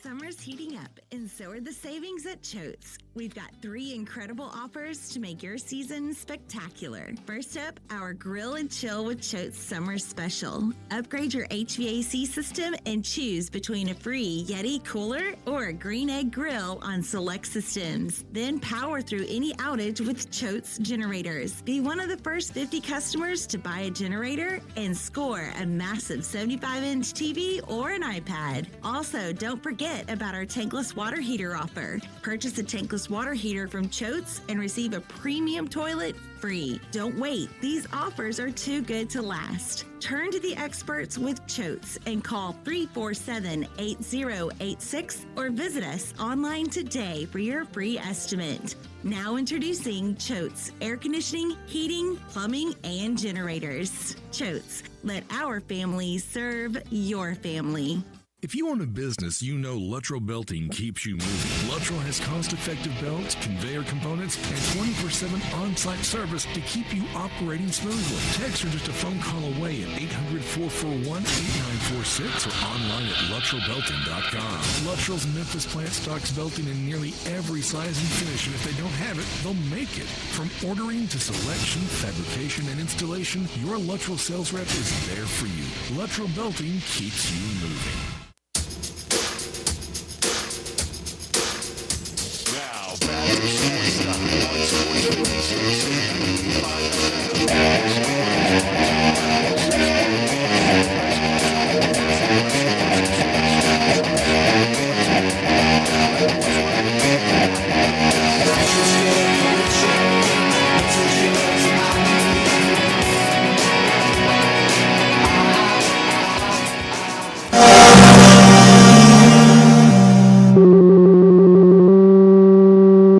Summer's heating up, and so are the savings at Choate's. We've got 3 incredible offers to make your season spectacular. First up, our Grill and Chill with Choate's Summer Special. Upgrade your HVAC system and choose between a free Yeti cooler or a Green Egg grill on select systems. Then power through any outage with Choate's generators. Be one of the first 50 customers to buy a generator and score a massive 75-inch TV or an iPad. Also, don't forget about our tankless water heater offer. Purchase a tankless water heater from Choate's and receive a premium toilet free. Don't wait. These offers are too good to last. Turn to the experts with Choate's and call 347-8086 or visit us online today for your free estimate. Now introducing Choate's Air Conditioning, Heating, Plumbing, and Generators. Choate's. Let our family serve your family. If you own a business, you know Luttrell Belting keeps you moving. Luttrell has cost-effective belts, conveyor components, and 24/7 on-site service to keep you operating smoothly. Text are just a phone call away at 800-441-8946 or online at LuttrellBelting.com. Luttrell's Memphis plant stocks belting in nearly every size and finish, and if they don't have it, they'll make it. From ordering to selection, fabrication, and installation, your Luttrell sales rep is there for you. Luttrell Belting keeps you moving.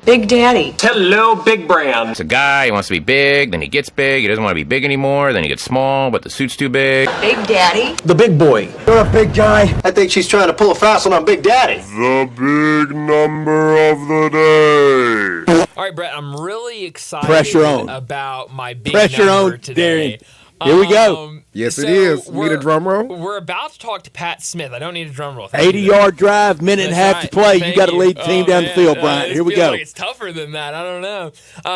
Big Daddy. Hello, Big Brand. It's a guy, he wants to be big, then he gets big, he doesn't want to be big anymore, then he gets small, but the suit's too big. Big Daddy. The big boy. You're a big guy. I think she's trying to pull a fast one on Big Daddy. The big number of the day. All right, Brett, I'm really excited Pressure on. about my big Pressure number on, today. Darren. Here we go. Yes, it is. Need a drum roll? We're about to talk to Pat Smith. I don't need a drum roll. 80-yard drive, minute and a half to play. You got to lead the team down the field, Bryant. Here we go. Like it's tougher than that. I don't know.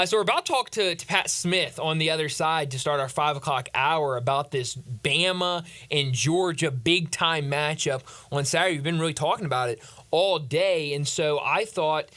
So we're about to talk to Pat Smith on the other side to start our 5 o'clock hour about this Bama and Georgia big-time matchup on Saturday. We've been really talking about it all day, and so I thought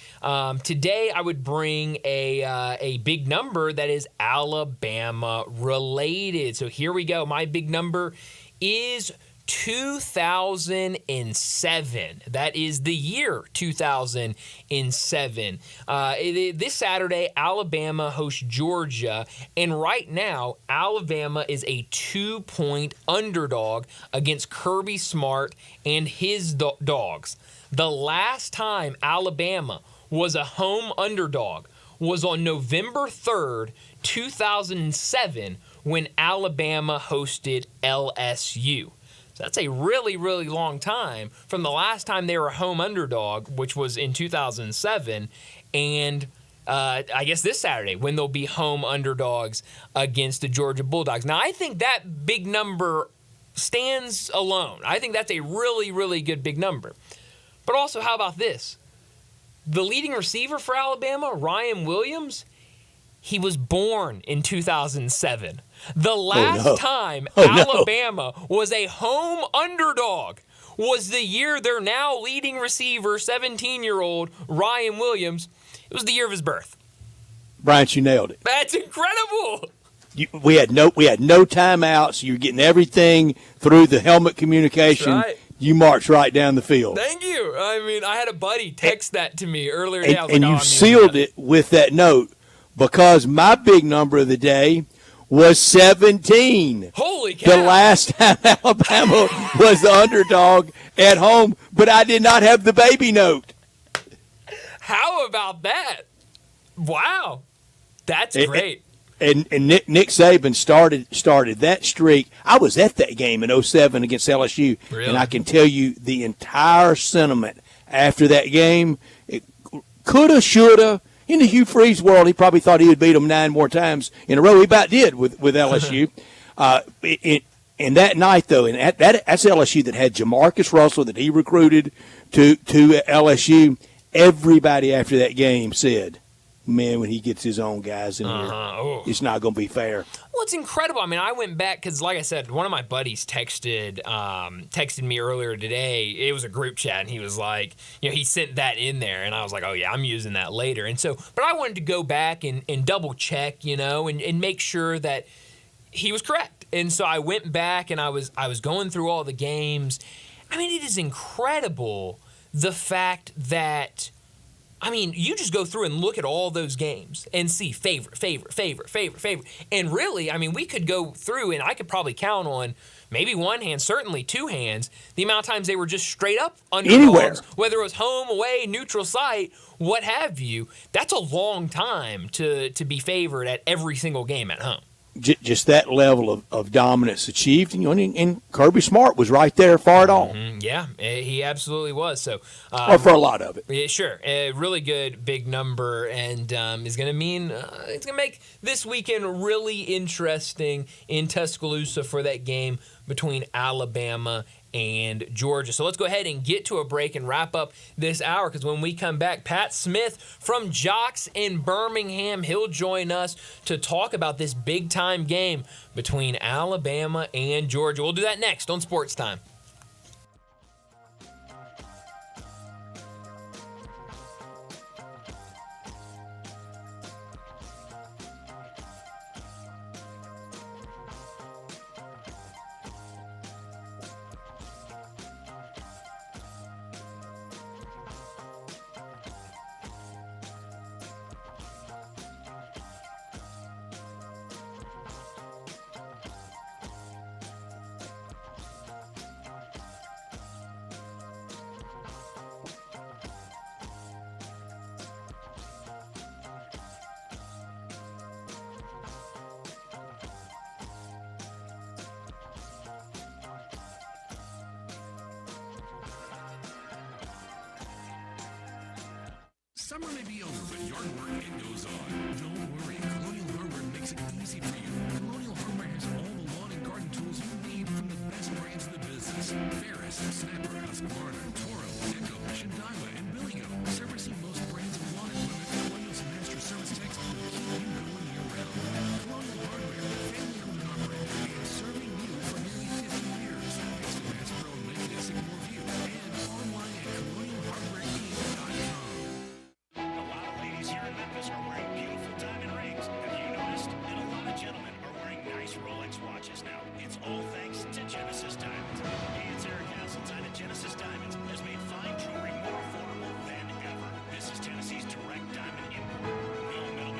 today I would bring a big number that is Alabama related. So here we go. My big number is 2007. That is the year 2007. This Saturday, Alabama hosts Georgia, and right now, Alabama is a 2-point underdog against Kirby Smart and his dogs. The last time Alabama was a home underdog was on November 3rd, 2007, when Alabama hosted LSU. So that's a really, really long time from the last time they were a home underdog, which was in 2007, and I guess this Saturday when they'll be home underdogs against the Georgia Bulldogs. Now, I think that big number stands alone. I think that's a really, really good big number. But also, how about this? The leading receiver for Alabama, Ryan Williams, he was born in 2007. The last no. time Oh, no. Alabama was a home underdog was the year their now leading receiver, 17-year-old Ryan Williams, it was the year of his birth. Bryant, you nailed it. That's incredible. We had no timeouts. You're getting everything through the helmet communication. That's right. You marched right down the field. Thank you. I mean, I had a buddy text that to me earlier today. I was And like, you I'm sealed it with that note because my big number of the day was 17. Holy cow. The last time Alabama was the underdog at home, but I did not have the baby note. How about that? Wow. That's great. And Nick Saban started that streak. I was at that game in 2007 against LSU, Really? and I can tell you the entire sentiment after that game. It coulda, shoulda. In the Hugh Freeze world, he probably thought he would beat them 9 more times in a row. He about did with LSU. And that night, though, and that's LSU that had Jamarcus Russell that he recruited to LSU. Everybody after that game said, man, when he gets his own guys in here, it's not going to be fair. Well, it's incredible. I mean, I went back because, like I said, one of my buddies texted me earlier today. It was a group chat, and he was like, he sent that in there, and I was like, oh, yeah, I'm using that later. And so, but I wanted to go back and double check, and make sure that he was correct. And so I went back, and I was going through all the games. I mean, it is incredible the fact that, I mean, you just go through and look at all those games and see favorite. And really, I mean, we could go through and I could probably count on maybe one hand, certainly two hands, the amount of times they were just straight up underdogs. Anywhere. Whether it was home, away, neutral site, what have you. That's a long time to be favored at every single game at home. Just that level of dominance achieved, and Kirby Smart was right there for it all. Yeah, he absolutely was. So, or for a lot of it. Yeah, sure. A really good big number, and is going to mean it's going to make this weekend really interesting in Tuscaloosa for that game between Alabama and Georgia. So let's go ahead and get to a break and wrap up this hour, because when we come back, Pat Smith from Jocks in Birmingham, he'll join us to talk about this big-time game between Alabama and Georgia. We'll do that next on Sports Time. Summer may be over, but yard work, it goes on. Don't worry, Colonial Hardware makes it easy for you. Colonial Hardware has all the lawn and garden tools you need from the best brands in the business. Ferris, Snapper, Husqvarna, Toro, Echo, Shindaiwa, and Billigo. Servicing most brands of lawn equipment, Colonial's master service techs will keep you going year-round. Colonial Hardware, family-owned and operated, and serving you for nearly 50 years. Next to Bass Pro and Lincoln at Sycamore View, and online at colonialhardwareinc.com. Here in Memphis are wearing beautiful diamond rings. Have you noticed? And a lot of gentlemen are wearing nice Rolex watches now. It's all thanks to Genesis Diamonds. Hey, it's Eric Hasseltine, and Genesis Diamonds has made fine jewelry more affordable than ever. This is Tennessee's direct diamond import. No middleman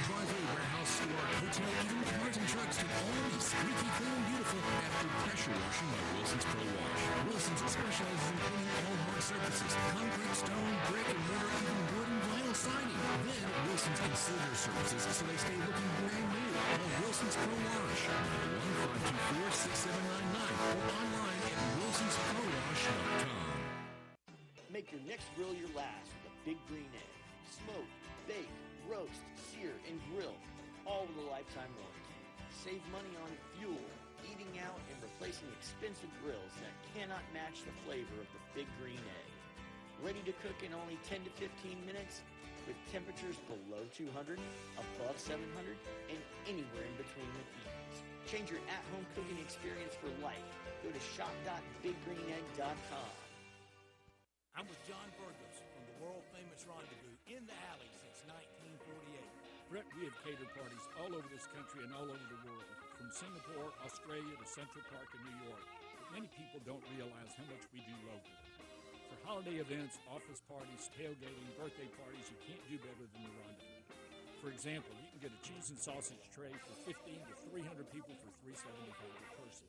driveway, warehouse, store, hotel, even cars and trucks can all be squeaky clean and beautiful after pressure washing by Wilson's Pro Wash. Wilson's specializes in cleaning all hard surfaces, concrete, stone, brick, and mortar, even wood and vinyl siding. Then Wilson's can seal their surfaces so they stay looking brand new. Call Wilson's Pro Wash, 901-524-6799, or online at wilsonsprowash.com. Make your next grill your last with a Big Green Egg. Smoke, bake, roast, sear, and grill, all with a lifetime warranty. Save money on fuel, eating out, and replacing expensive grills that cannot match the flavor of the Big Green Egg. Ready to cook in only 10 to 15 minutes with temperatures below 200, above 700, and anywhere in between with ease. Change your at-home cooking experience for life. Go to shop.biggreenegg.com. I'm with John Burgos from the world-famous Rendezvous in the Alley since 1948. Brett, we have catered parties all over this country and all over the world, from Singapore, Australia, to Central Park in New York. But many people don't realize how much we do locally. For holiday events, office parties, tailgating, birthday parties, you can't do better than the Rendezvous. For example, you can get a cheese and sausage tray for 15 to 300 people for $3.75 per person.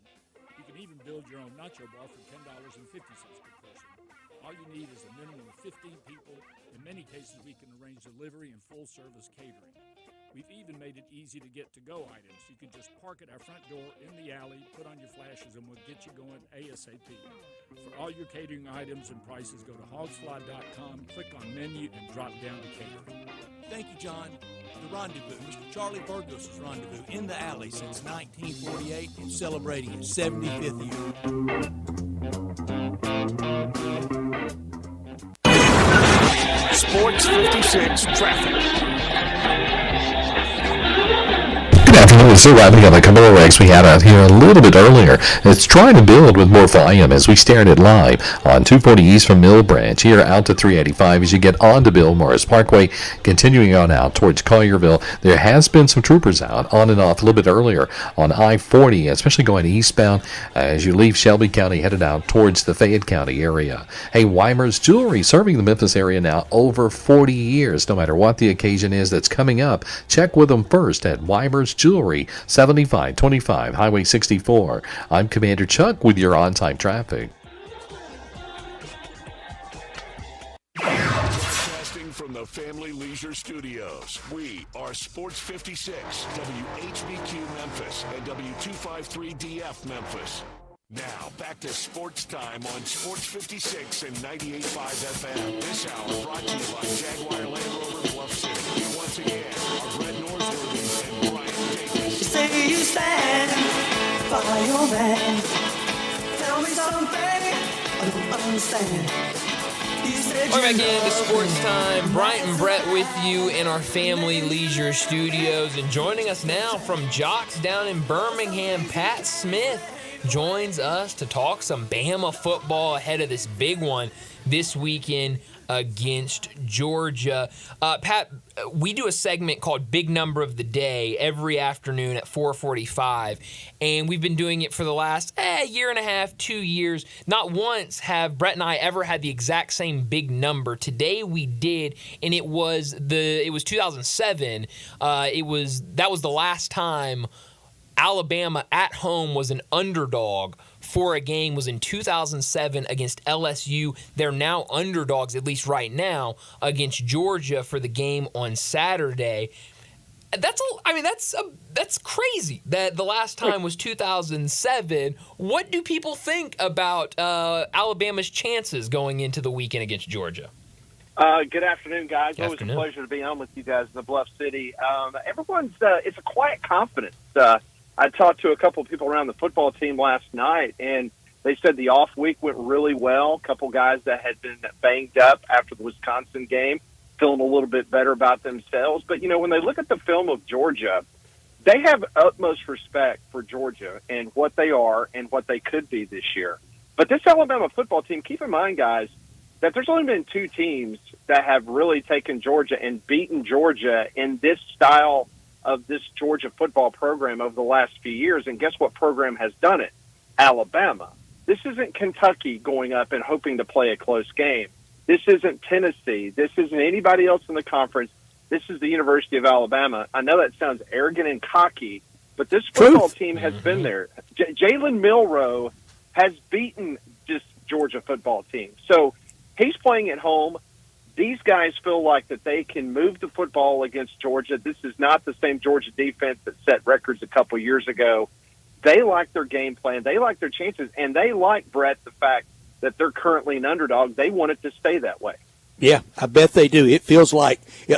You can even build your own nacho bar for $10.50 per person. All you need is a minimum of 15 people. In many cases, we can arrange delivery and full-service catering. We've even made it easy to get to-go items. You can just park at our front door in the alley, put on your flashes, and we'll get you going ASAP. For all your catering items and prices, go to hogsfly.com, click on menu, and drop down to catering. Thank you, John. The Rendezvous, Mr. Charlie Burgos' Rendezvous in the Alley since 1948 and celebrating its 75th year. Sports 56 traffic. Good afternoon. Still wrapping up the Camaro Rex we had out here a little bit earlier. It's trying to build with more volume as we stare at it live on 240 East from Mill Branch. Here out to 385 as you get on to Bill Morris Parkway, continuing on out towards Collierville. There has been some troopers out on and off a little bit earlier on I-40, especially going eastbound as you leave Shelby County headed out towards the Fayette County area. Hey, Weimer's Jewelry, serving the Memphis area now over 40 years. No matter what the occasion is that's coming up, check with them first at Weimer's Jewelry, 7525 Highway 64. I'm Commander Chuck with your on-time traffic. Broadcasting from the Family Leisure Studios, we are Sports 56, WHBQ Memphis, and W253DF Memphis. Now, back to Sports Time on Sports 56 and 98.5 FM. This hour brought to you by Jaguar Land Rover Bluff City. Once again, our Brett Norsworthy and Brian Davis. You say you stand by your man. Tell me something I don't understand. Welcome back into Sports Time. Bryant and Brett with you in our Family Leisure Studios. And joining us now from Jocks down in Birmingham, Pat Smith joins us to talk some Bama football ahead of this big one this weekend against Georgia. Pat, we do a segment called Big Number of the Day every afternoon at 4:45, and we've been doing it for the last year and a half, 2 years. Not once have Brett and I ever had the exact same big number. Today we did, and it was 2007. That was the last time Alabama at home was an underdog for a game, was in 2007 against LSU. They're now underdogs, at least right now, against Georgia for the game on Saturday. That's crazy that the last time was 2007. What do people think about Alabama's chances going into the weekend against Georgia? Good afternoon, guys. Always a pleasure to be on with you guys in the Bluff City. It's a quiet confidence. I talked to a couple of people around the football team last night, and they said the off week went really well. A couple guys that had been banged up after the Wisconsin game, feeling a little bit better about themselves. But, when they look at the film of Georgia, they have utmost respect for Georgia and what they are and what they could be this year. But this Alabama football team, keep in mind, guys, that there's only been two teams that have really taken Georgia and beaten Georgia in this style of this Georgia football program over the last few years. And guess what program has done it? Alabama. This isn't Kentucky going up and hoping to play a close game. This isn't Tennessee. This isn't anybody else in the conference. this is the University of Alabama. I know that sounds arrogant and cocky, but this football team has been there. Jalen Milroe has beaten this Georgia football team. So he's playing at home. These guys feel like that they can move the football against Georgia. This is not the same Georgia defense that set records a couple years ago. They like their game plan. They like their chances, and they like, Brett, the fact that they're currently an underdog. They want it to stay that way. Yeah, I bet they do. It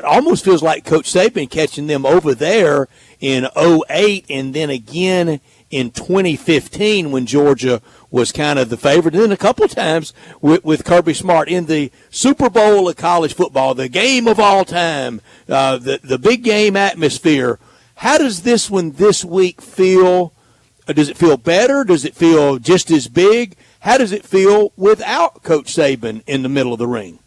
almost feels like Coach Saban catching them over there in 2008 and then again in 2015 when Georgia was kind of the favorite. And then a couple times with Kirby Smart in the Super Bowl of college football, the game of all time, the big game atmosphere. How does this one this week feel? Does it feel better? Does it feel just as big? How does it feel without Coach Saban in the middle of the ring?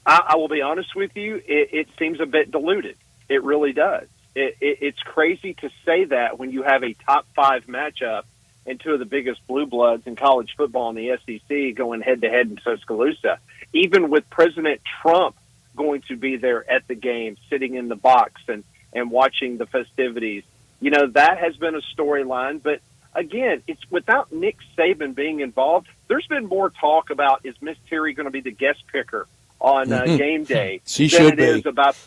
I will be honest with you. It seems a bit diluted. It really does. It's crazy to say that when you have a top 5 matchup and two of the biggest blue bloods in college football in the SEC going head-to-head in Tuscaloosa. Even with President Trump going to be there at the game, sitting in the box and watching the festivities. You know, that has been a storyline. But, again, it's without Nick Saban being involved, there's been more talk about is Miss Terry going to be the guest picker on game day she than should it be. is about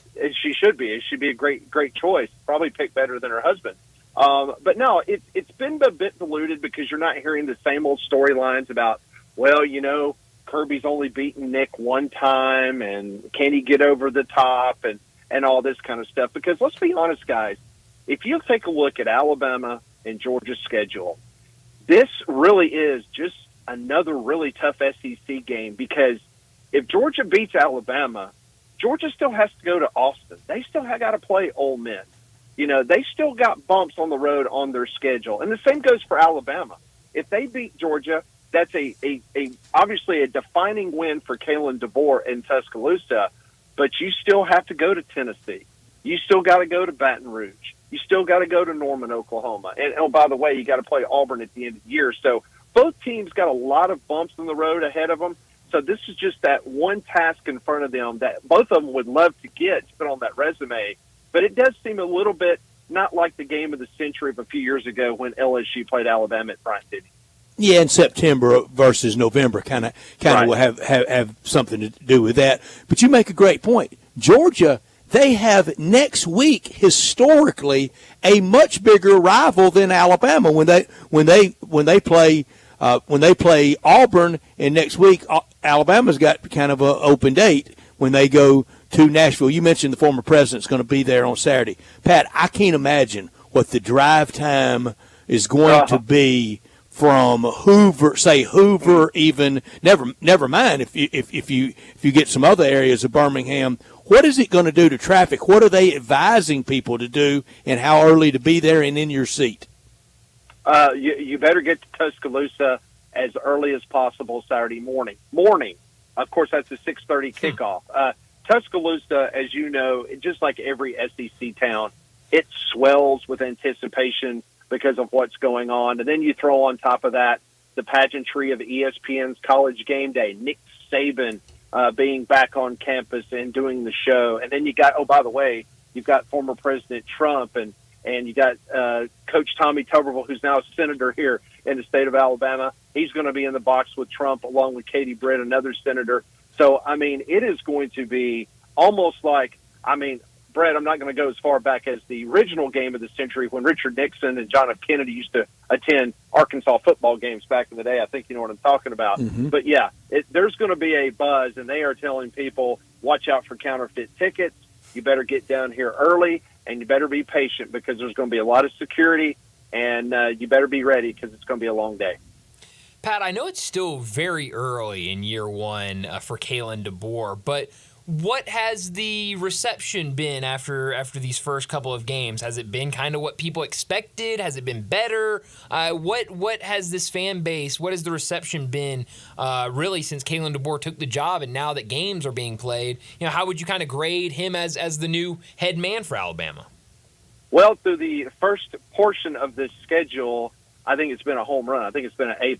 she should be. It should be a great choice. Probably pick better than her husband. But no, it's been a bit diluted because you're not hearing the same old storylines about, well, you know, Kirby's only beaten Nick one time and can he get over the top and all this kind of stuff. Because let's be honest, guys, if you take a look at Alabama and Georgia's schedule, this really is just another really tough SEC game because if Georgia beats Alabama, Georgia still has to go to Austin. They still have got to play Ole Miss. You know, they still got bumps on the road on their schedule. And the same goes for Alabama. If they beat Georgia, that's a obviously a defining win for Kalen DeBoer in Tuscaloosa, but you still have to go to Tennessee. You still got to go to Baton Rouge. You still got to go to Norman, Oklahoma. And, oh, by the way, you got to play Auburn at the end of the year. So both teams got a lot of bumps on the road ahead of them. So this is just that one task in front of them that both of them would love to get to put on that resume. But it does seem a little bit not like the game of the century of a few years ago when LSU played Alabama at Bryant-Denny. Yeah, in September versus November kind of Right. will have something to do with that. But you make a great point. Georgia, they have next week historically a much bigger rival than Alabama when they play Auburn, and next week Alabama's got kind of an open date when they go to Nashville. You mentioned the former president's going to be there on Saturday. Pat, I can't imagine what the drive time is going to be from Hoover, even never mind if you get some other areas of Birmingham. What is it going to do to traffic? What are they advising people to do, and how early to be there and in your seat? You better get to Tuscaloosa as early as possible Saturday morning. Of course, that's a 6:30 kickoff. Tuscaloosa, as you know, just like every SEC town, it swells with anticipation because of what's going on. And then you throw on top of that the pageantry of ESPN's College Game Day, Nick Saban being back on campus and doing the show. And then you got, oh, by the way, you've got former President Trump and you got Coach Tommy Tuberville, who's now a senator here in the state of Alabama. He's going to be in the box with Trump along with Katie Britt, another senator. So, I mean, it is going to be almost like, Brett, I'm not going to go as far back as the original game of the century when Richard Nixon and John F. Kennedy used to attend Arkansas football games back in the day. I think you know what I'm talking about. Mm-hmm. But, yeah, there's going to be a buzz, and they are telling people, watch out for counterfeit tickets. You better get down here early, and you better be patient because there's going to be a lot of security, and you better be ready because it's going to be a long day. Pat, I know it's still very early in year one for Kalen DeBoer, but what has the reception been after these first couple of games? Has it been kind of what people expected? Has it been better? What has this fan base, what has the reception been really since Kalen DeBoer took the job and now that games are being played? You know, how would you kind of grade him as the new head man for Alabama? Well, through the first portion of this schedule, I think it's been a home run. I think it's been an A++.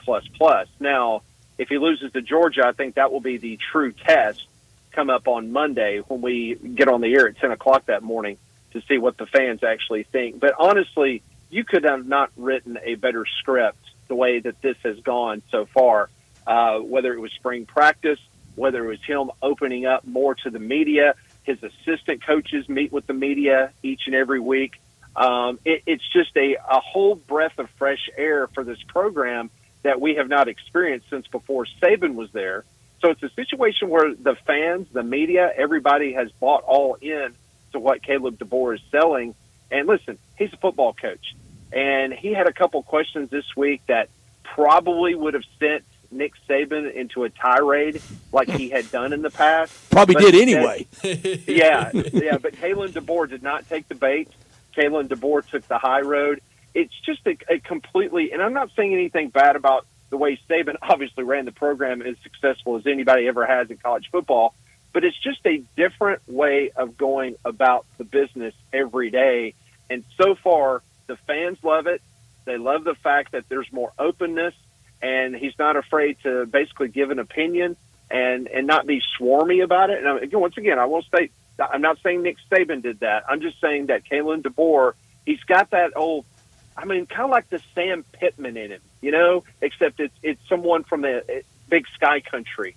Now, if he loses to Georgia, I think that will be the true test. come up on Monday when we get on the air at 10 o'clock that morning to see what the fans actually think. But honestly, you could have not written a better script the way that this has gone so far, whether it was spring practice, whether it was him opening up more to the media. His assistant coaches meet with the media each and every week. It's just a whole breath of fresh air for this program that we have not experienced since before Saban was there. So it's a situation where the fans, the media, everybody has bought all in to what Caleb DeBoer is selling. And listen, he's a football coach. And he had a couple questions this week that probably would have sent Nick Saban into a tirade like he had done in the past. Probably did anyway. Yeah. But Kalen DeBoer did not take the bait. Kalen DeBoer took the high road. It's just a completely – and I'm not saying anything bad about the way Saban obviously ran the program as successful as anybody ever has in college football, but it's just a different way of going about the business every day. And so far, the fans love it. They love the fact that there's more openness, and he's not afraid to basically give an opinion and not be swarmy about it. And once again, I won't say – I'm not saying Nick Saban did that. I'm just saying that Kalen DeBoer, he's got that old – kind of like the Sam Pittman in him, except it's someone from the big sky country.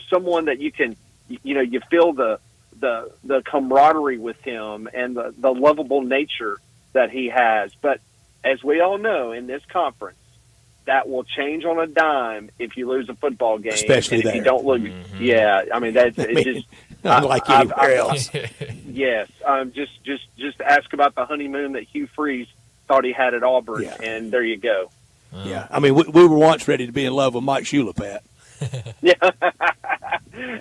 Someone that you can, you feel the camaraderie with him and the lovable nature that he has. But as we all know in this conference, that will change on a dime if you lose a football game. Especially if you don't look. Mm-hmm. Yeah, that's just unlike anywhere else. Yes, just ask about the honeymoon that Hugh Freeze thought he had at Auburn, and there you go. Yeah, we were once ready to be in love with Mike Shula, Pat. Yeah,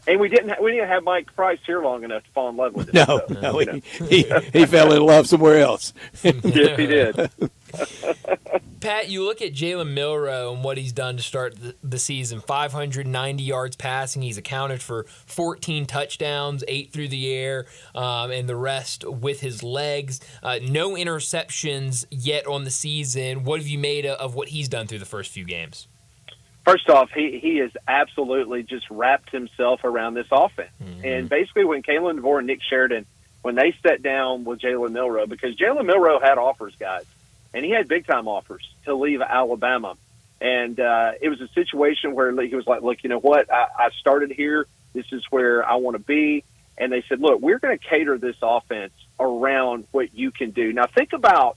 and we didn't have Mike Price here long enough to fall in love with him. No, he fell in love somewhere else. Yes, he did. Pat, you look at Jalen Milroe and what he's done to start the season. 590 yards passing. He's accounted for 14 touchdowns, 8 through the air, and the rest with his legs. No interceptions yet on the season. What have you made of what he's done through the first few games? First off, he has absolutely just wrapped himself around this offense. Mm-hmm. And basically when Kalen DeBoer and Nick Sheridan, when they sat down with Jalen Milroe, because Jalen Milroe had offers, guys, and he had big-time offers to leave Alabama. And it was a situation where he was like, look, you know what? I started here. This is where I want to be. And they said, look, we're going to cater this offense around what you can do. Now, think about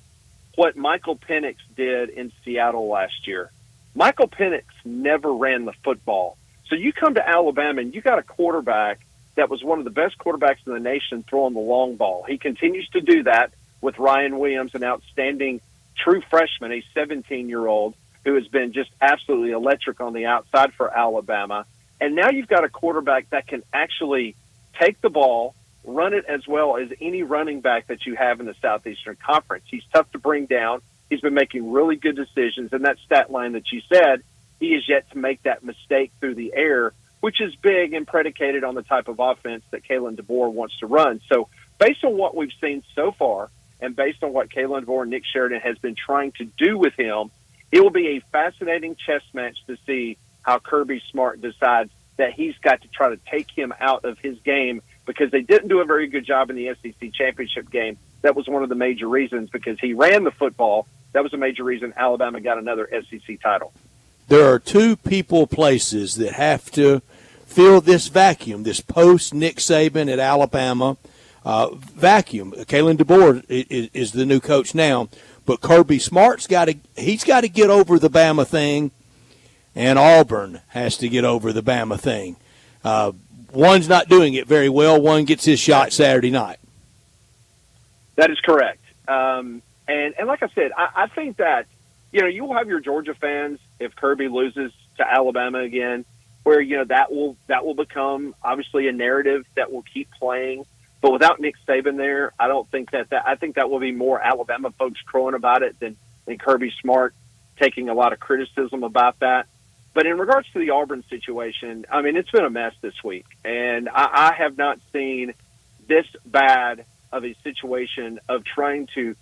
what Michael Penix did in Seattle last year. Michael Penix never ran the football. So you come to Alabama, and you got a quarterback that was one of the best quarterbacks in the nation throwing the long ball. He continues to do that with Ryan Williams, an outstanding true freshman, a 17-year-old who has been just absolutely electric on the outside for Alabama. And now you've got a quarterback that can actually take the ball, run it as well as any running back that you have in the Southeastern Conference. He's tough to bring down. He's been making really good decisions. And that stat line that you said, he is yet to make that mistake through the air, which is big and predicated on the type of offense that Kalen DeBoer wants to run. So based on what we've seen so far, and based on what Kalen DeBoer and Nick Sheridan has been trying to do with him, it will be a fascinating chess match to see how Kirby Smart decides that he's got to try to take him out of his game, because they didn't do a very good job in the SEC championship game. That was one of the major reasons, because he ran the football. That was a major reason Alabama got another SEC title. There are two places that have to fill this vacuum, this post-Nick Saban at Alabama vacuum. Kalen DeBoer is the new coach now, but Kirby Smart's got to get over the Bama thing, and Auburn has to get over the Bama thing. One's not doing it very well. One gets his shot Saturday night. That is correct. And like I said, I think that, you will have your Georgia fans if Kirby loses to Alabama again, where, that will become obviously a narrative that will keep playing. But without Nick Saban there, I don't think I think that will be more Alabama folks crowing about it than Kirby Smart taking a lot of criticism about that. But in regards to the Auburn situation, it's been a mess this week. And I have not seen this bad of a situation of trying to,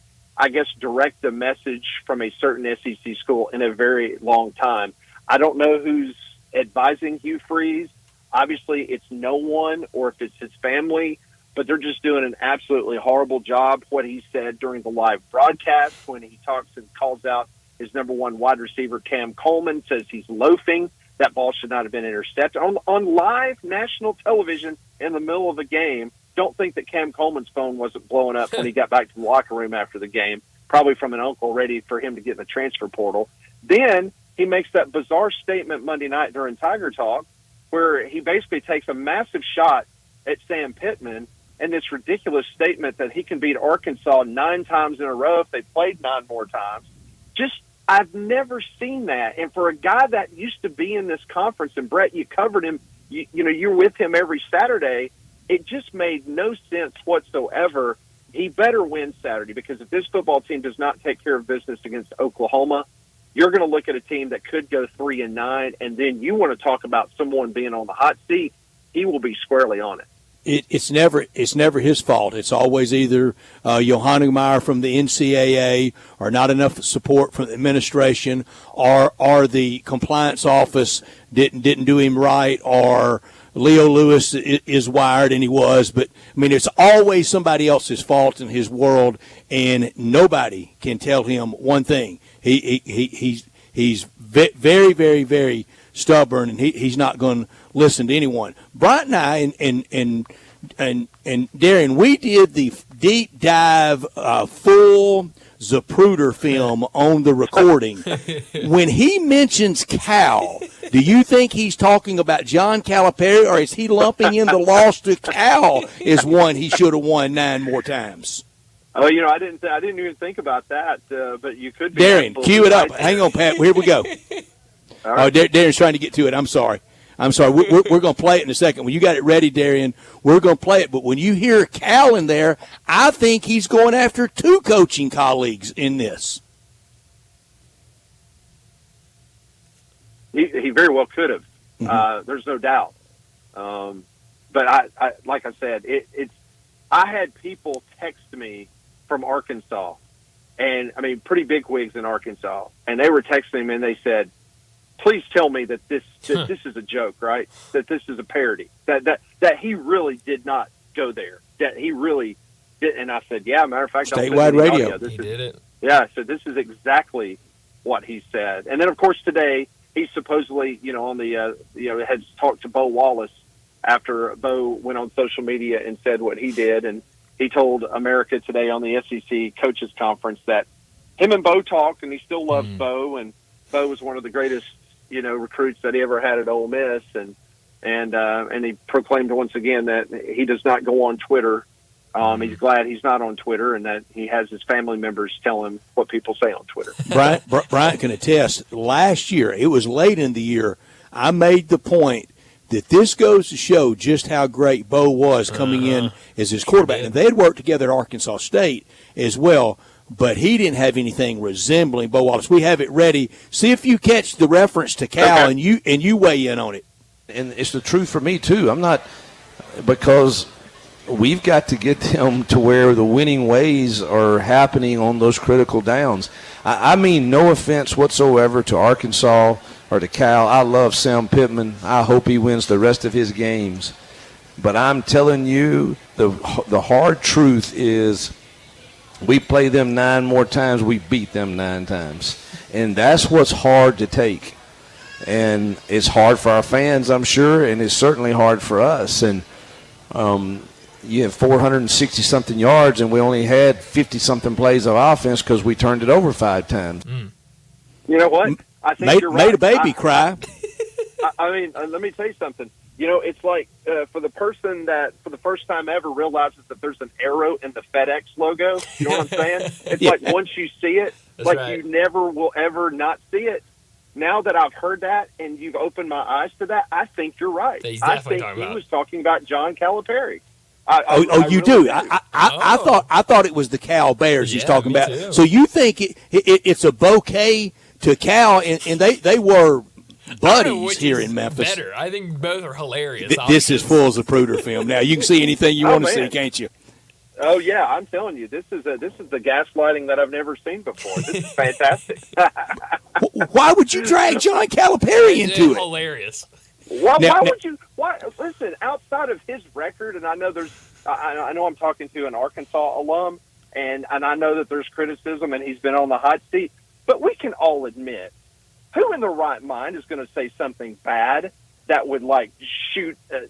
direct the message from a certain SEC school in a very long time. I don't know who's advising Hugh Freeze Obviously, it's no one, or if it's his family, but they're just doing an absolutely horrible job. What he said during the live broadcast when he talks and calls out his number one wide receiver, Cam Coleman, says he's loafing. That ball should not have been intercepted. On live national television in the middle of a game, don't think that Cam Coleman's phone wasn't blowing up when he got back to the locker room after the game, probably from an uncle ready for him to get in the transfer portal. Then he makes that bizarre statement Monday night during Tiger Talk where he basically takes a massive shot at Sam Pittman and this ridiculous statement that he can beat Arkansas 9 times in a row if they played 9 more times. I've never seen that. And for a guy that used to be in this conference, and Brett, you covered him, you know, you're with him every Saturday, it just made no sense whatsoever. He better win Saturday, because if this football team does not take care of business against Oklahoma, you're going to look at a team that could go 3-9, and then you want to talk about someone being on the hot seat, he will be squarely on it. It's never his fault. It's always either Johannemeyer from the NCAA, or not enough support from the administration, or the compliance office didn't do him right, or Leo Lewis is wired, and he was. But I mean, it's always somebody else's fault in his world, and nobody can tell him one thing. He's very, very, very stubborn, and he's not going to listen to anyone. Bryant and I and Darian, we did the deep dive full Zapruder film on the recording. When he mentions Cal, do you think he's talking about John Calipari, or is he lumping in the loss to Cal as one he should have won 9 more times? Oh, you know, I didn't even think about that, but you could be. Darian, cue it up. Hang on, Pat. Here we go. All right. Darian's trying to get to it. I'm sorry. We're going to play it in a second. When you got it ready, Darian, we're going to play it. But when you hear Cal in there, I think he's going after 2 coaching colleagues in this. He very well could have. Mm-hmm. There's no doubt. But I like I said, I had people text me from Arkansas, and I mean pretty big wigs in Arkansas, and they were texting me and they said, please tell me that this is a joke, right? That this is a parody. That he really did not go there. That he really did. And I said, yeah, matter of fact, statewide radio. He did it. Yeah, so this is exactly what he said. And then, of course, today he's supposedly, on the, has talked to Bo Wallace after Bo went on social media and said what he did. And he told America today on the SEC coaches conference that him and Bo talked, and he still loves Bo, and Bo was one of the greatest, recruits that he ever had at Ole Miss, and he proclaimed once again that he does not go on Twitter. He's glad he's not on Twitter, and that he has his family members tell him what people say on Twitter. Bryant can attest. Last year, it was late in the year, I made the point that this goes to show just how great Bo was coming in as his quarterback. And they had worked together at Arkansas State as well, but he didn't have anything resembling Bo Wallace. We have it ready. See if you catch the reference to Cal, and you weigh in on it. And it's the truth for me, too. I'm not – because we've got to get them to where the winning ways are happening on those critical downs. I mean no offense whatsoever to Arkansas or to Cal. I love Sam Pittman. I hope he wins the rest of his games. But I'm telling you, the hard truth is we play them 9 more times, we beat them 9 times. And that's what's hard to take. And it's hard for our fans, I'm sure, and it's certainly hard for us. And you have 460-something yards, and we only had 50-something plays of offense because we turned it over 5 times. You know what? I think you're right. Made a baby cry. I mean, let me tell you something. It's like for the person that for the first time ever realizes that there's an arrow in the FedEx logo. You know what I'm saying? It's like once you see it, you never will ever not see it. Now that I've heard that and you've opened my eyes to that, I think you're right. I think he was talking about John Calipari. You do? I thought it was the Cal Bears he's talking about. Too. So you think it's a bouquet to Cal, and they were buddies here in Memphis. Better. I think both are hilarious. This is full Zapruder film. Now you can see anything you want to see, can't you? Oh yeah, I'm telling you, this is the gaslighting that I've never seen before. This is fantastic. Why would you drag John Calipari into it? Hilarious. Why listen, outside of his record, and I know I know I'm talking to an Arkansas alum, and I know that there's criticism, and he's been on the hot seat. But we can all admit, who in their right mind is going to say something bad that would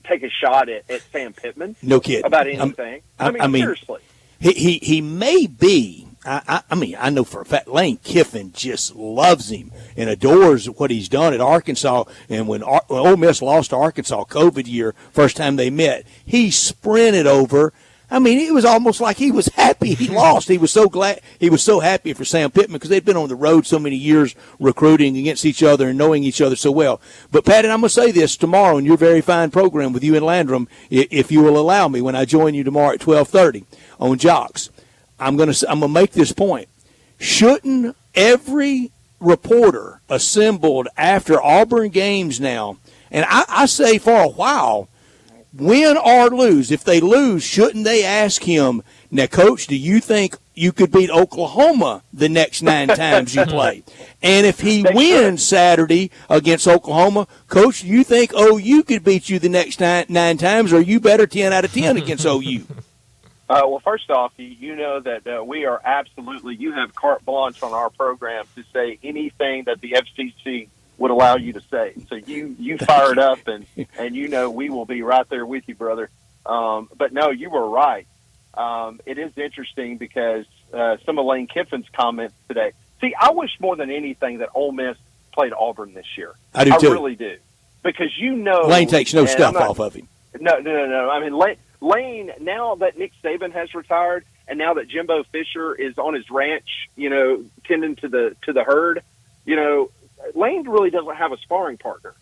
take a shot at Sam Pittman? No kidding. About anything. I mean, seriously. He may be. I mean, I know for a fact Lane Kiffin just loves him and adores what he's done at Arkansas. And when Ole Miss lost to Arkansas COVID year, first time they met, he sprinted over. I mean, it was almost like he was happy he lost. He was so glad. He was so happy for Sam Pittman because they'd been on the road so many years recruiting against each other and knowing each other so well. But, Patty, I'm going to say this tomorrow in your very fine program with you and Landrum, if you will allow me, when I join you tomorrow at 12:30 on Jocks. I'm going to make this point. Shouldn't every reporter assembled after Auburn games now, and I say for a while, win or lose, if they lose, shouldn't they ask him, now, Coach, do you think you could beat Oklahoma the next 9 times you play? And if he wins Saturday against Oklahoma, Coach, do you think OU could beat you the next 9 times, or are you better 10 out of 10 against OU? Well, first off, you know that we are absolutely, you have carte blanche on our program to say anything that the FCC would allow you to say. So you fire it up, and you know we will be right there with you, brother. But no, you were right. It is interesting because some of Lane Kiffin's comments today. See, I wish more than anything that Ole Miss played Auburn this year. I do too. I really do. Because you know Lane takes no stuff off of him. No. I mean, Lane, now that Nick Saban has retired, and now that Jimbo Fisher is on his ranch, tending to the herd, Lane really doesn't have a sparring partner,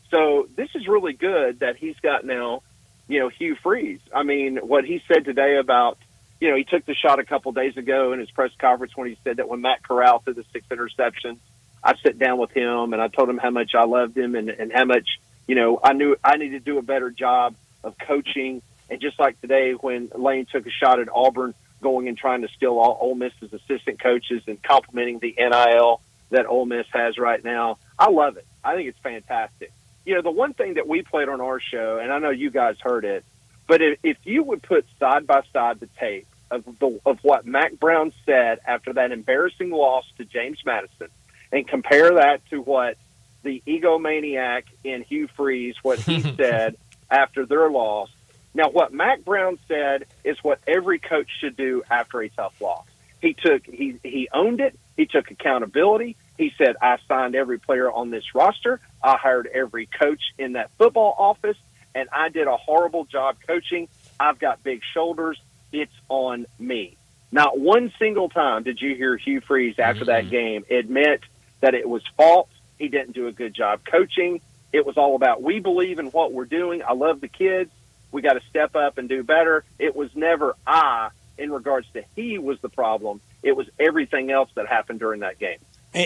So this is really good that he's got now, Hugh Freeze. I mean, what he said today about, he took the shot a couple days ago in his press conference when he said that when Matt Corral threw the 6 interceptions, I sat down with him and I told him how much I loved him and how much, I knew I needed to do a better job of coaching. And just like today when Lane took a shot at Auburn, going and trying to steal all Ole Miss's assistant coaches and complimenting the NIL that Ole Miss has right now. I love it. I think it's fantastic. The one thing that we played on our show, and I know you guys heard it, but if you would put side by side the tape of what Mac Brown said after that embarrassing loss to James Madison and compare that to what the egomaniac in Hugh Freeze, what he said after their loss. Now, what Mac Brown said is what every coach should do after a tough loss. He owned it. He took accountability. He said, I signed every player on this roster. I hired every coach in that football office, and I did a horrible job coaching. I've got big shoulders. It's on me. Not one single time did you hear Hugh Freeze after that game admit that it was fault. He didn't do a good job coaching. It was all about, we believe in what we're doing. I love the kids. We got to step up and do better. It was never in regards to he was the problem. It was everything else that happened during that game.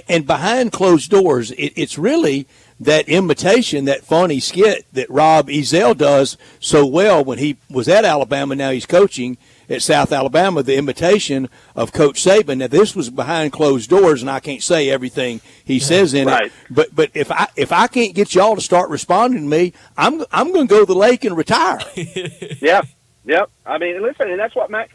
And behind closed doors, it's really that imitation, that funny skit that Rob Ezell does so well when he was at Alabama. Now he's coaching at South Alabama, the imitation of Coach Saban. Now, this was behind closed doors, and I can't say everything he says in it. But if I can't get y'all to start responding to me, I'm going to go to the lake and retire. Yeah. Yep. I mean, listen, and that's what Mac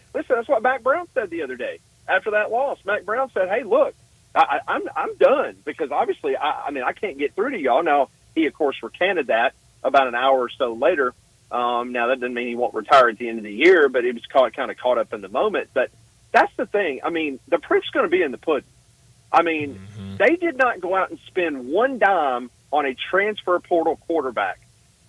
Brown said the other day after that loss. Mac Brown said, "Hey, look, I'm done because obviously, I can't get through to y'all." Now, he of course recanted that about an hour or so later. Now that doesn't mean he won't retire at the end of the year, but it was kind of caught up in the moment. But that's the thing. I mean, the proof's going to be in the pudding. I mean, they did not go out and spend one dime on a transfer portal quarterback.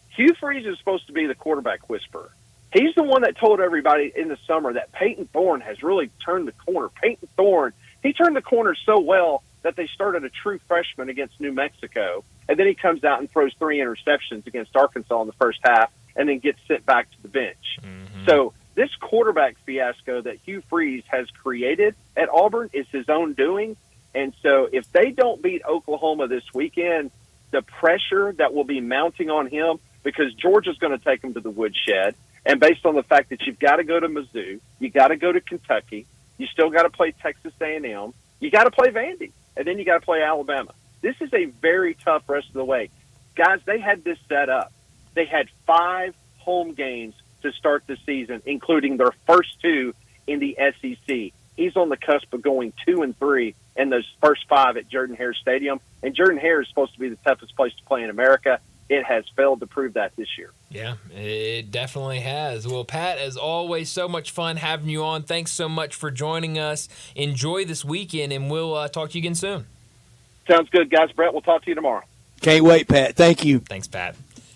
Hugh Freeze is supposed to be the quarterback whisperer. He's the one that told everybody in the summer that Peyton Thorne has really turned the corner. Peyton Thorne, he turned the corner so well that they started a true freshman against New Mexico, and then he comes out and throws 3 interceptions against Arkansas in the first half and then gets sent back to the bench. So this quarterback fiasco that Hugh Freeze has created at Auburn is his own doing. And so if they don't beat Oklahoma this weekend, the pressure that will be mounting on him, because Georgia's going to take him to the woodshed, and based on the fact that you've got to go to Mizzou, you got to go to Kentucky, you still got to play Texas A&M, you got to play Vandy, and then you got to play Alabama. This is a very tough rest of the way. Guys, they had this set up. They had 5 home games to start the season, including their first 2 in the SEC. He's on the cusp of going 2-3 in those first 5 at Jordan-Hare Stadium. And Jordan-Hare is supposed to be the toughest place to play in America. It has failed to prove that this year. Yeah, it definitely has. Well, Pat, as always, so much fun having you on. Thanks so much for joining us. Enjoy this weekend, and we'll talk to you again soon. Sounds good, guys. Brett, we'll talk to you tomorrow. Can't wait, Pat. Thank you. Thanks, Pat.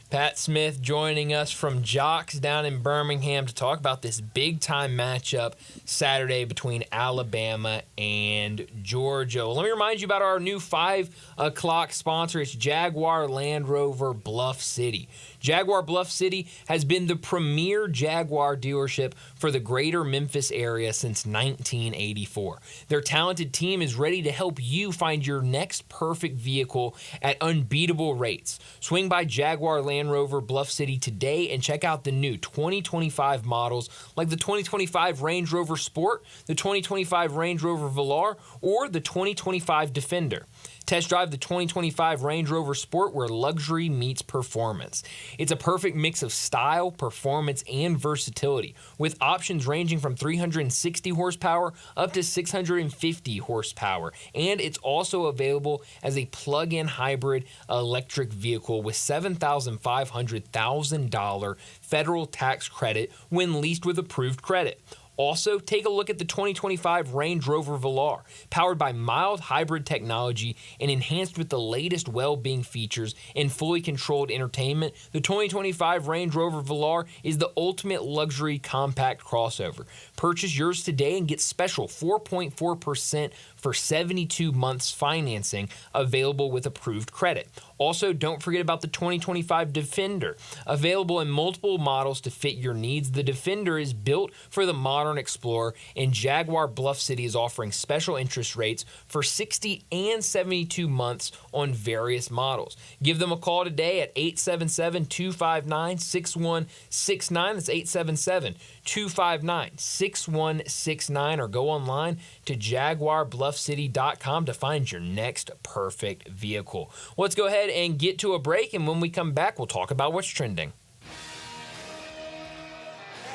Pat Smith joining us from Jocks down in Birmingham to talk about this big-time matchup Saturday between Alabama and Georgia. Well, let me remind you about our new 5 o'clock sponsor. It's Jaguar Land Rover Bluff City. Jaguar Bluff City has been the premier Jaguar dealership for the greater Memphis area since 1984. Their talented team is ready to help you find your next perfect vehicle at unbeatable rates. Swing by Jaguar Land Rover Bluff City today and check out the new 2025 models like the 2025 Range Rover Sport, the 2025 Range Rover Velar, or the 2025 Defender. Test drive the 2025 Range Rover Sport, where luxury meets performance. It's a perfect mix of style, performance, and versatility, with options ranging from 360 horsepower up to 650 horsepower. And it's also available as a plug-in hybrid electric vehicle with $7,500 federal tax credit when leased with approved credit. Also, take a look at the 2025 Range Rover Velar, powered by mild hybrid technology and enhanced with the latest well-being features and fully controlled entertainment. The 2025 Range Rover Velar is the ultimate luxury compact crossover. Purchase yours today and get special 4.4% for 72 months financing available with approved credit. Also, don't forget about the 2025 Defender, available in multiple models to fit your needs. The Defender is built for the modern explorer, and Jaguar Bluff City is offering special interest rates for 60 and 72 months on various models. Give them a call today at 877-259-6169. That's 877-259-6169, or go online to JaguarBluffCity.com to find your next perfect vehicle. Let's go ahead and get to a break, and when we come back, we'll talk about what's trending.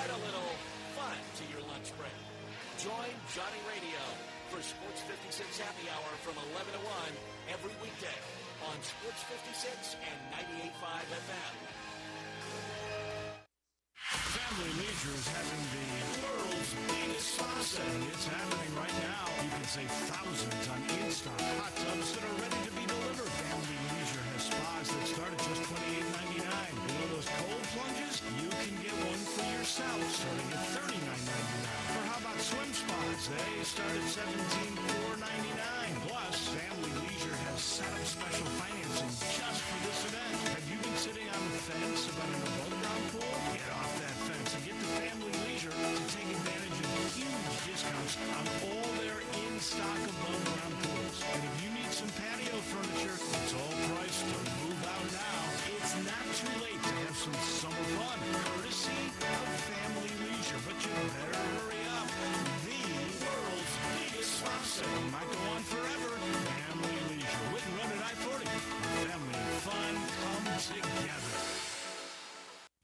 Add a little fun to your lunch break. Join Johnny Radio for Sports 56 Happy Hour from 11 to 1 every weekday on Sports 56 and 98.5 FM. Family Leisure is having the world's biggest spa set. It's happening right now. You can save thousands on in-stock hot tubs that are ready to be delivered. Family Leisure has spas that start at just $28.99. You know those cold plunges? You can get one for yourself starting at $39.99. Or how about swim spas? They start at $17,499. Plus, Family Leisure has set up special financing just for this event. Have you been sitting on the fence about an above-ground pool? Get off that fence and get to Family Leisure to take advantage of huge discounts on all their in-stock above-ground pools. And if you need some patio furniture, it's all priced to move out now. It's not too late to have some summer fun, courtesy of Family Leisure. But you better hurry up. The world's biggest spa sale might go on forever. Family Leisure, with and run at I-40. Family and fun come together.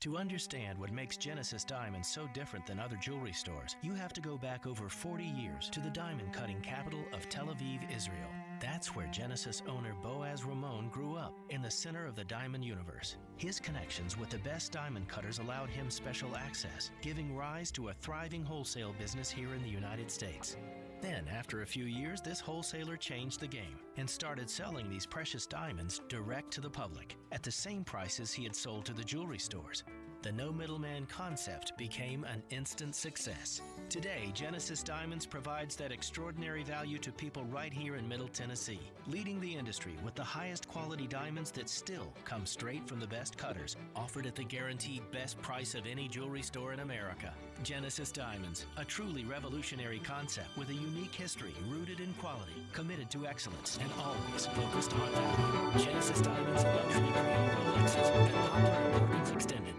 To understand what makes Genesis Diamonds so different than other jewelry stores, you have to go back over 40 years to the diamond cutting capital of Tel Aviv, Israel. That's where Genesis owner Boaz Ramon grew up, in the center of the diamond universe. His connections with the best diamond cutters allowed him special access, giving rise to a thriving wholesale business here in the United States. Then, after a few years, this wholesaler changed the game and started selling these precious diamonds direct to the public at the same prices he had sold to the jewelry stores. The no middleman concept became an instant success. Today, Genesis Diamonds provides that extraordinary value to people right here in Middle Tennessee, leading the industry with the highest quality diamonds that still come straight from the best cutters, offered at the guaranteed best price of any jewelry store in America. Genesis Diamonds, a truly revolutionary concept with a unique history rooted in quality, committed to excellence, and always focused on value. Genesis Diamonds, luxury grade Rolexes, and popular importance extended.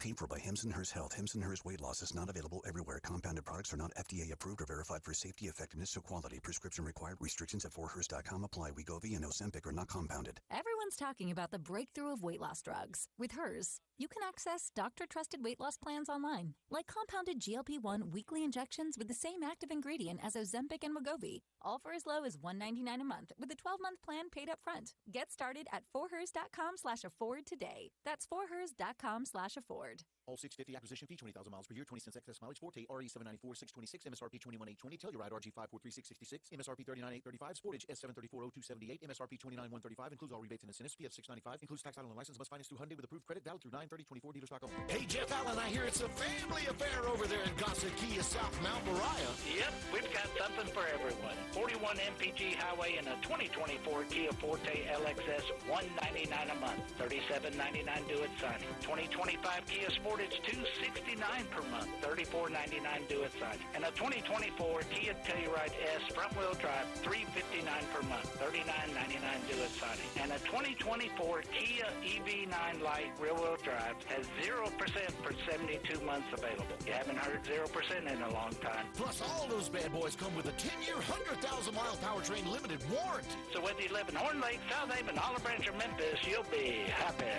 People for by Hims & Hers Health. Hims & Hers weight loss is not available everywhere. Compounded products are not FDA approved or verified for safety, effectiveness, or quality. Prescription required. Restrictions at forhers.com apply. Wegovy and Ozempic are not compounded. Everyone's talking about the breakthrough of weight loss drugs. With Hers, you can access doctor-trusted weight loss plans online, like compounded GLP-1 weekly injections with the same active ingredient as Ozempic and Wegovy, all for as low as $199 a month with a 12-month plan paid up front. Get started at forhers.com/afford today. That's forhers.com/afford. All 650 acquisition fee, 20,000 miles per year, 20 cents excess mileage, Forte, RE 794, 626, MSRP 21,820, Telluride RG 543,666, MSRP 39,835, Sportage S734,0278, MSRP 29,135, includes all rebates and incentives, PF 695, includes tax, title, and license, must finance through Hyundai with approved credit, valid through 9/30/24, dealer stock only. Hey, Jeff Allen, I hear it's a family affair over there in Gossett Kia, South Mount Moriah. Yep, we've got something for everyone. 41 MPG Highway and a 2024 Kia Forte LXS, $199 a month, $37.99 due at signing. 2025 Kia Sportage, $269 per month, $34.99 due at signing. And a 2024 Kia Telluride S front-wheel drive, $359 per month, $39.99 due at signing. And a 2024 Kia EV9 Lite rear-wheel drive has 0% for 72 months available. You haven't heard 0% in a long time. Plus, all those bad boys come with a 10-year, 100,000-mile powertrain limited warranty. So whether you live in Horn Lake, South Haven, Olive Branch, or Memphis, you'll be happy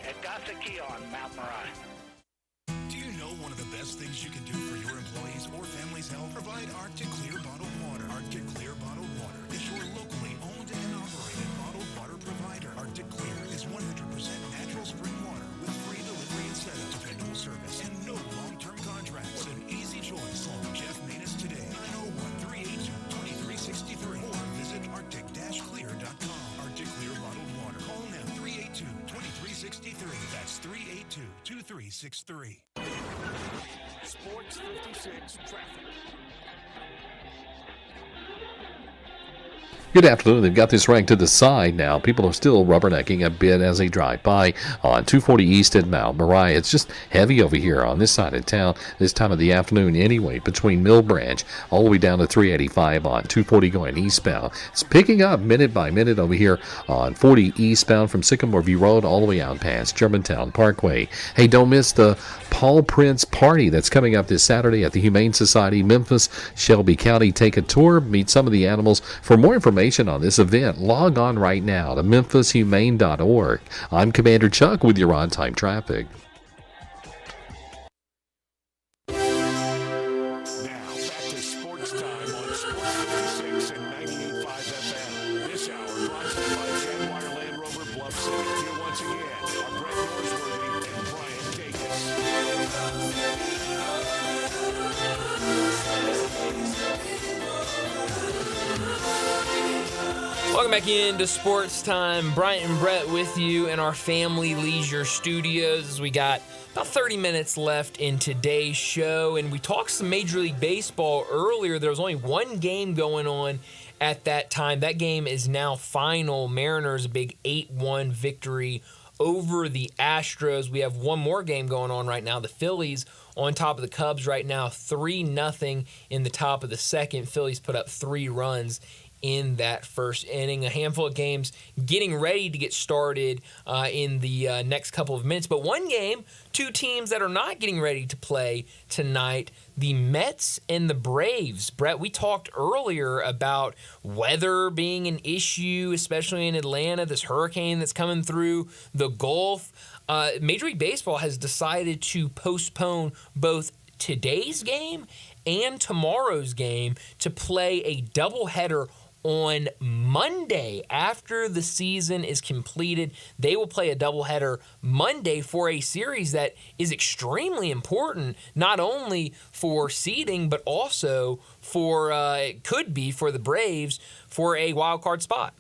at Gossett Kia on Mount Moriah. Do you know one of the best things you can do for your employees or family's health? Provide Arctic Clear bottled water. Arctic Clear bottled water is your locally owned and operated bottled water provider. Arctic Clear is 100% natural spring water with free delivery and setup, dependable service, and no long-term contracts. What an easy choice. Call Jeff Manus today, 901-382-2363, or visit arctic-clear.com. Arctic Clear bottled water. Call now, 382-2363. That's 382-2363. Sports 56 traffic. Good afternoon. They've got this ranked to the side now. People are still rubbernecking a bit as they drive by on 240 East at Mount Moriah. It's just heavy over here on this side of town this time of the afternoon anyway, between Mill Branch all the way down to 385 on 240 going eastbound. It's picking up minute by minute over here on 40 eastbound from Sycamore View Road all the way out past Germantown Parkway. Hey, don't miss the Paul Prince Party that's coming up this Saturday at the Humane Society, Memphis, Shelby County. Take a tour, meet some of the animals. For more information on this event, log on right now to memphishumane.org. I'm Commander Chuck with your on-time traffic. Now, back to Sports Time on Sports 56 and 98.5 FM. This hour brought to you by Jaguar Land Rover Bluff City. Here once again are Brett Norsworthy and Brian Dacus. Welcome back into Sports Time. Bryant and Brett with you in our Family Leisure Studios. We got about 30 minutes left in today's show, and we talked some Major League Baseball earlier. There was only one game going on at that time. That game is now final. Mariners, a big 8-1 victory over the Astros. We have one more game going on right now. The Phillies on top of the Cubs right now, 3-0 in the top of the second. Phillies put up 3 runs in that first inning. A handful of games getting ready to get started in the next couple of minutes. But one game, 2 teams that are not getting ready to play tonight, the Mets and the Braves. Brett, we talked earlier about weather being an issue, especially in Atlanta, this hurricane that's coming through the Gulf. Major League Baseball has decided to postpone both today's game and tomorrow's game to play a doubleheader on Monday. After the season is completed, they will play a doubleheader Monday for a series that is extremely important, not only for seeding, but also for, it could be for the Braves for a wild card spot.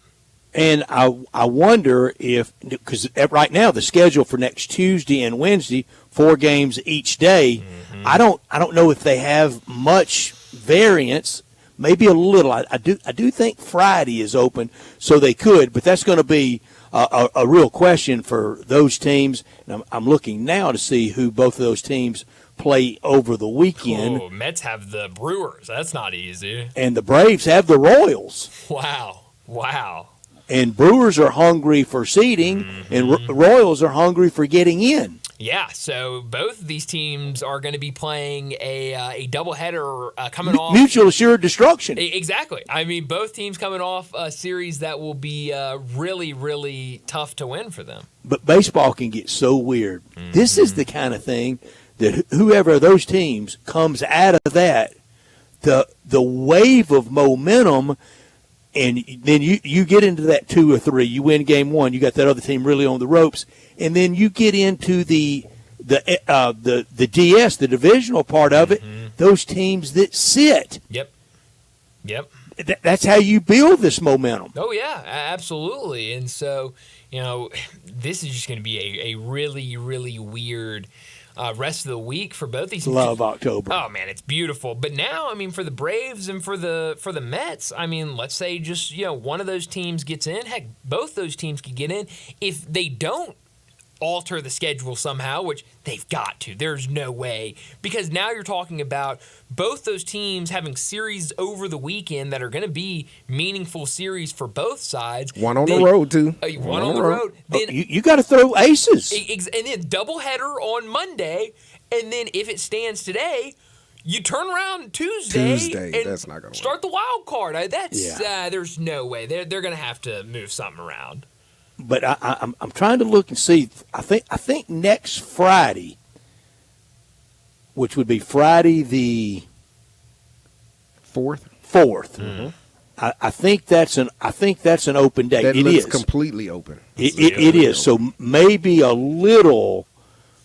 And I wonder if, because right now the schedule for next Tuesday and Wednesday, 4 games each day, I don't know if they have much variance. Maybe a little. I do think Friday is open, so they could, but that's going to be a real question for those teams. And I'm looking now to see who both of those teams play over the weekend. Oh, Mets have the Brewers. That's not easy. And the Braves have the Royals. Wow. And Brewers are hungry for seeding, and Royals are hungry for getting in. Yeah, so both of these teams are going to be playing a doubleheader coming off. Mutual assured destruction. Exactly. I mean, both teams coming off a series that will be really, really tough to win for them. But baseball can get so weird. This is the kind of thing that whoever of those teams comes out of that, the wave of momentum, and then you get into that 2 or 3. You win game 1. You got that other team really on the ropes, and then you get into the DS, the divisional part of it. Those teams that sit. Yep. That's how you build this momentum. Oh yeah, absolutely. And so, this is just going to be a really, really weird rest of the week for both these teams. Love October. Oh man, it's beautiful. But now, I mean, for the Braves and for the Mets, I mean, let's say just one of those teams gets in. Heck, both those teams could get in. If they don't alter the schedule somehow, which they've got to. There's no way. Because now you're talking about both those teams having series over the weekend that are going to be meaningful series for both sides. One on the road, too. One on the road. Then, you got to throw aces. And then doubleheader on Monday. And then if it stands today, you turn around Tuesday and that's not gonna start the wild card. There's no way. They're going to have to move something around. But I'm trying to look and see. I think next Friday, which would be Friday the 4th. Mm-hmm. I think that's an open date. It is completely open. It is. So maybe a little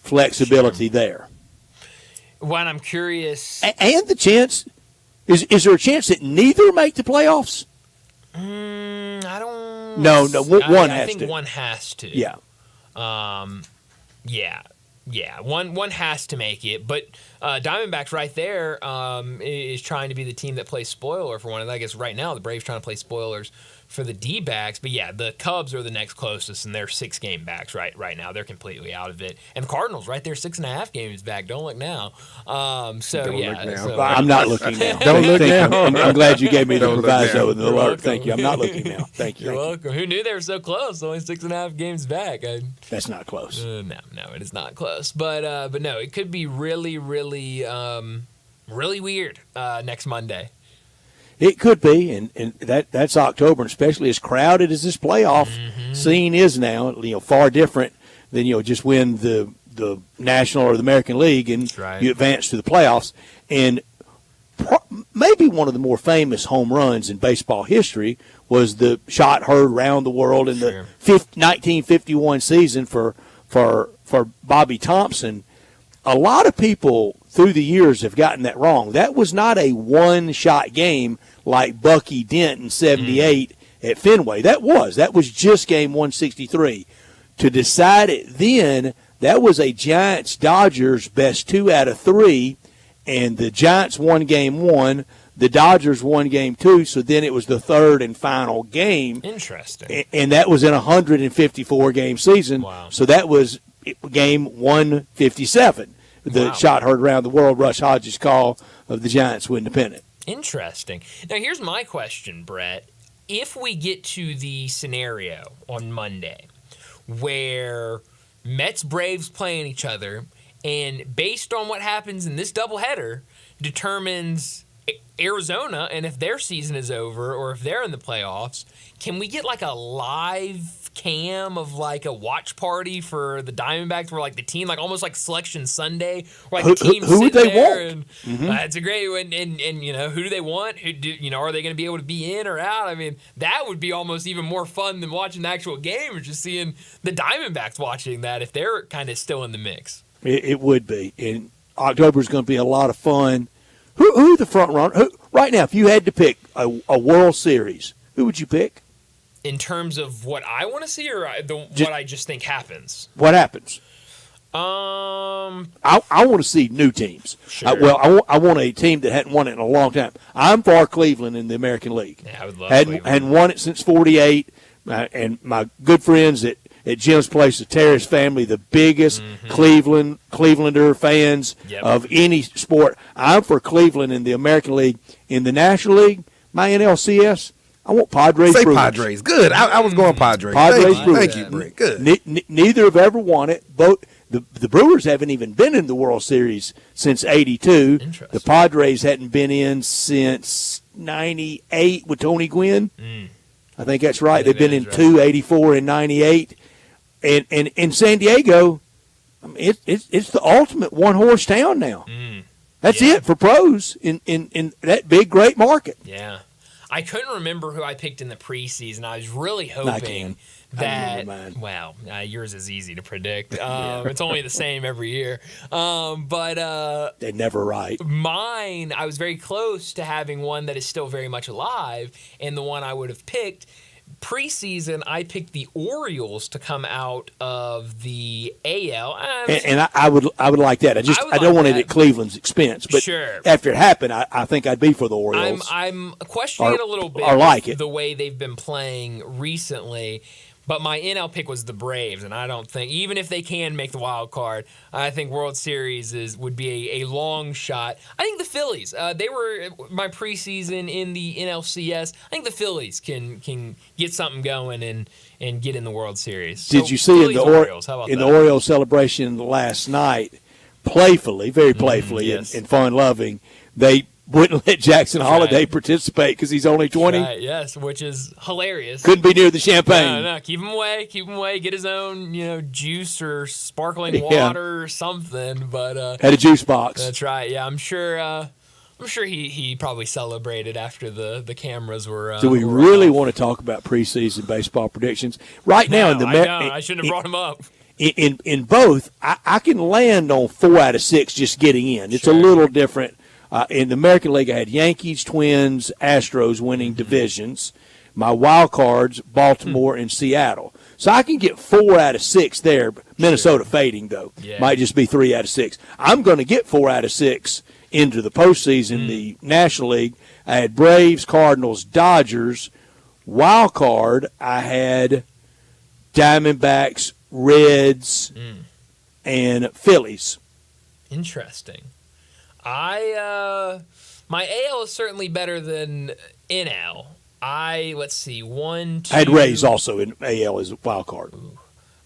flexibility there. When I'm curious, and the chance is there a chance that neither make the playoffs? I don't. No. One has to. I think one has to. Yeah. Yeah. One has to make it, but Diamondbacks right there is trying to be the team that plays spoiler for one. And I guess right now the Braves trying to play spoilers for the D-backs. But yeah, the Cubs are the next closest, and they're 6-game backs right now. They're completely out of it. And the Cardinals right there, 6.5 games back. Don't look now. Don't look now. I'm not looking now. Don't look now. I'm glad you gave me the Don't proviso look and the alert. Thank you. I'm not looking now. Thank you. You're welcome. Who knew they were so close? Only 6.5 games back. That's not close. No, it is not close. But no, it could be really, really, really weird next Monday. It could be, and that's October, and especially as crowded as this playoff scene is now, far different than just win the National or the American League and you advance to the playoffs. And maybe one of the more famous home runs in baseball history was the shot heard around the world in the 1951 season for Bobby Thompson. A lot of people through the years have gotten that wrong. That was not a one-shot game like Bucky Dent in 78 at Fenway. That was just game 163. To decide it then, that was a Giants-Dodgers best 2 out of 3, and the Giants won game 1, the Dodgers won game 2, so then it was the third and final game. Interesting. And that was in a 154-game season. Wow. So that was game 157. The shot heard around the world, Rush Hodges' call of the Giants win the pennant. Interesting. Now, here's my question, Brett. If we get to the scenario on Monday where Mets-Braves playing each other, and based on what happens in this doubleheader determines Arizona and if their season is over or if they're in the playoffs, can we get like a live cam of like a watch party for the Diamondbacks where like the team, like almost like Selection Sunday, where like the team who would they want? That's a great one. And who do they want? Are they going to be able to be in or out? I mean, that would be almost even more fun than watching the actual game or just seeing the Diamondbacks watching that if they're kind of still in the mix. It would be. And October is going to be a lot of fun. Who the front runner? Right now, if you had to pick a World Series, who would you pick? In terms of what I want to see or what I just think happens? What happens? I want to see new teams. Sure. I want a team that hadn't won it in a long time. I'm for Cleveland in the American League. Yeah, I would love Cleveland. Hadn't won it since 48. And my good friends at Jim's Place, the Terrace family, the biggest Clevelander fans of any sport. I'm for Cleveland in the American League. In the National League, my NLCS, I want Padres. Say Brewers. Padres. Good. I was going Padres. Padres. Thank you, Brent. Good. Neither have ever won it. Both The Brewers haven't even been in the World Series since '82. The Padres hadn't been in since '98 with Tony Gwynn. I think that's right. They've been in two, '84 and '98. And in San Diego, I mean, it's the ultimate one-horse town now. That's it for pros in that big, great market. Yeah. I couldn't remember who I picked in the preseason. I was really hoping that, well, yours is easy to predict. It's only the same every year. But they're never right. Mine, I was very close to having one that is still very much alive, and the one I would have picked preseason, I picked the Orioles to come out of the AL, and I would like that. I don't want it at Cleveland's expense, but after it happened, I think I'd be for the Orioles. I'm questioning it a little bit, the way they've been playing recently. But my NL pick was the Braves, and I don't think, even if they can make the wild card, I think World Series would be a long shot. I think the Phillies, they were my preseason in the NLCS. I think the Phillies can get something going and get in the World Series. Did you see in the Orioles celebration last night, playfully, very playfully and fun-loving, they wouldn't let Jackson Holiday participate because he's only 20. Right, yes, which is hilarious. Couldn't be near the champagne. No, keep him away. Get his own, juice or sparkling water or something. But had a juice box. That's right. Yeah, I'm sure he probably celebrated after the cameras were. Do we really want to talk about preseason baseball predictions right now? I shouldn't have brought him up. In both, I can land on 4 out of 6 just getting in. It's a little different. In the American League, I had Yankees, Twins, Astros winning divisions. My wild cards, Baltimore and Seattle. So I can get 4 out of 6 there. Minnesota fading, though. Yeah. Might just be 3 out of 6. I'm going to get 4 out of 6 into the postseason, the National League. I had Braves, Cardinals, Dodgers. Wild card, I had Diamondbacks, Reds, and Phillies. Interesting. My AL is certainly better than NL. Let's see, 1, 2. I had Rays also in AL as a wild card.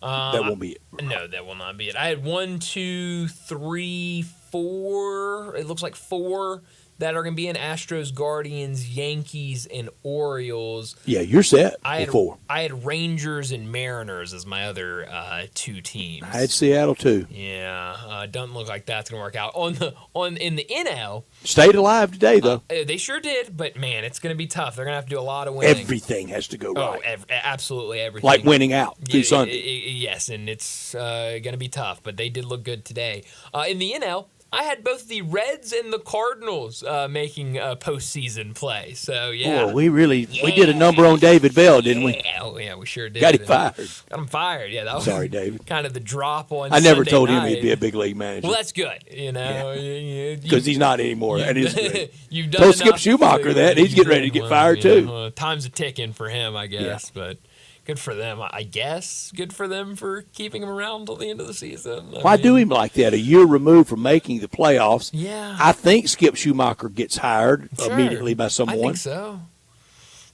That won't be it. No, that will not be it. I had 1, 2, 3, 4. It looks like 4 that are going to be in Astros, Guardians, Yankees, and Orioles. Yeah, you're set. I had 4. I had Rangers and Mariners as my other 2 teams. I had Seattle too. Yeah, doesn't look like that's going to work out. In the NL, stayed alive today though. They sure did, but man, it's going to be tough. They're going to have to do a lot of winning. Everything has to go right. Oh, absolutely everything. Like winning out through Sunday. Yes, and it's going to be tough, but they did look good today. In the NL, I had both the Reds and the Cardinals making postseason play. So, yeah. Oh, we did a number on David Bell, didn't we? Yeah, we sure did. Got him fired. Got him fired, yeah. That was Sorry, David. Kind of the drop on I never Sunday told night. him he'd be a big league manager. Well, that's good, Because he's not anymore. That is good. You've done Told Skip Schumacher that. He's getting ready to get fired, too. Time's a ticking for him, I guess, but... Good for them, I guess. Good for them for keeping him around until the end of the season. Why do him like that? A year removed from making the playoffs. Yeah. I think Skip Schumacher gets hired immediately by someone. I think so.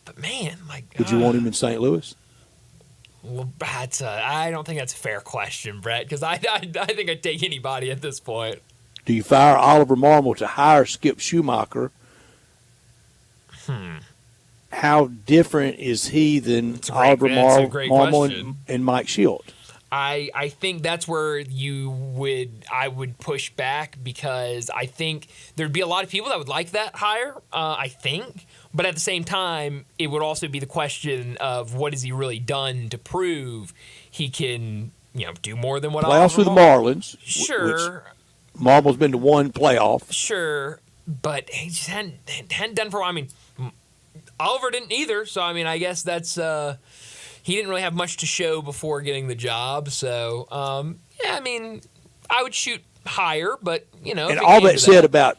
But, man, my God. Would you want him in St. Louis? Well, I don't think that's a fair question, Brett, because I think I'd take anybody at this point. Do you fire Oliver Marmol to hire Skip Schumacher? How different is he than Oliver Marmol and Mike Schilt? I think that's where I would push back because I think there'd be a lot of people that would like that hire, I think. But at the same time, it would also be the question of what has he really done to prove he can, do more than what playoffs with the Marlins. Sure. Marmol's been to one playoff. Sure. But he just hadn't done for a while. I mean, Oliver didn't either, so I mean, I guess that's he didn't really have much to show before getting the job. So I mean, I would shoot higher, but And all that said about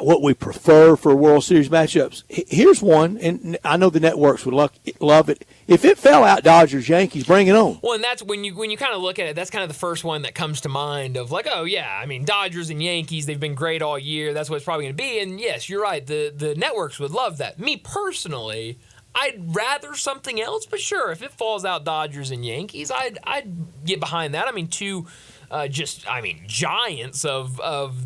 what we prefer for World Series matchups. Here's one, and I know the networks would love it. If it fell out Dodgers Yankees, bring it on. Well, and that's when you kind of look at it, that's kind of the first one that comes to mind of like, oh yeah, I mean Dodgers and Yankees, they've been great all year. That's what it's probably going to be. And yes, you're right. The networks would love that. Me personally, I'd rather something else, but sure, if it falls out Dodgers and Yankees, I'd get behind that. I mean, two giants of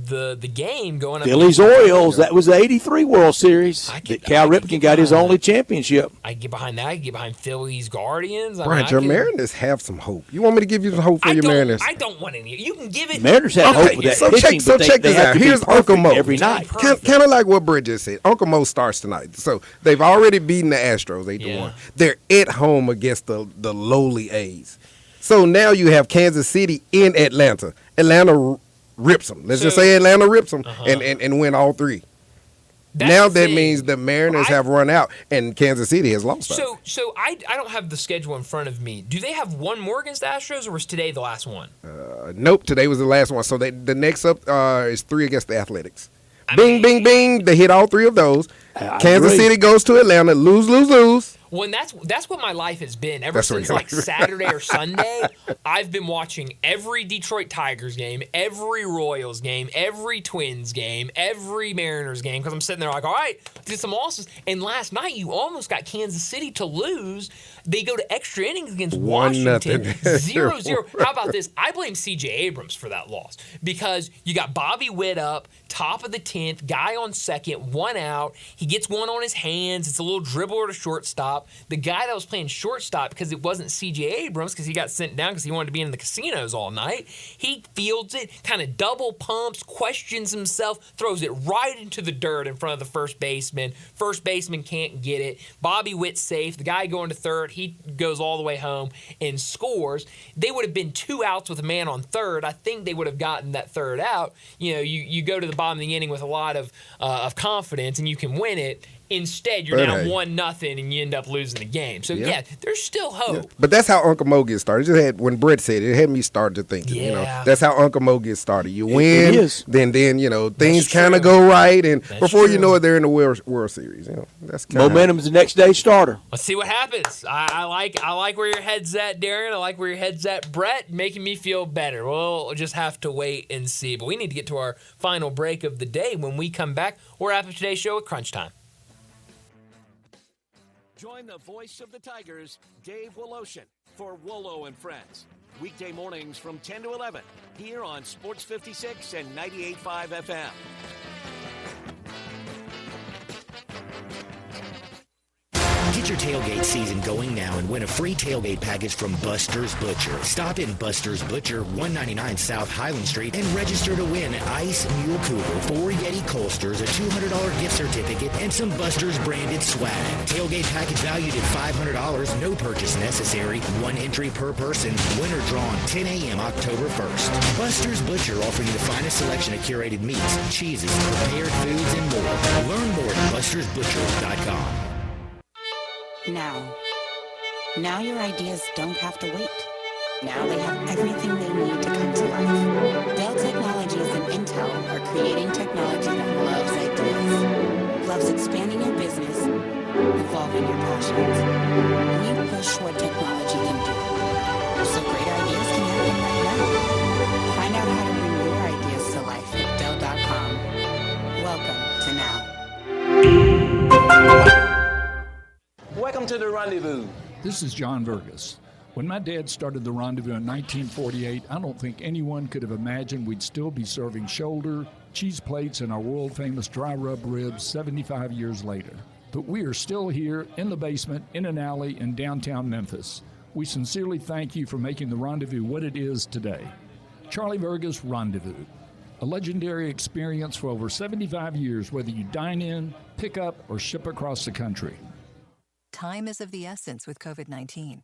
the game going up. Phillies Orioles. That was the '83 World Series that Cal Ripken got his only championship. I get behind that. I get behind Phillies Guardians. Brian, your Mariners have some hope. You want me to give you some hope for your Mariners? I don't want any. You can give it. Mariners have hope with that pitching, check this out. Here's Uncle Mo every night. Kind of like what Brett just said. Uncle Mo starts tonight. So they've already beaten the Astros 8-1. They're at home against the lowly A's. So now you have Kansas City in Atlanta. Atlanta rips them. Let's just say Atlanta rips them and win all three. Now that means the Mariners have run out and Kansas City has lost. So I don't have the schedule in front of me. Do they have one more against the Astros, or was today the last one? Nope, today was the last one. So the next up is 3 against the Athletics. Bing, bing. They hit all 3 of those. Kansas City goes to Atlanta. Lose. Well, that's what my life has been ever since like Saturday or Sunday. I've been watching every Detroit Tigers game, every Royals game, every Twins game, every Mariners game, because I'm sitting there like, all right, did some losses. And last night you almost got Kansas City to lose. They go to extra innings against Washington, 0-0. How about this? I blame C.J. Abrams for that loss because you got Bobby Witt up, top of the 10th, guy on second, 1 out. He gets one on his hands. It's a little dribbler to shortstop. The guy that was playing shortstop, because it wasn't C.J. Abrams, because he got sent down because he wanted to be in the casinos all night, he fields it, kind of double pumps, questions himself, throws it right into the dirt in front of the first baseman. First baseman can't get it. Bobby Witt's safe. The guy going to third, he goes all the way home and scores. They would have been 2 outs with a man on third. I think they would have gotten that third out. You know, you go to the bottom of the inning with a lot of confidence and you can win it. Instead, you're down 1-0 and you end up losing the game. So, yeah there's still hope. Yeah. But that's how Uncle Mo gets started. It just had, when Brett said it, it had me start to thinking. Yeah. You know, that's how Uncle Mo gets started. You win, then you know things kind of go right, and before you know it, they're in the World Series. You know, that's momentum is the next day starter. Let's see what happens. I like where your head's at, Darren. I like where your head's at, Brett. Making me feel better. We'll just have to wait and see. But we need to get to our final break of the day. When we come back, we'll wrap up today's show at Crunch Time. Join the voice of the Tigers, Dave Woloshin, for Wolo and Friends. Weekday mornings from 10 to 11, here on Sports 56 and 98.5 FM. Get your tailgate season going now and win a free tailgate package from Buster's Butcher. Stop in Buster's Butcher, 199 South Highland Street, and register to win an Ice Mule Cooler, 4 Yeti Coasters, a $200 gift certificate, and some Buster's branded swag. Tailgate package valued at $500, no purchase necessary, 1 entry per person, winner drawn 10 a.m. October 1st. Buster's Butcher offering the finest selection of curated meats, cheeses, prepared foods, and more. Learn more at bustersbutcher.com. Now your ideas don't have to wait. Now they have everything they need to come to life. Dell Technologies and Intel are creating technology that loves ideas, loves expanding your business, evolving your passions. We push what technology can do, so great ideas can happen right now. Find out how to bring your ideas to life at Dell.com. Welcome to Now. Welcome to the Rendezvous. This is John Vergas. When my dad started the Rendezvous in 1948, I don't think anyone could have imagined we'd still be serving shoulder, cheese plates, and our world-famous dry rub ribs 75 years later. But we are still here in the basement, in an alley in downtown Memphis. We sincerely thank you for making the Rendezvous what it is today. Charlie Vergas Rendezvous. A legendary experience for over 75 years, whether you dine in, pick up, or ship across the country. Time is of the essence with COVID-19.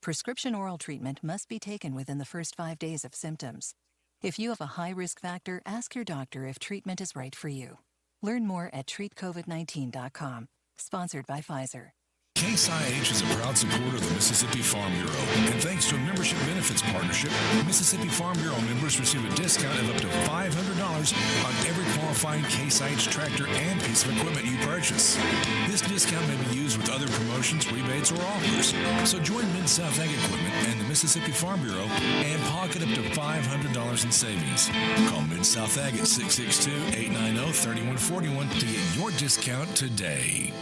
Prescription oral treatment must be taken within the first 5 days of symptoms. If you have a high risk factor, ask your doctor if treatment is right for you. Learn more at treatcovid19.com. Sponsored by Pfizer. Case IH is a proud supporter of the Mississippi Farm Bureau, and thanks to a membership benefits partnership, Mississippi Farm Bureau members receive a discount of up to $500 on every qualifying Case IH tractor and piece of equipment you purchase. This discount may be used with other promotions, rebates, or offers. So join Mid-South Ag Equipment and the Mississippi Farm Bureau and pocket up to $500 in savings. Call Mid-South Ag at 662-890-3141 to get your discount today.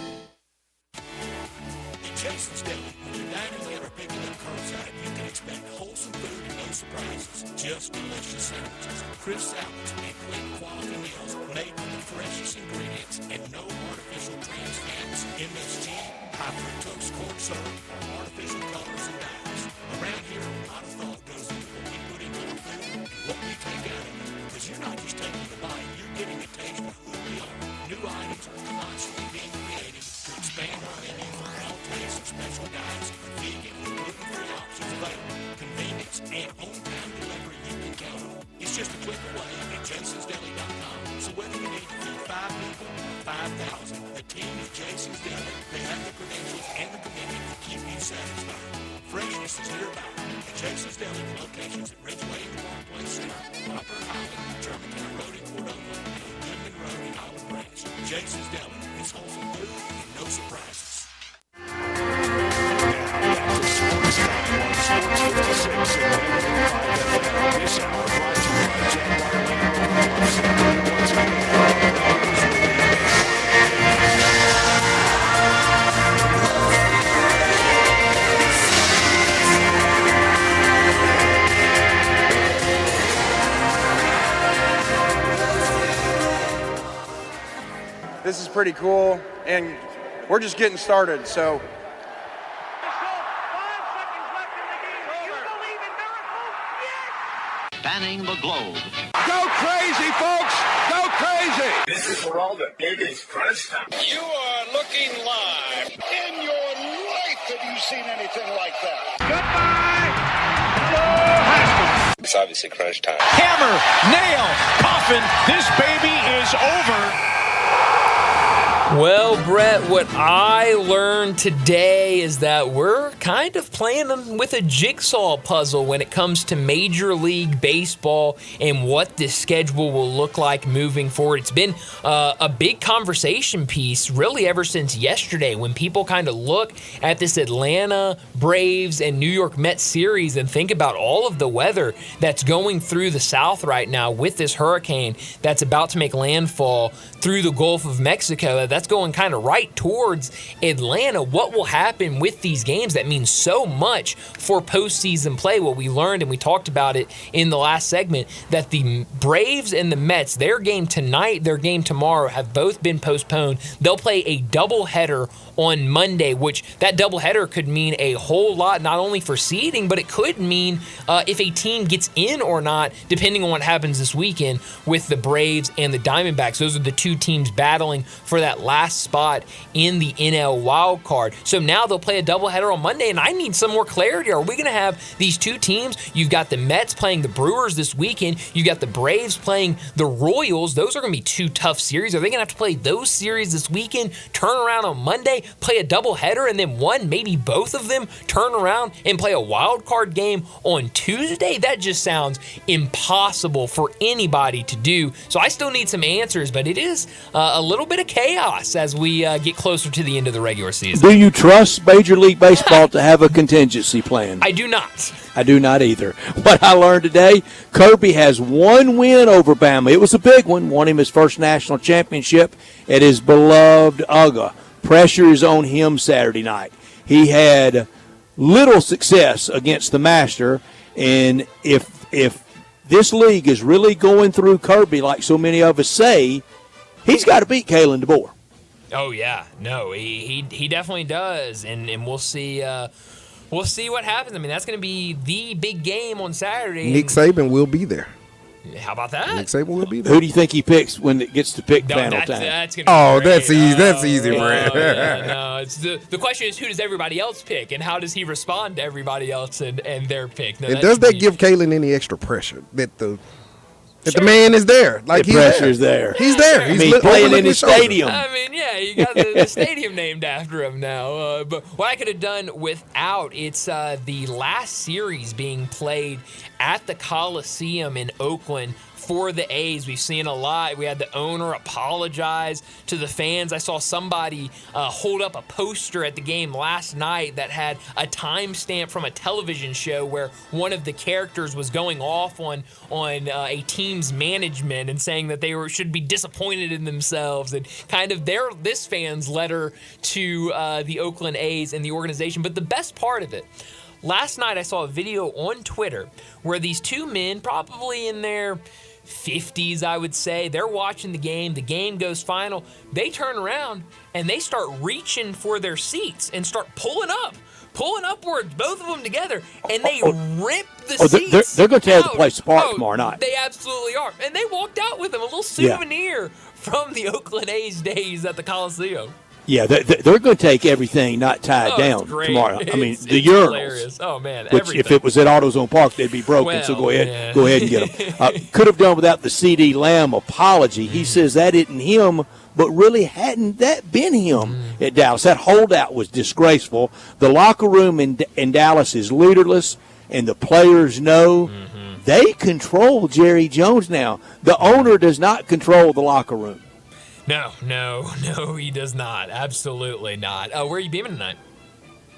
Jason's Deli. When you're dining in or picking up curbside, you can expect wholesome food and no surprises. just delicious sandwiches, crisp salads, and quick quality meals made with the freshest ingredients and no artificial trans fats, MSG, high fructose corn syrup, or artificial colors and dyes. Around here, a lot of thought goes into what we put into our food and what we take out of it. Because you're not just taking a bite, you're getting a taste of who we are. New items are constantly being created to expand our menu for all tastes and special diets, vegan and gluten-free options available, convenience, and on-time delivery you can count on. It's just a click away at jasonsdeli.com. So whether you need to feed 5 people or 5,000, the team at Jason's Deli, they have the credentials and the commitment to keep you satisfied. Freshness is nearby at Jason's Deli with locations at Ridgeway and Park Place Center, Upper Highland, Germantown Road in Cordova, and Goodman Road in Olive Branch. Jason's Deli is wholesome food and no surprises. Sportstime on Sports 56 and 95 FM. This hour brought to you by Jaguar Land Rover. Once again, This is pretty cool, and we're just getting started, so. Spanning the globe. Go crazy, folks! Go crazy! This is Geraldo. It is crunch time. You are looking live. In your life have you seen anything like that? It's obviously crunch time. Hammer, nail, coffin. This baby is over. Well, Brett, what I learned today is that we're kind of playing with a jigsaw puzzle when it comes to Major League Baseball and what the schedule will look like moving forward. It's been a big conversation piece really ever since yesterday when people kind of look at this Atlanta Braves and New York Mets series and think about all of the weather that's going through the South right now with this hurricane that's about to make landfall through the Gulf of Mexico. That's going kind of right towards Atlanta. What will happen with these games that means so much for postseason play? Well, we learned and we talked about it in the last segment that the Braves and the Mets, their game tonight, their game tomorrow, have both been postponed. They'll play a doubleheader on Monday, which that doubleheader could mean a whole lot, not only for seeding, but it could mean if a team gets in or not, depending on what happens this weekend with the Braves and the Diamondbacks. Those are the two teams battling for that last spot in the NL wild card. So now they'll play a doubleheader on Monday, and I need some more clarity. Are we going to have these two teams? You've got the Mets playing the Brewers this weekend. You've got the Braves playing the Royals. Those are going to be two tough series. Are they going to have to play those series this weekend, turn around on Monday, play a doubleheader, and then one, maybe both of them turn around and play a wild card game on Tuesday? That just sounds impossible for anybody to do. So I still need some answers, but it is a little bit of chaos as we get closer to the end of the regular season. Do you trust Major League Baseball to have a contingency plan? I do not. I do not either. What I learned today, Kirby has one win over Bama. It was a big one. Won him his first national championship at his beloved UGA. Pressure is on him Saturday night. He had little success against the Master, and if this league is really going through Kirby like so many of us say, he's got to beat Kalen DeBoer. Oh yeah, no, he definitely does, and we'll see. We'll see what happens. I mean, that's going to be the big game on Saturday. Nick Saban will be there. How about that? Nick Saban will be there. Who do you think he picks when it gets to pick panel time? That's gonna be great. That's easy. That's easy, Brad. No, it's the question is, who does everybody else pick, and how does he respond to everybody else and their pick? No, and does that give Kalen any extra pressure that the man is there? Like the pressure's there. He's there. He's playing in his stadium. I mean, yeah, you got the stadium named after him now. But what I could have done without, it's the last series being played at the Coliseum in Oakland for the A's. We've seen a lot. We had the owner apologize to the fans. I saw somebody hold up a poster at the game last night that had a timestamp from a television show where one of the characters was going off on a team's management and saying that they should be disappointed in themselves, and kind of this fan's letter to the Oakland A's and the organization. But the best part of it, last night I saw a video on Twitter where these two men, probably in their 50s, I would say, they're watching the game goes final, they turn around and they start reaching for their seats and start pulling upwards, both of them together, and they rip the seats. They're going to tear the place apart tomorrow night. They absolutely are. And they walked out with them, a little souvenir from the Oakland A's days at the Coliseum. Yeah, they're going to take everything not tied down tomorrow. I mean, the urinals. Hilarious. Oh, man, which, everything. if it was at AutoZone Park, they'd be broken, so go ahead and get them. Could have done without the C.D. Lamb apology. He says that isn't him, but really hadn't that been him at Dallas. That holdout was disgraceful. The locker room in Dallas is leaderless, and the players know they control Jerry Jones now. The owner does not control the locker room. No, he does not. Absolutely not. Where are you beaming tonight?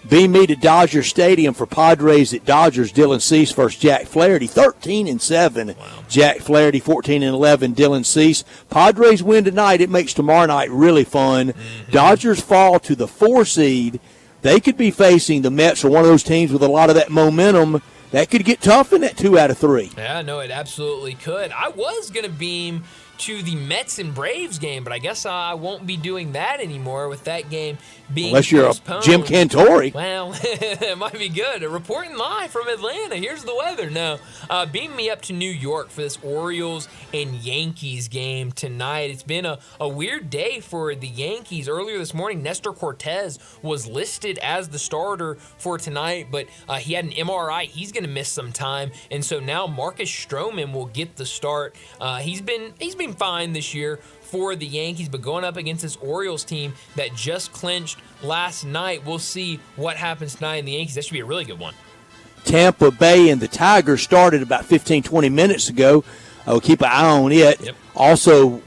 Beam me to Dodger Stadium for Padres at Dodgers. Dylan Cease versus Jack Flaherty. 13-7. Wow. Jack Flaherty 14-11. Dylan Cease. Padres win tonight. It makes tomorrow night really fun. Dodgers fall to the 4 seed. They could be facing the Mets or one of those teams with a lot of that momentum. That could get tough in that 2 out of 3. Yeah, no, it absolutely could. I was going to beam to the Mets and Braves game, but I guess I won't be doing that anymore with that game being unless you're postponed. A Jim Cantori. Well, it might be good. Reporting live from Atlanta. Here's the weather. No, beam me up to New York for this Orioles and Yankees game tonight. It's been a weird day for the Yankees. Earlier this morning, Nestor Cortez was listed as the starter for tonight, but he had an MRI. He's going to miss some time, and so now Marcus Stroman will get the start. He's been fine this year for the Yankees, but going up against this Orioles team that just clinched last night, we'll see what happens tonight in the Yankees. That should be a really good one. Tampa Bay and the Tigers started about 15-20 minutes ago. We'll keep an eye on it. Yep. Also,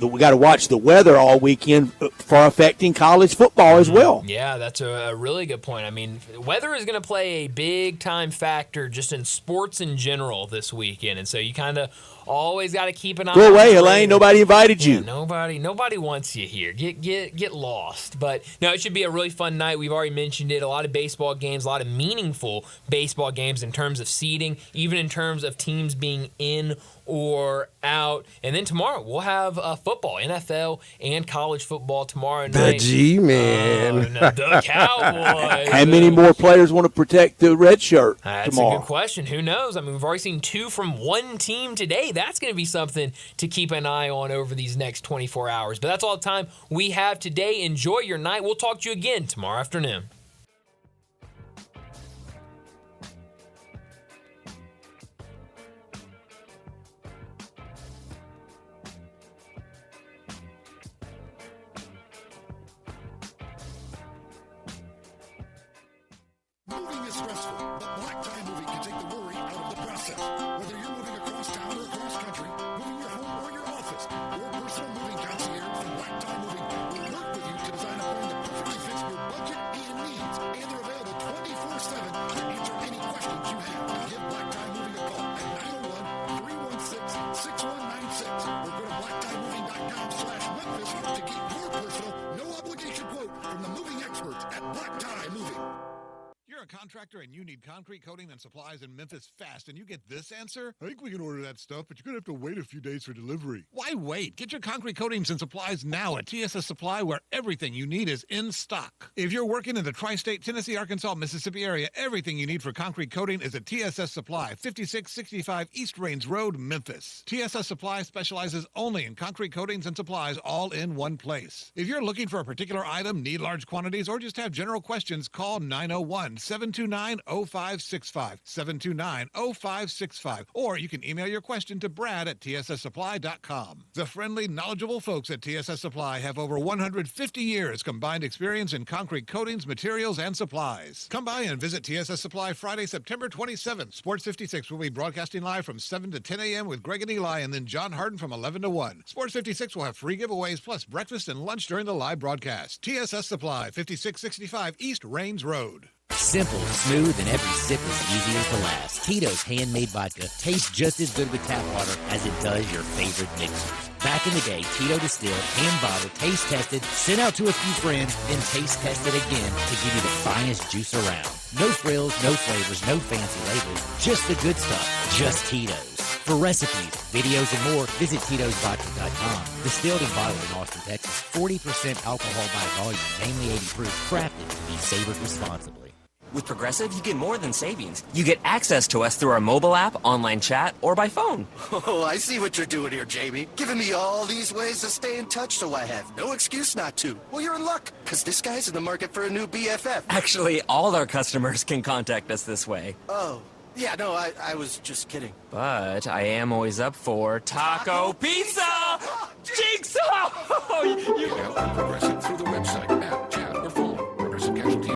we got to watch the weather all weekend for affecting college football as well. Yeah, that's a really good point. I mean, weather is going to play a big-time factor just in sports in general this weekend, and so you kind of always got to keep an eye. Go away, Elaine. Nobody invited you. Yeah, nobody wants you here. Get lost. But no, it should be a really fun night. We've already mentioned it. A lot of baseball games, a lot of meaningful baseball games in terms of seeding, even in terms of teams being in or out. And then tomorrow we'll have football, NFL and college football tomorrow night. The G-Man. The Cowboys. How many more players want to protect the red shirt That's tomorrow? a good question. Who knows? I mean, we've already seen 2 from one team today. That's going to be something to keep an eye on over these next 24 hours. But that's all the time we have today. Enjoy your night. We'll talk to you again tomorrow afternoon. Moving is stressful, but Black Tie Moving can take the worry out of the process. Whether you're moving across town or across country, moving your home or your office, your personal moving concierge from Black Tie Moving will work with you to design a plan that perfectly fits your budget and needs. And they're available 24/7 to answer any questions you have. Give Black Tie Moving a call at 901-316-6196 or go to blacktiemoving.com/Memphis to get your personal, no-obligation quote from the moving experts at Black Tie Moving. You're a contractor and you need concrete coating and supplies in Memphis fast, and you get this answer? I think we can order that stuff, but you're going to have to wait a few days for delivery. Why wait? Get your concrete coatings and supplies now at TSS Supply, where everything you need is in stock. If you're working in the tri-state Tennessee, Arkansas, Mississippi area, everything you need for concrete coating is at TSS Supply, 5665 East Rains Road, Memphis. TSS Supply specializes only in concrete coatings and supplies all in one place. If you're looking for a particular item, need large quantities, or just have general questions, call 901-729-0565, 729-0565, or you can email your question to Brad at tsssupply.com. The friendly, knowledgeable folks at TSS Supply have over 150 years combined experience in concrete coatings, materials, and supplies. Come by and visit TSS Supply Friday, September 27th. Sports 56 will be broadcasting live from 7 to 10 a.m. with Greg and Eli, and then John Harden from 11 to 1. Sports 56 will have free giveaways plus breakfast and lunch during the live broadcast. TSS Supply, 5665 East Rains Road. Simple, smooth, and every sip as easy as the last. Tito's handmade vodka tastes just as good with tap water as it does your favorite mixers. Back in the day, Tito distilled, hand-bottled, taste-tested, sent out to a few friends, then taste-tested again to give you the finest juice around. No frills, no flavors, no fancy labels, just the good stuff, just Tito's. For recipes, videos, and more, visit Tito'sVodka.com. Distilled and bottled in Austin, Texas. 40% alcohol by volume, mainly 80 proof, crafted to be savored responsibly. With Progressive, you get more than savings. You get access to us through our mobile app, online chat, or by phone. Oh, I see what you're doing here, Jamie. Giving me all these ways to stay in touch so I have no excuse not to. Well, you're in luck, because this guy's in the market for a new BFF. Actually, all our customers can contact us this way. Oh, yeah, no, I was just kidding. But I am always up for taco pizza! Jigsaw! Help Progressive through the website, app, chat, or phone. Progressive Casualty